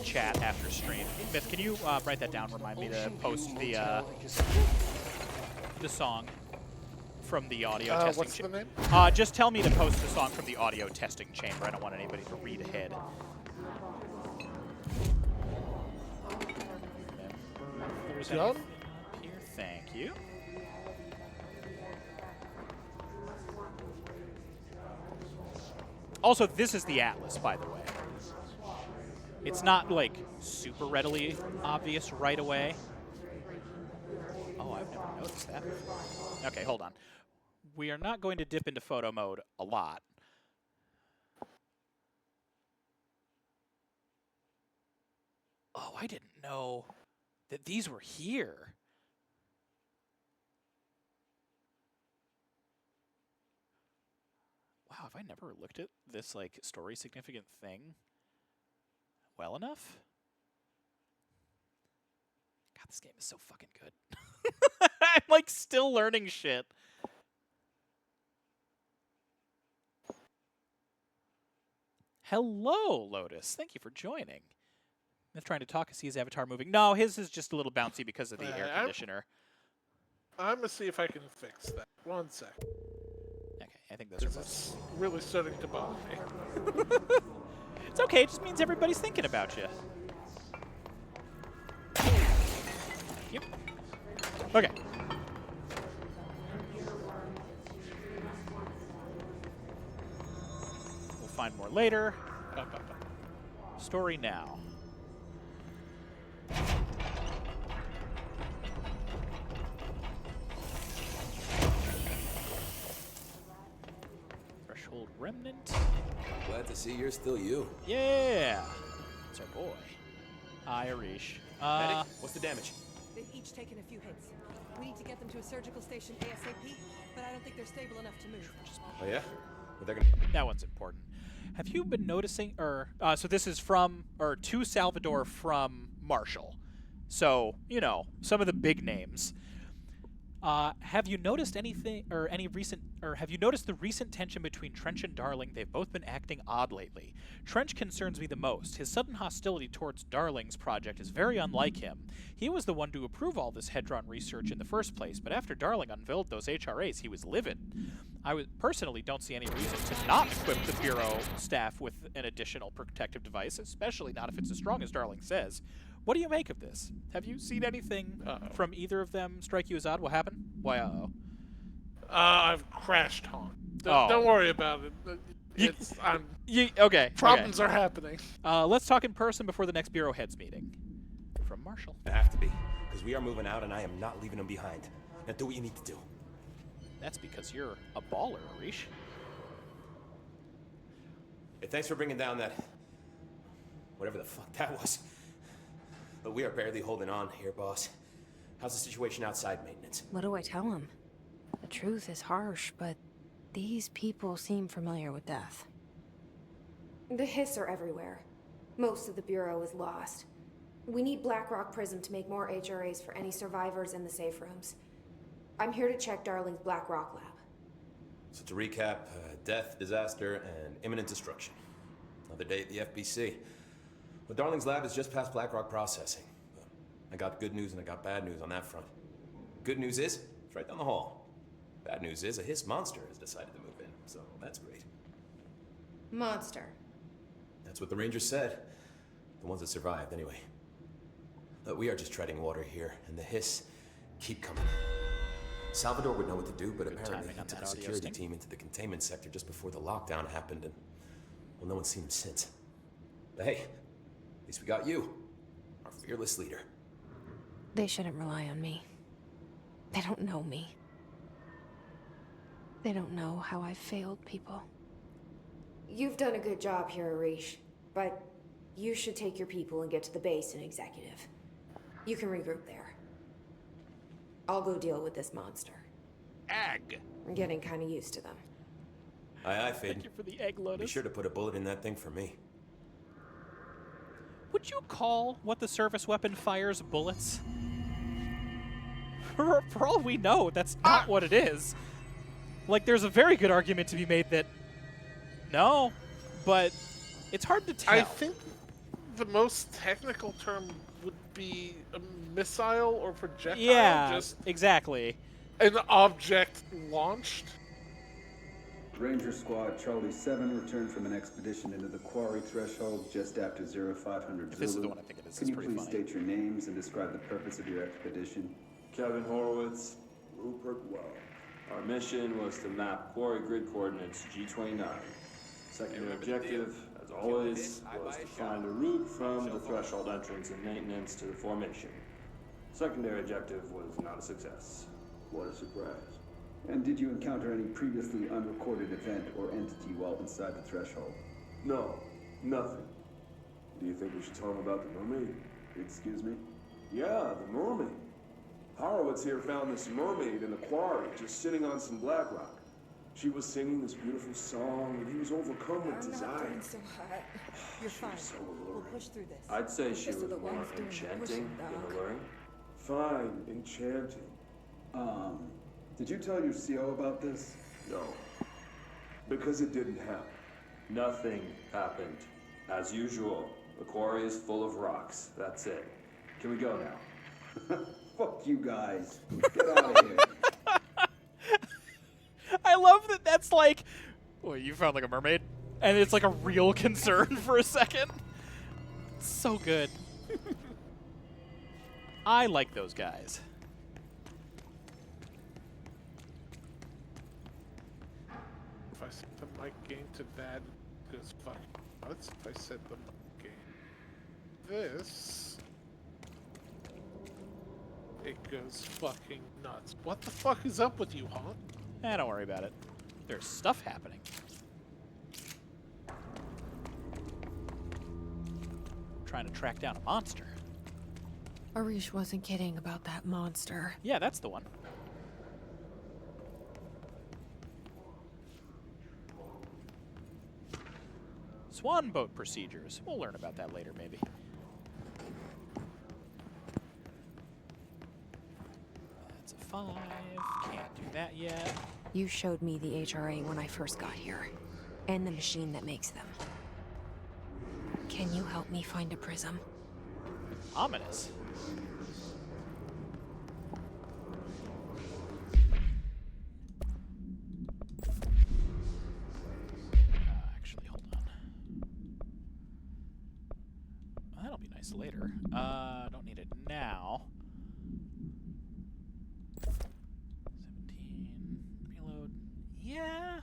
chat after stream. Myth, can you write that down? Remind me to post the song from the audio testing what's the name? Just tell me to post the song from the audio testing chamber. I don't want anybody to read ahead. I'm there's done. anything up here. Thank you. Also, this is the Atlas, by the way. It's not, like, super readily obvious right away. Oh, I've never noticed that before. Okay, hold on. We are not going to dip into photo mode a lot. Oh, I didn't know that these were here. Wow, have I never looked at this, like, story significant thing well enough? God, this game is so fucking good. I'm, like, still learning shit. Hello, Lotus. Thank you for joining. Myth trying to talk. I see his avatar moving. No, his is just a little bouncy because of the air conditioner. I'm gonna see if I can fix that. 1 sec. Okay, I think those are both. It's really starting to bother me. It's okay. It just means everybody's thinking about you. Yep. Okay. We'll find more later. Story now. Threshold Remnant. Glad to see you're still you. Yeah. It's our boy. Hi, Arish. Medic, what's the damage? They've each taken a few hits. We need to get them to a surgical station ASAP, but I don't think they're stable enough to move. Oh yeah? Well, they're gonna... That one's important. Have you been noticing, so this is from, to Salvador from Marshall. So, you know, some of the big names. Have you noticed anything, have you noticed the recent tension between Trench and Darling? They've both been acting odd lately. Trench concerns me the most. His sudden hostility towards Darling's project is very unlike him. He was the one to approve all this Hedron research in the first place, but after Darling unveiled those HRAs, he was livid. I personally don't see any reason to not equip the Bureau staff with an additional protective device, especially not if it's as strong as Darling says. What do you make of this? Have you seen anything from either of them strike you as odd? What happened? Why, I've crashed haunt. Don't worry about it. Okay. Problems are happening. Let's talk in person before the next Bureau heads meeting. From Marshall. I have to be, because we are moving out and I am not leaving them behind. Now do what you need to do. That's because you're a baller, Arish. Hey, thanks for bringing down that... whatever the fuck that was. But we are barely holding on here, boss. How's the situation outside maintenance? What do I tell him? The truth is harsh, but these people seem familiar with death. The hiss are everywhere. Most of the Bureau is lost. We need Blackrock Prism to make more HRAs for any survivors in the safe rooms. I'm here to check Darling's Blackrock lab. So to recap, death, disaster, and imminent destruction. Another day at the FBC. Well, Darling's lab is just past Blackrock processing. I got good news and I got bad news on that front. Good news is, it's right down the hall. Bad news is, a hiss monster has decided to move in, so that's great. Monster. That's what the Rangers said. The ones that survived, anyway. But we are just treading water here, and the hiss keep coming. Salvador would know what to do, but apparently he took a security team into the containment sector just before the lockdown happened, and, well, no one's seen him since. But hey, at least we got you, our fearless leader. They shouldn't rely on me. They don't know me. They don't know how I've failed people. You've done a good job here, Arish, but you should take your people and get to the base in Executive. You can regroup there. I'll go deal with this monster. Egg. I'm getting kind of used to them. Aye, aye, Fade. Thank you for the egg, Lotus. Be sure to put a bullet in that thing for me. Would you call what the service weapon fires bullets? For all we know, that's not what it is. Like, there's a very good argument to be made that no, but it's hard to tell. I think the most technical term would be a missile or projectile. Yeah, just exactly. An object launched. Ranger Squad Charlie 7 returned from an expedition into the quarry threshold just after 0500 This is Zulu. the one I think it is. Can It's you pretty please funny. state your names and describe the purpose of your expedition? Kevin Horowitz, Rupert Well. Our mission was to map quarry grid coordinates G29. Secondary objective, as always, was to find a route from the threshold entrance and maintenance to the formation. Secondary objective was not a success. What a surprise. And did you encounter any previously unrecorded event or entity while inside the threshold? No, nothing. Do you think we should tell him about the mermaid? Excuse me? Yeah, the mermaid. Horowitz here found this mermaid in the quarry, just sitting on some black rock. She was singing this beautiful song, and he was overcome with desire. so hot. You're fine. So We'll alluring. push through this. I'd say she This was is the more ones doing the enchanting pushing, than Doc. alluring. Fine, enchanting. Did you tell your CO about this? No. Because it didn't happen. Nothing happened. As usual, the quarry is full of rocks. That's it. Can we go now? Fuck you guys. Get out of here. I love that that's like, well, you found like a mermaid? And it's like a real concern for a second. It's so good. I like those guys. If I set the mic gain to that, it goes fucking nuts. If I set the mic gain this, it goes fucking nuts. What the fuck is up with you, huh? Don't worry about it. There's stuff happening. Trying to track down a monster. Arish wasn't kidding about that monster. Yeah, that's the one. Swan boat procedures. We'll learn about that later, maybe. That's a 5. Can't do that yet. You showed me the HRA when I first got here, and the machine that makes them. Can you help me find a prism? Ominous. Actually, hold on. That'll be nice later. Don't need it now. 17. Reload. Yeah.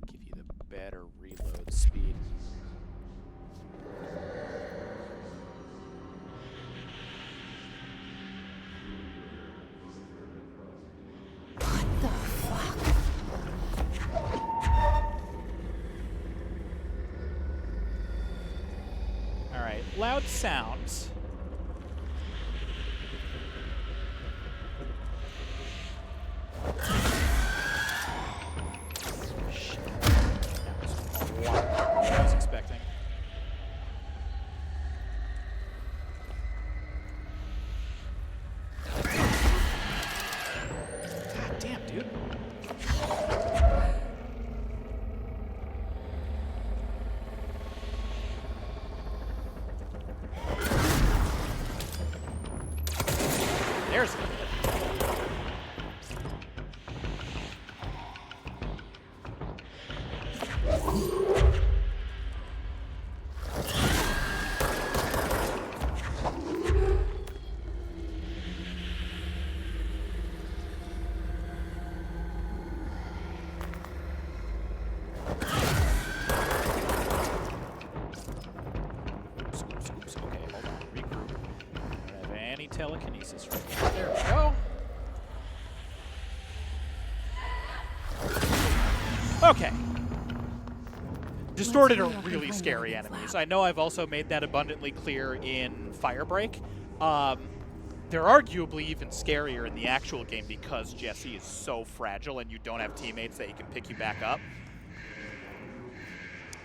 Give you the better reload speed. What the fuck? All right, loud sounds. Shit. That was a lot more than I was expecting. God damn, dude. There's it. Oops, oops, oops. Okay, hold on. Regroup. Don't have any telekinesis right now. There we go. Okay. Distorted are really scary enemies. I know I've also made that abundantly clear in Firebreak. They're arguably even scarier in the actual game because Jesse is so fragile and you don't have teammates that he can pick you back up.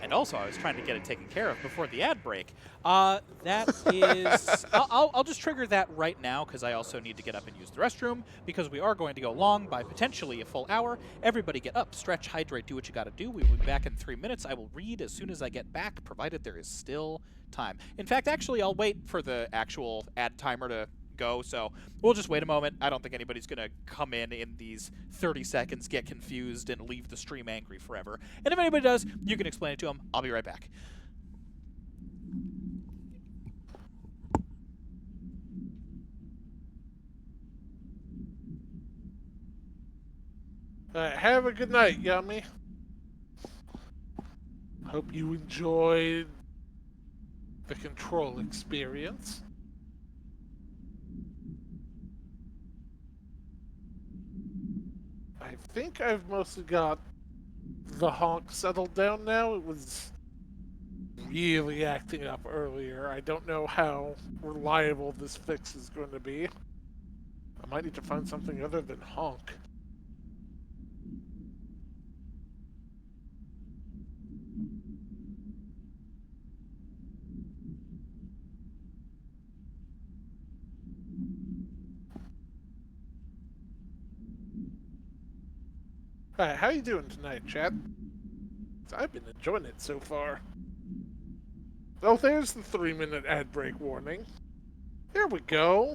And also, I was trying to get it taken care of before the ad break. That is... I'll just trigger that right now, because I also need to get up and use the restroom, because we are going to go long by potentially a full hour. Everybody get up, stretch, hydrate, do what you got to do. We will be back in 3 minutes. I will read as soon as I get back, provided there is still time. In fact, actually, I'll wait for the actual ad timer to go, so we'll just wait a moment. I don't think anybody's going to come in these 30 seconds, get confused, and leave the stream angry forever. And if anybody does, you can explain it to them. I'll be right back. Have a good night, Yummy. Hope you enjoyed the control experience. I think I've mostly got the honk settled down now. It was really acting up earlier. I don't know how reliable this fix is going to be. I might need to find something other than honk. Alright, how you doing tonight, chat? I've been enjoying it so far. Oh, there's the 3-minute ad break warning. There we go.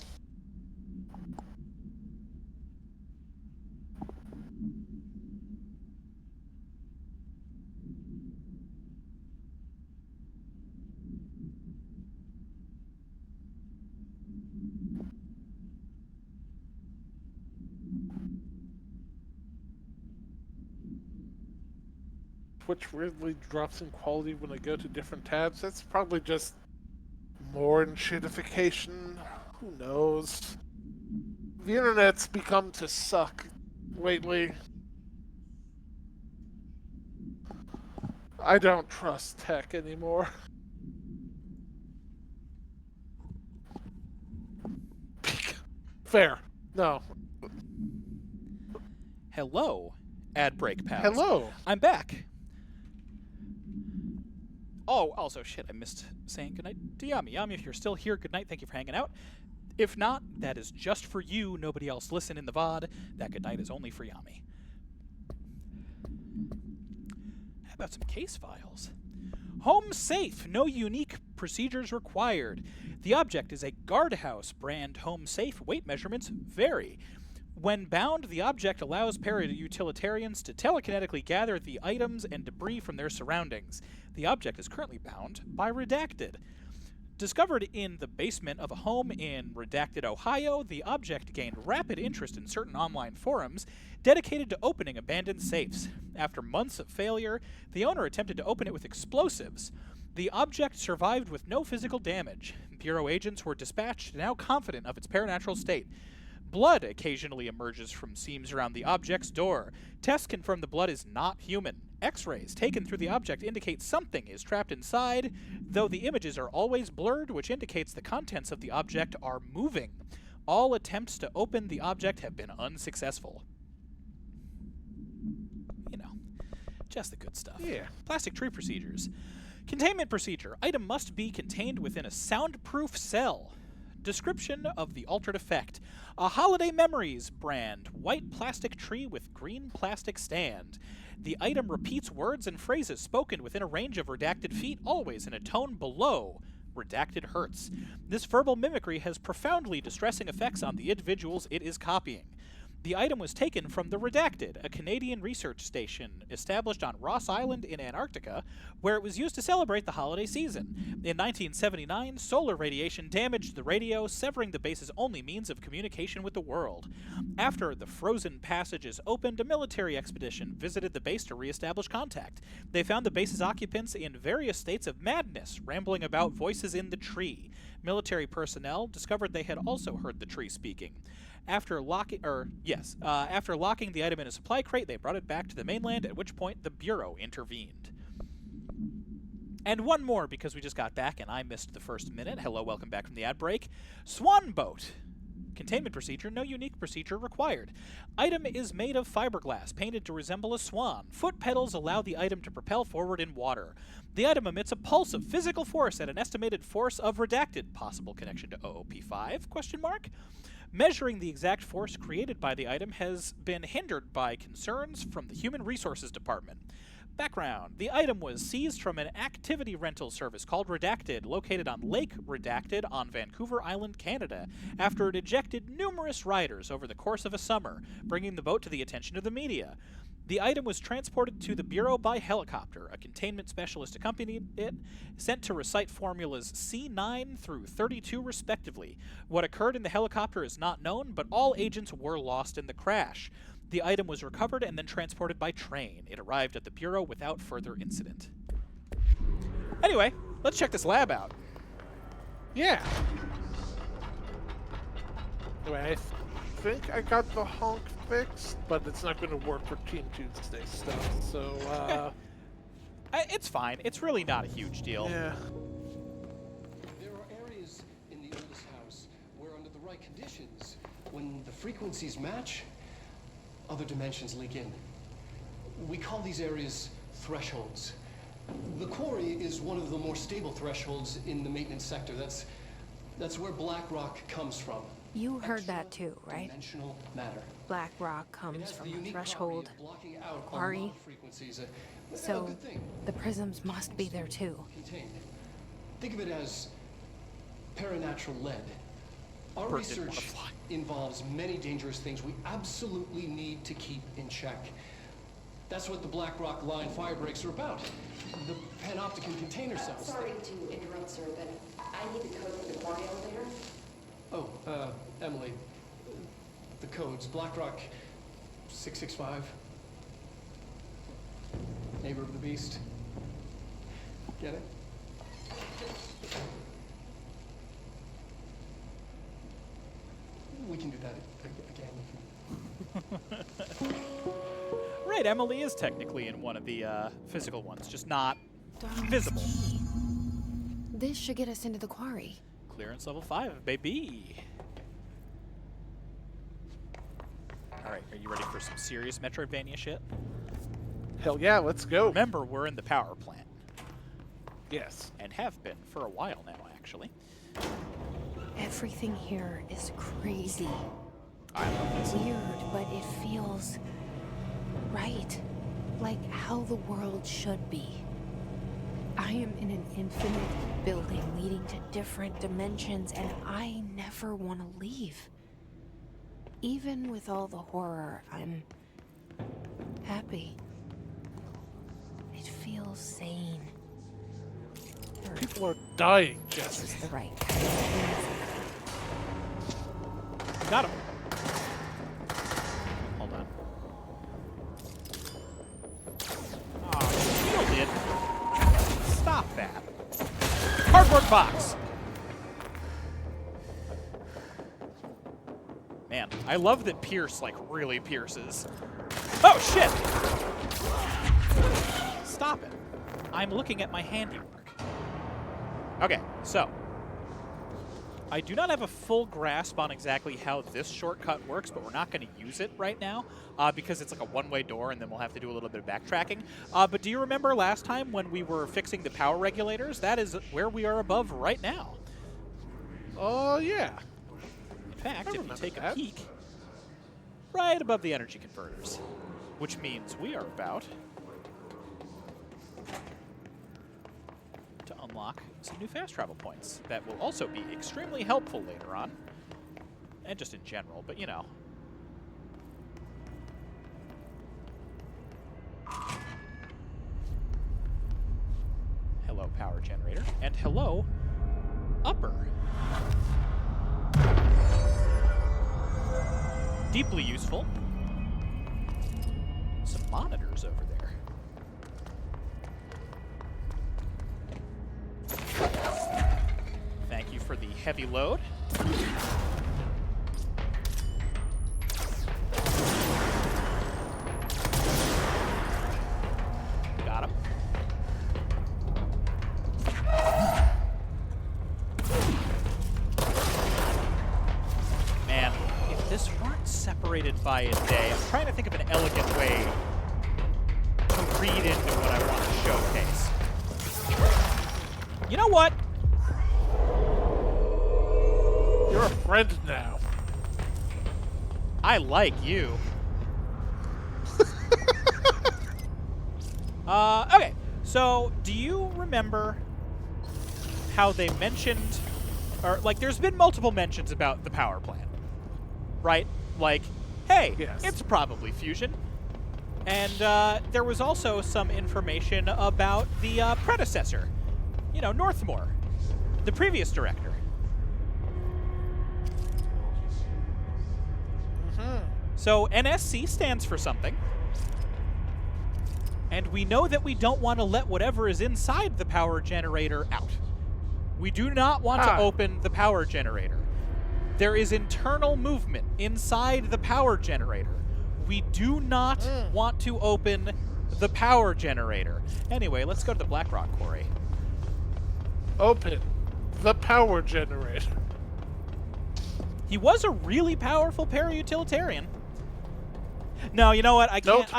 Twitch weirdly drops in quality when I go to different tabs. That's probably just more shitification. Who knows? The internet's become to suck lately. I don't trust tech anymore. Fair. No. Hello, ad break pals. Hello. I'm back. Oh, also, shit, I missed saying goodnight to Yami. Yami, if you're still here, good night. Thank you for hanging out. If not, that is just for you. Nobody else listen in the VOD. That good night is only for Yami. How about some case files? Home safe. No unique procedures required. The object is a guardhouse brand home safe. Weight measurements vary. When bound, the object allows para-utilitarians to telekinetically gather the items and debris from their surroundings. The object is currently bound by Redacted. Discovered in the basement of a home in Redacted, Ohio, the object gained rapid interest in certain online forums dedicated to opening abandoned safes. After months of failure, the owner attempted to open it with explosives. The object survived with no physical damage. Bureau agents were dispatched, now confident of its paranatural state. Blood occasionally emerges from seams around the object's door. Tests confirm the blood is not human. X-rays taken through the object indicate something is trapped inside, though the images are always blurred, which indicates the contents of the object are moving. All attempts to open the object have been unsuccessful. You know, just the good stuff. Yeah. Plastic tree procedures. Containment procedure. Item must be contained within a soundproof cell. Description of the altered effect. A Holiday Memories brand white plastic tree with green plastic stand. The item repeats words and phrases spoken within a range of redacted feet, always in a tone below redacted hertz. This verbal mimicry has profoundly distressing effects on the individuals it is copying. The item was taken from the Redacted, a Canadian research station established on Ross Island in Antarctica, where it was used to celebrate the holiday season. In 1979, solar radiation damaged the radio, severing the base's only means of communication with the world. After the frozen passages opened, a military expedition visited the base to reestablish contact. They found the base's occupants in various states of madness, rambling about voices in the tree. Military personnel discovered they had also heard the tree speaking. After locking the item in a supply crate, they brought it back to the mainland, at which point the Bureau intervened. And one more, because we just got back and I missed the first minute. Hello, welcome back from the ad break. Swan Boat. Containment procedure, no unique procedure required. Item is made of fiberglass, painted to resemble a swan. Foot pedals allow the item to propel forward in water. The item emits a pulse of physical force at an estimated force of redacted. Possible connection to OOP5? Question mark. Measuring the exact force created by the item has been hindered by concerns from the Human Resources Department. Background. The item was seized from an activity rental service called Redacted, located on Lake Redacted on Vancouver Island, Canada, after it ejected numerous riders over the course of a summer, bringing the boat to the attention of the media. The item was transported to the Bureau by helicopter. A containment specialist accompanied it, sent to recite formulas C9 through 32 respectively. What occurred in the helicopter is not known, but all agents were lost in the crash. The item was recovered and then transported by train. It arrived at the Bureau without further incident. Anyway, let's check this lab out. Yeah. Anyway, I think I got the honk fixed, but it's not going to work for Team Tuesday stuff, so, It's fine. It's really not a huge deal. Yeah. There are areas in the oldest house where, under the right conditions, when the frequencies match, other dimensions leak in. We call these areas thresholds. The quarry is one of the more stable thresholds in the maintenance sector. That's where black rock comes from. You heard that too, right? Dimensional matter. Black rock comes from a threshold, quarry. So the prisms must be there too. Contained. Think of it as paranatural lead. Our research involves many dangerous things we absolutely need to keep in check. That's what the Black Rock Line fire breaks are about. The panopticon container cells. Sorry to interrupt, sir, but I need the code for the quarry elevator. Oh, Emily. The codes. Black Rock 665. Neighbor of the Beast. Get it? We can do that again. Right, Emily is technically in one of the physical ones, just not visible. This should get us into the quarry. Clearance level 5, baby. Alright, are you ready for some serious Metroidvania shit? Hell yeah, let's go. Remember, we're in the power plant. Yes. And have been for a while now, actually. Everything here is crazy. I love this. Weird, but it feels right. Like how the world should be. I am in an infinite building leading to different dimensions, and I never want to leave. Even with all the horror, I'm happy. It feels sane. People are dying, Jess. This is the right. Got him. Hold on. Oh, shielded. Stop that. Cardboard box. Man, I love that Pierce, like, really pierces. Oh, shit! Stop it. I'm looking at my handiwork. Okay, so. I do not have a full grasp on exactly how this shortcut works, but we're not going to use it right now because it's like a one-way door, and then we'll have to do a little bit of backtracking. But do you remember last time when we were fixing the power regulators? That is where we are above right now. Oh, yeah. In fact, if you take a peek, right above the energy converters, which means we are about to unlock some new fast travel points that will also be extremely helpful later on, and just in general, but you know. Hello, power generator, and hello, upper. Deeply useful. Some monitors over there. Thank you for the heavy load. Got him. Man, this weren't separated by a day. I'm trying to think of an elegant way to read into what I want to showcase. You know what? You're a friend now. I like you. Okay, so do you remember how they mentioned, or like there's been multiple mentions about the power plant, right? Like, hey, it's probably fusion. And there was also some information about the predecessor, you know, Northmore, the previous director. So NSC stands for something. And we know that we don't want to let whatever is inside the power generator out. We do not want to open the power generator. There is internal movement inside the power generator. We do not want to open the power generator. Anyway, let's go to the Blackrock Quarry. Open the power generator. He was a really powerful para-utilitarian. No, you know what? I can't.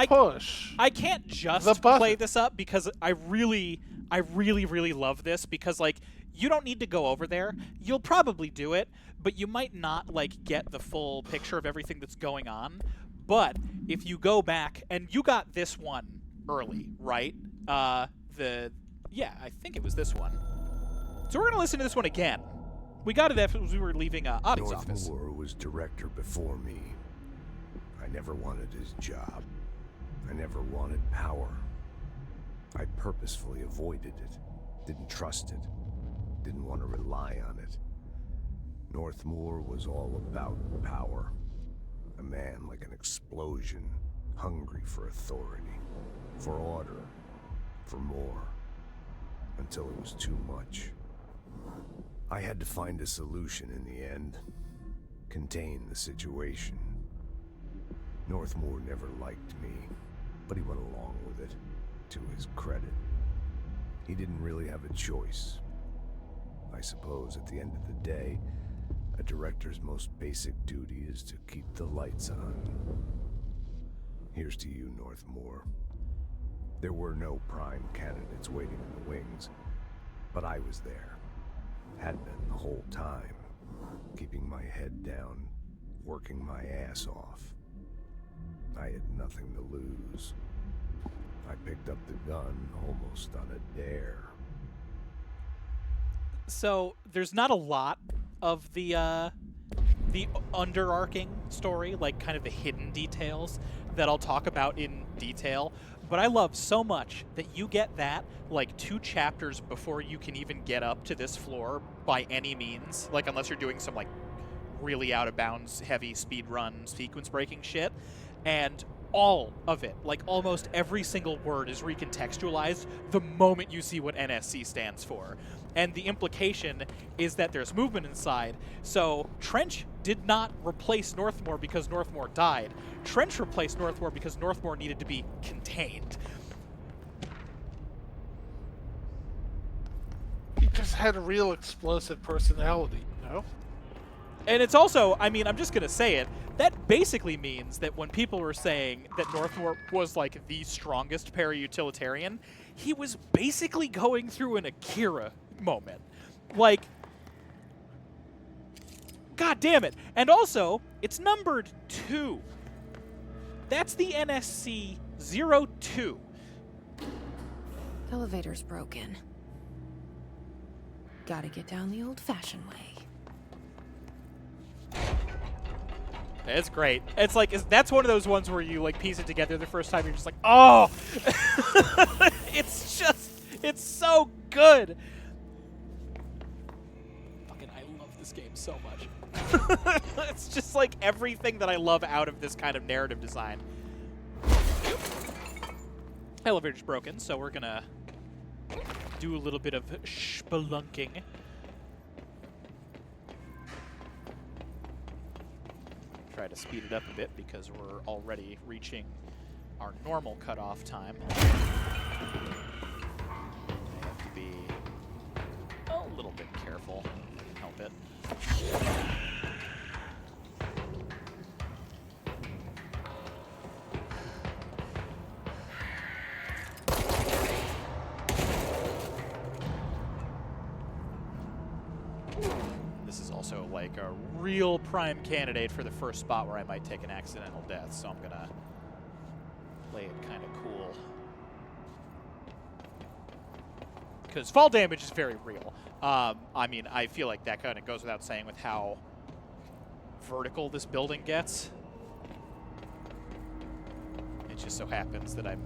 I can't just play this up because I really love this because like you don't need to go over there. You'll probably do it, but you might not like get the full picture of everything that's going on. But if you go back and you got this one early, right? I think it was this one. So we're gonna listen to this one again. We got it as we were leaving Audie's office. Northmore was director before me. I never wanted his job. I never wanted power. I purposefully avoided it. Didn't trust it. Didn't want to rely on it. Northmore was all about power. A man like an explosion, hungry for authority, for order, for more, until it was too much. I had to find a solution in the end. Contain the situation. Northmore never liked me, but he went along with it, to his credit. He didn't really have a choice. I suppose at the end of the day, a director's most basic duty is to keep the lights on. Here's to you, Northmore. There were no prime candidates waiting in the wings, but I was there. Had been the whole time, keeping my head down, working my ass off. I had nothing to lose. I picked up the gun almost on a dare. So there's not a lot of the underarching story, like kind of the hidden details that I'll talk about in detail. But I love so much that you get that like 2 chapters before you can even get up to this floor by any means. Like unless you're doing some like really out of bounds heavy speed run sequence breaking shit. And all of it, like almost every single word is recontextualized the moment you see what NSC stands for. And the implication is that there's movement inside. So Trench did not replace Northmore because Northmore died. Trench replaced Northmore because Northmore needed to be contained. He just had a real explosive personality, you know? And it's also, I mean, I'm just going to say it, that basically means that when people were saying that Northmore was like the strongest para-utilitarian, he was basically going through an Akira moment. Like, god damn it. And also, it's numbered 2. That's the NSC 02. Elevator's broken. Gotta get down the old-fashioned way. It's great. It's like, that's one of those ones where you like piece it together the first time, you're just like, oh! It's so good! Fucking, I love this game so much. It's just like everything that I love out of this kind of narrative design. Elevator's broken, so we're gonna do a little bit of spelunking. Try to speed it up a bit because we're already reaching our normal cutoff time. I have to be a little bit careful. Help it. like a real prime candidate for the first spot where I might take an accidental death, so I'm gonna play it kind of cool. Because fall damage is very real. I mean, I feel like that kind of goes without saying with how vertical this building gets. It just so happens that I'm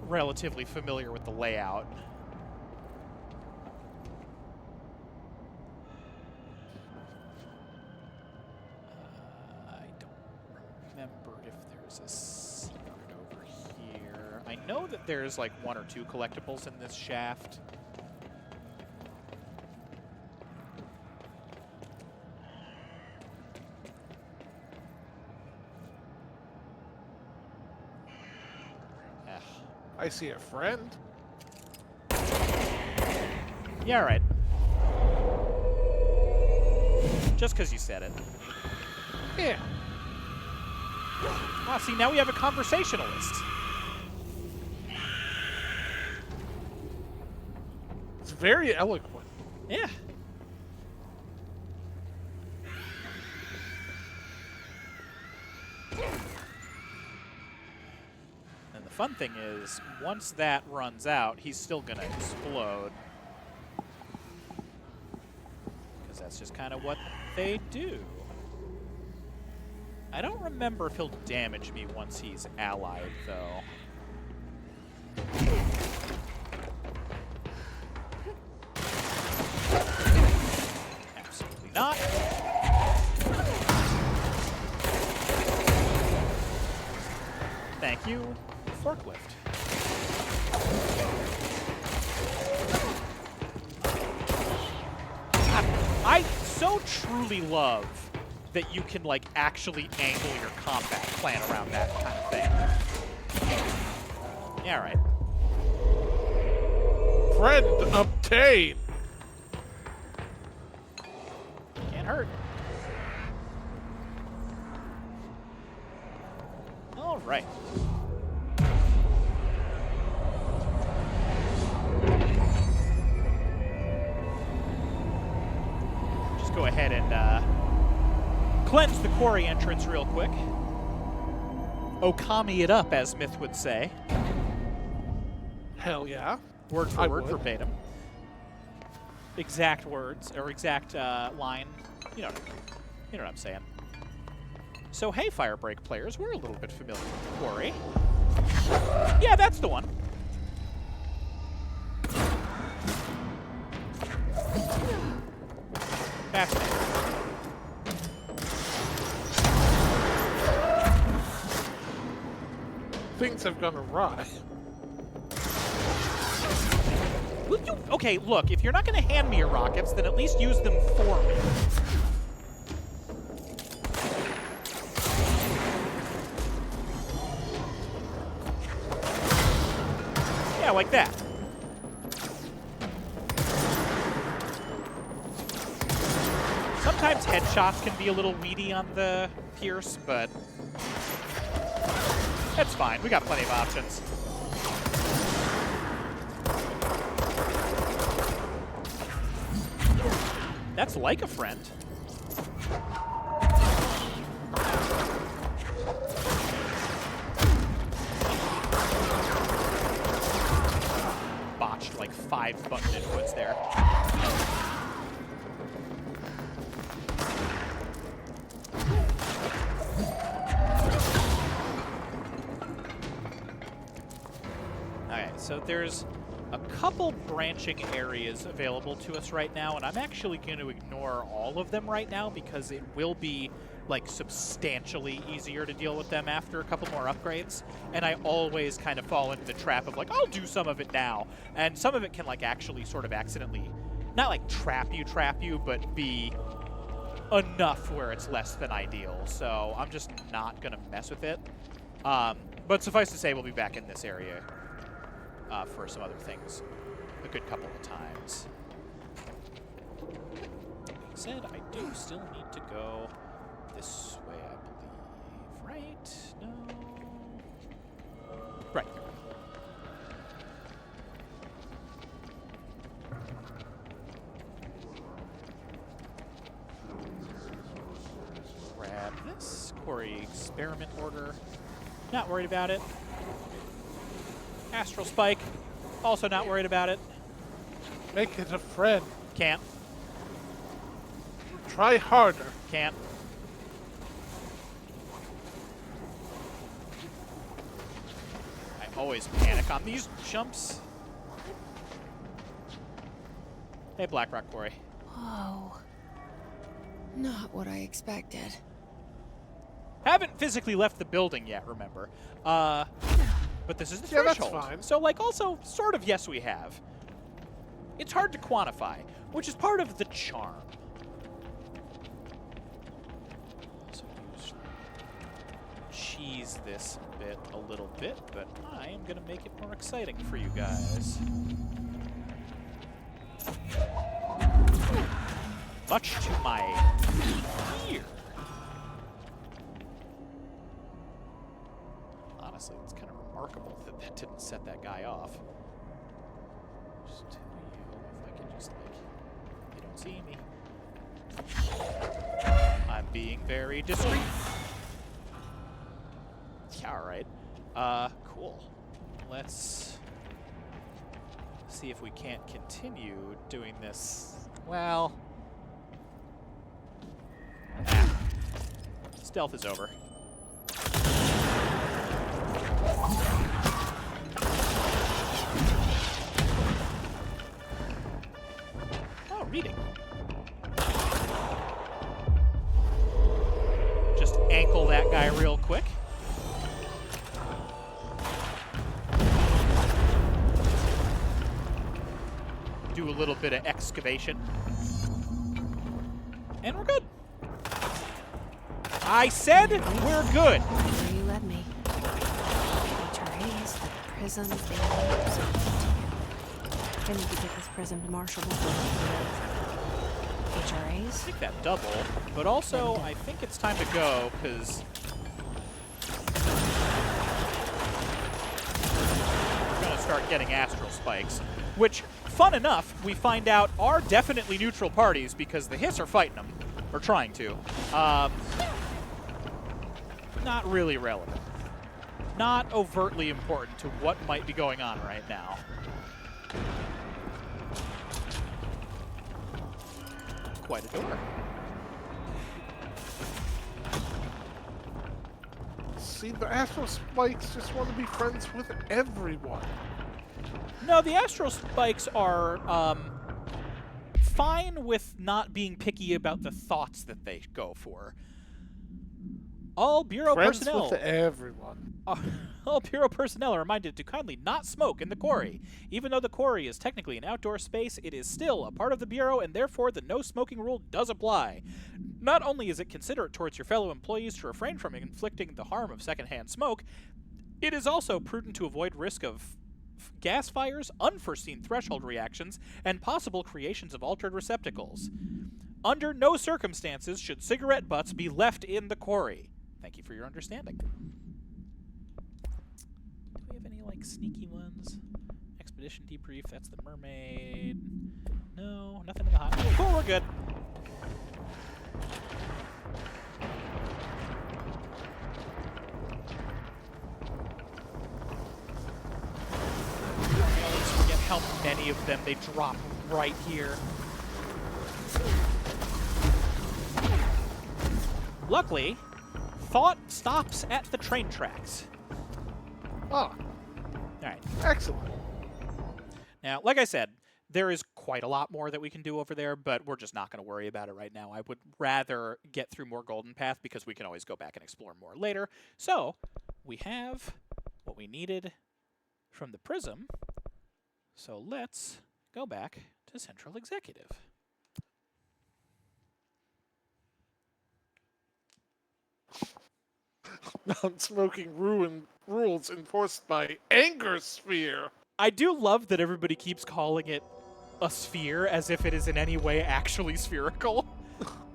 relatively familiar with the layout. I don't remember if there's a secret over here. I know that there's like 1 or 2 collectibles in this shaft. I see a friend. Yeah, all right. Just because you said it. Yeah. Ah, see, now we have a conversationalist. It's very eloquent. Yeah. And the fun thing is, once that runs out, he's still going to explode. Because that's just kind of what they do. I don't remember if he'll damage me once he's allied, though. Absolutely not. Thank you, forklift. I so truly love that you can, like, actually angle your combat plan around that kind of thing. Yeah, right. Friend obtained. Can't hurt. All right. Just go ahead and cleanse the quarry entrance real quick. Okami it up, as Myth would say. Hell yeah. Word for word, verbatim. Exact words, or exact line. You know what I'm saying. So, hey, Firebreak players, we're a little bit familiar with the quarry. Yeah, that's the one. Fascinating. Things have gone awry. Okay, look, if you're not going to hand me your rockets, then at least use them for me. Yeah, like that. Sometimes headshots can be a little weedy on the Pierce, but that's fine. We got plenty of options. That's like a friend. Botched like 5 button inputs there. Okay, so there's a couple branching areas available to us right now, and I'm actually going to ignore all of them right now because it will be like substantially easier to deal with them after a couple more upgrades. And I always kind of fall into the trap of like, I'll do some of it now. And some of it can like actually sort of accidentally, not like trap you, but be enough where it's less than ideal. So I'm just not going to mess with it. But suffice to say, we'll be back in this area for some other things a good couple of times. That being said, I do still need to go this way, I believe. Right? No? Right. Quarry experiment order. Not worried about it. Astral Spike. Also not worried about it. Make it a friend. Can't. Try harder. Can't. I always panic on these jumps. Hey, Blackrock Quarry. Whoa. Not what I expected. Haven't physically left the building yet, remember. But this is the threshold. That's fine. So, like, also, sort of, yes, we have. It's hard to quantify, which is part of the charm. So cheese this bit a little bit, but I am going to make it more exciting for you guys. Much to my fear. Honestly, it's kind of remarkable that that didn't set that guy off. Just to you, if I can just, like, you don't see me. I'm being very discreet. Yeah, alright. Cool. Let's see if we can't continue doing this. Well, stealth is over. Oh, reading. Just ankle that guy real quick. Do a little bit of excavation. And we're good. I said we're good. Where you led me. HRAs, the prism thing. I need to get this prism to Marshall before HRAs. I think that double, but also I think it's time to go because we're gonna start getting astral spikes, which, fun enough, we find out are definitely neutral parties because the Hiss are fighting them, or trying to. Not really relevant. Not overtly important to what might be going on right now. Quite a door. See, the Astral Spikes just want to be friends with everyone. No, the Astral Spikes are fine with not being picky about the thoughts that they go for. All Bureau Friends personnel. with everyone. All Bureau personnel are reminded to kindly not smoke in the quarry. Even though the quarry is technically an outdoor space, it is still a part of the Bureau, and therefore the no smoking rule does apply. Not only is it considerate towards your fellow employees to refrain from inflicting the harm of secondhand smoke, it is also prudent to avoid risk of gas fires, unforeseen threshold reactions, and possible creations of altered receptacles. Under no circumstances should cigarette butts be left in the quarry. Thank you for your understanding. Do we have any, like, sneaky ones? Expedition debrief, that's the mermaid. No, nothing in the hot. Cool, we're good. I always forget how many of them they drop right here. Luckily, thought stops at the train tracks. Ah. Alright. Excellent. Now, like I said, there is quite a lot more that we can do over there, but we're just not going to worry about it right now. I would rather get through more Golden Path because we can always go back and explore more later. So, we have what we needed from the Prism. So let's go back to Central Executive. Non-smoking rules enforced by Anger Sphere. I do love that everybody keeps calling it a sphere as if it is in any way actually spherical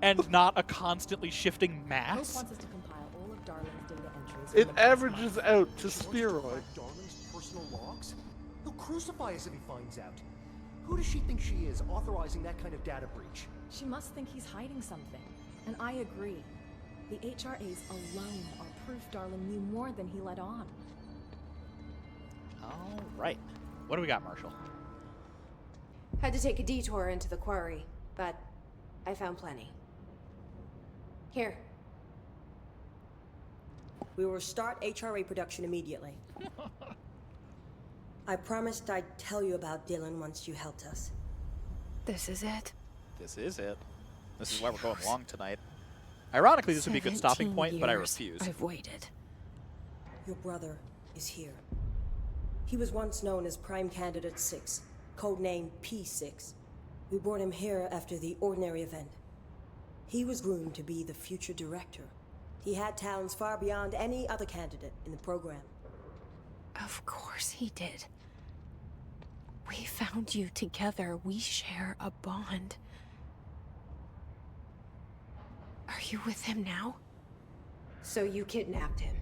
and not a constantly shifting mass. Hope wants us to compile all of Darling's data entries. It averages out to spheroid. Darling's personal logs? He'll crucify us if he finds out. Who does she think she is, authorizing that kind of data breach? She must think he's hiding something. And I agree. The HRAs alone are proof Darling knew more than he let on. All right. What do we got, Marshall? Had to take a detour into the quarry, but I found plenty. Here. We will start HRA production immediately. I promised I'd tell you about Dylan once you helped us. This is it? This is it. This is why we're going long tonight. Ironically, this would be a good stopping point, but I refuse. I've waited. Your brother is here. He was once known as Prime Candidate 6, codenamed P6. We brought him here after the ordinary event. He was groomed to be the future director. He had talents far beyond any other candidate in the program. Of course he did. We found you together. We share a bond. Are you with him now? So you kidnapped him?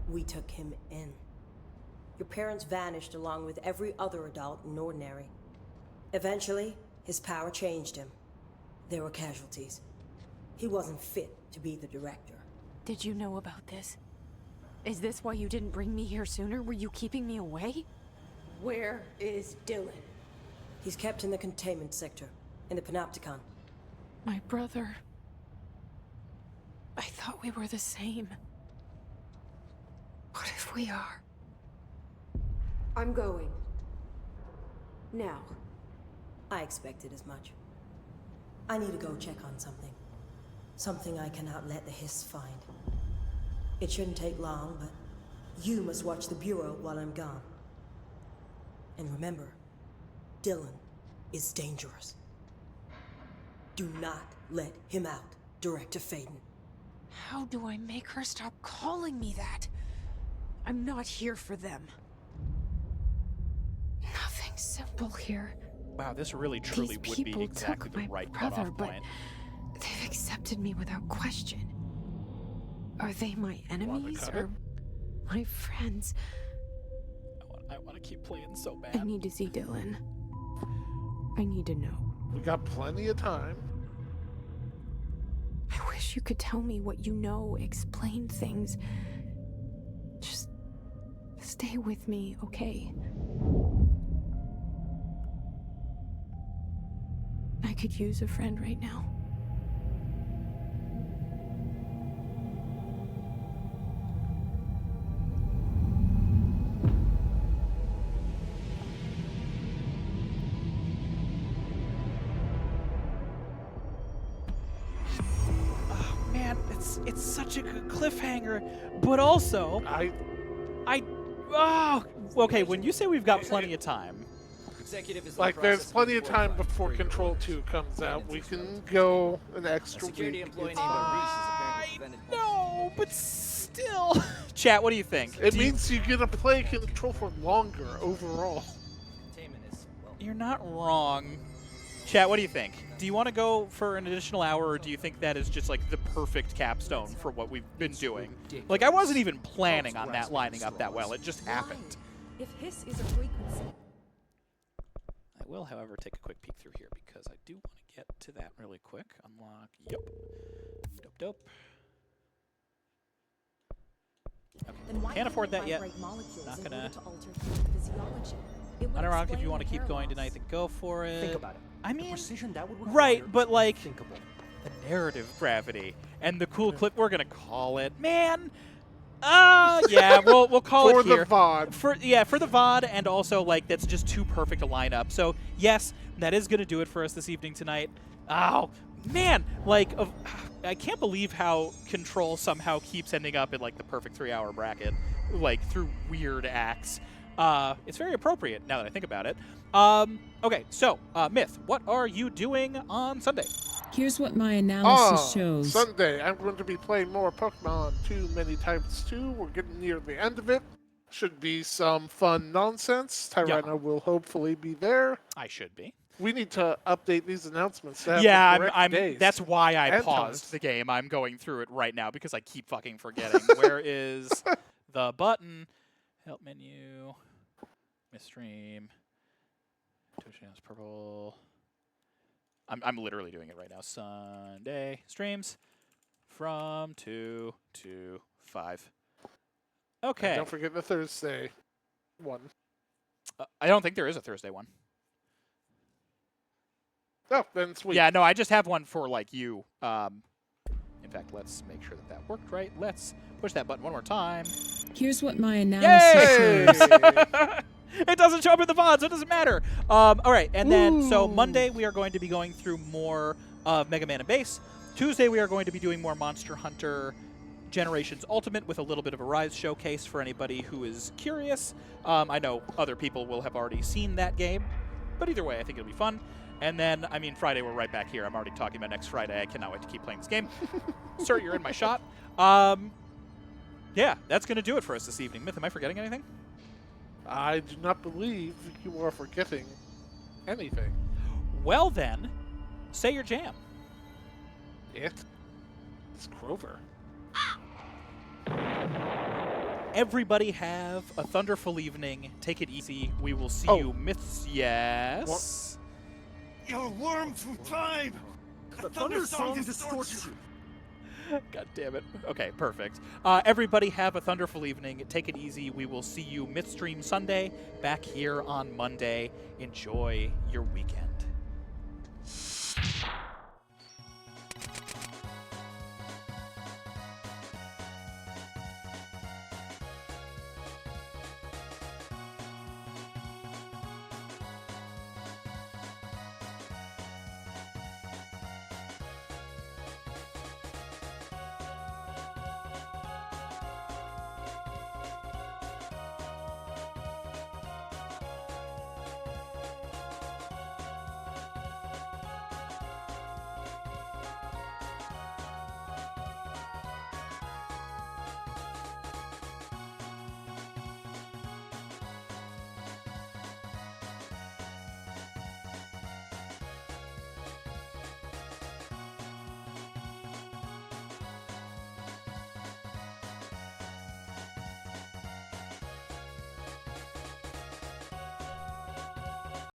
We took him in. Your parents vanished along with every other adult in Ordinary. Eventually, his power changed him. There were casualties. He wasn't fit to be the director. Did you know about this? Is this why you didn't bring me here sooner? Were you keeping me away? Where is Dylan? He's kept in the containment sector, in the Panopticon. My brother. I thought we were the same. What if we are? I'm going. Now. I expected as much. I need to go check on something. Something I cannot let the Hiss find. It shouldn't take long, but you must watch the Bureau while I'm gone. And remember, Dylan is dangerous. Do not let him out, Director Faden. How do I make her stop calling me that? I'm not here for them. Nothing simple here. Wow, this really truly These would be people exactly took the my right brother, cutoff but point. they've accepted me without question. Are they my enemies cut or it? my friends? I want to keep playing so I bad. need to see Dylan. I need to know. We got plenty of time. I wish you could tell me what you know, explain things. Just stay with me, okay? I could use a friend right now. Man, it's such a good cliffhanger, but also okay, when you say we've got plenty of time, like there's plenty of time before Control 2 comes out. We can go an extra week. No, but still. Chat, what do you think? It means you get to play Control for longer overall. You're not wrong. Chat, what do you think? Do you want to go for an additional hour, or do you think that is just like the perfect capstone for what we've been doing? Like, I wasn't even planning on that lining up that well. It just happened. If hiss is a frequency. I will, however, take a quick peek through here because I do want to get to that really quick. Unlock. Yep. Dope. Okay. Can't afford that yet. Not gonna. Ironic, if you want to keep going tonight, then go for it. Think about it. I mean, precision that would right, but like thinkable. the narrative gravity and the cool clip. We're gonna call it, man. Yeah, we'll call for it here the VOD. for the VOD, and also like that's just too perfect a lineup. So yes, that is gonna do it for us this evening tonight. Oh man, like I can't believe how Control somehow keeps ending up in like the perfect 3-hour bracket, like through weird acts. It's very appropriate now that I think about it. Okay, so Myth, what are you doing on Sunday? Here's what my analysis shows. Sunday, I'm going to be playing more Pokemon 2 Many Types 2. We're getting near the end of it. Should be some fun nonsense. Tyrana will hopefully be there. I should be. We need to update these announcements to have Yeah, the correct days that's why I and paused times. the game. I'm going through it right now because I keep fucking forgetting. Where is the button? Help menu. Stream. Twitch channels purple. I'm literally doing it right now. Sunday streams. from 2 to 5. Okay. And don't forget the Thursday one. I don't think there is a Thursday one. Oh, then sweet. Yeah, no, I just have one for, like, you. In fact, let's make sure that worked right. Let's push that button one more time. Here's what my analysis shows. It doesn't show up in the VOD, so it doesn't matter. All right, and then, so Monday we are going to be going through more of Mega Man and Bass. Tuesday we are going to be doing more Monster Hunter Generations Ultimate with a little bit of a Rise showcase for anybody who is curious. I know other people will have already seen that game, but either way, I think it'll be fun. And then, I mean, Friday we're right back here. I'm already talking about next Friday. I cannot wait to keep playing this game. Sir, you're in my shot. Yeah, that's going to do it for us this evening. Myth, am I forgetting anything? I do not believe you are forgetting anything. Well then, say your jam. It's Grover. Everybody have a thunderful evening. Take it easy. We will see you, Myths. Yes. You're a worm through time. The thunderstorm distorts you. God damn it. Okay, perfect. Everybody have a thunderful evening. Take it easy. We will see you Mythstream Sunday back here on Monday. Enjoy your weekend.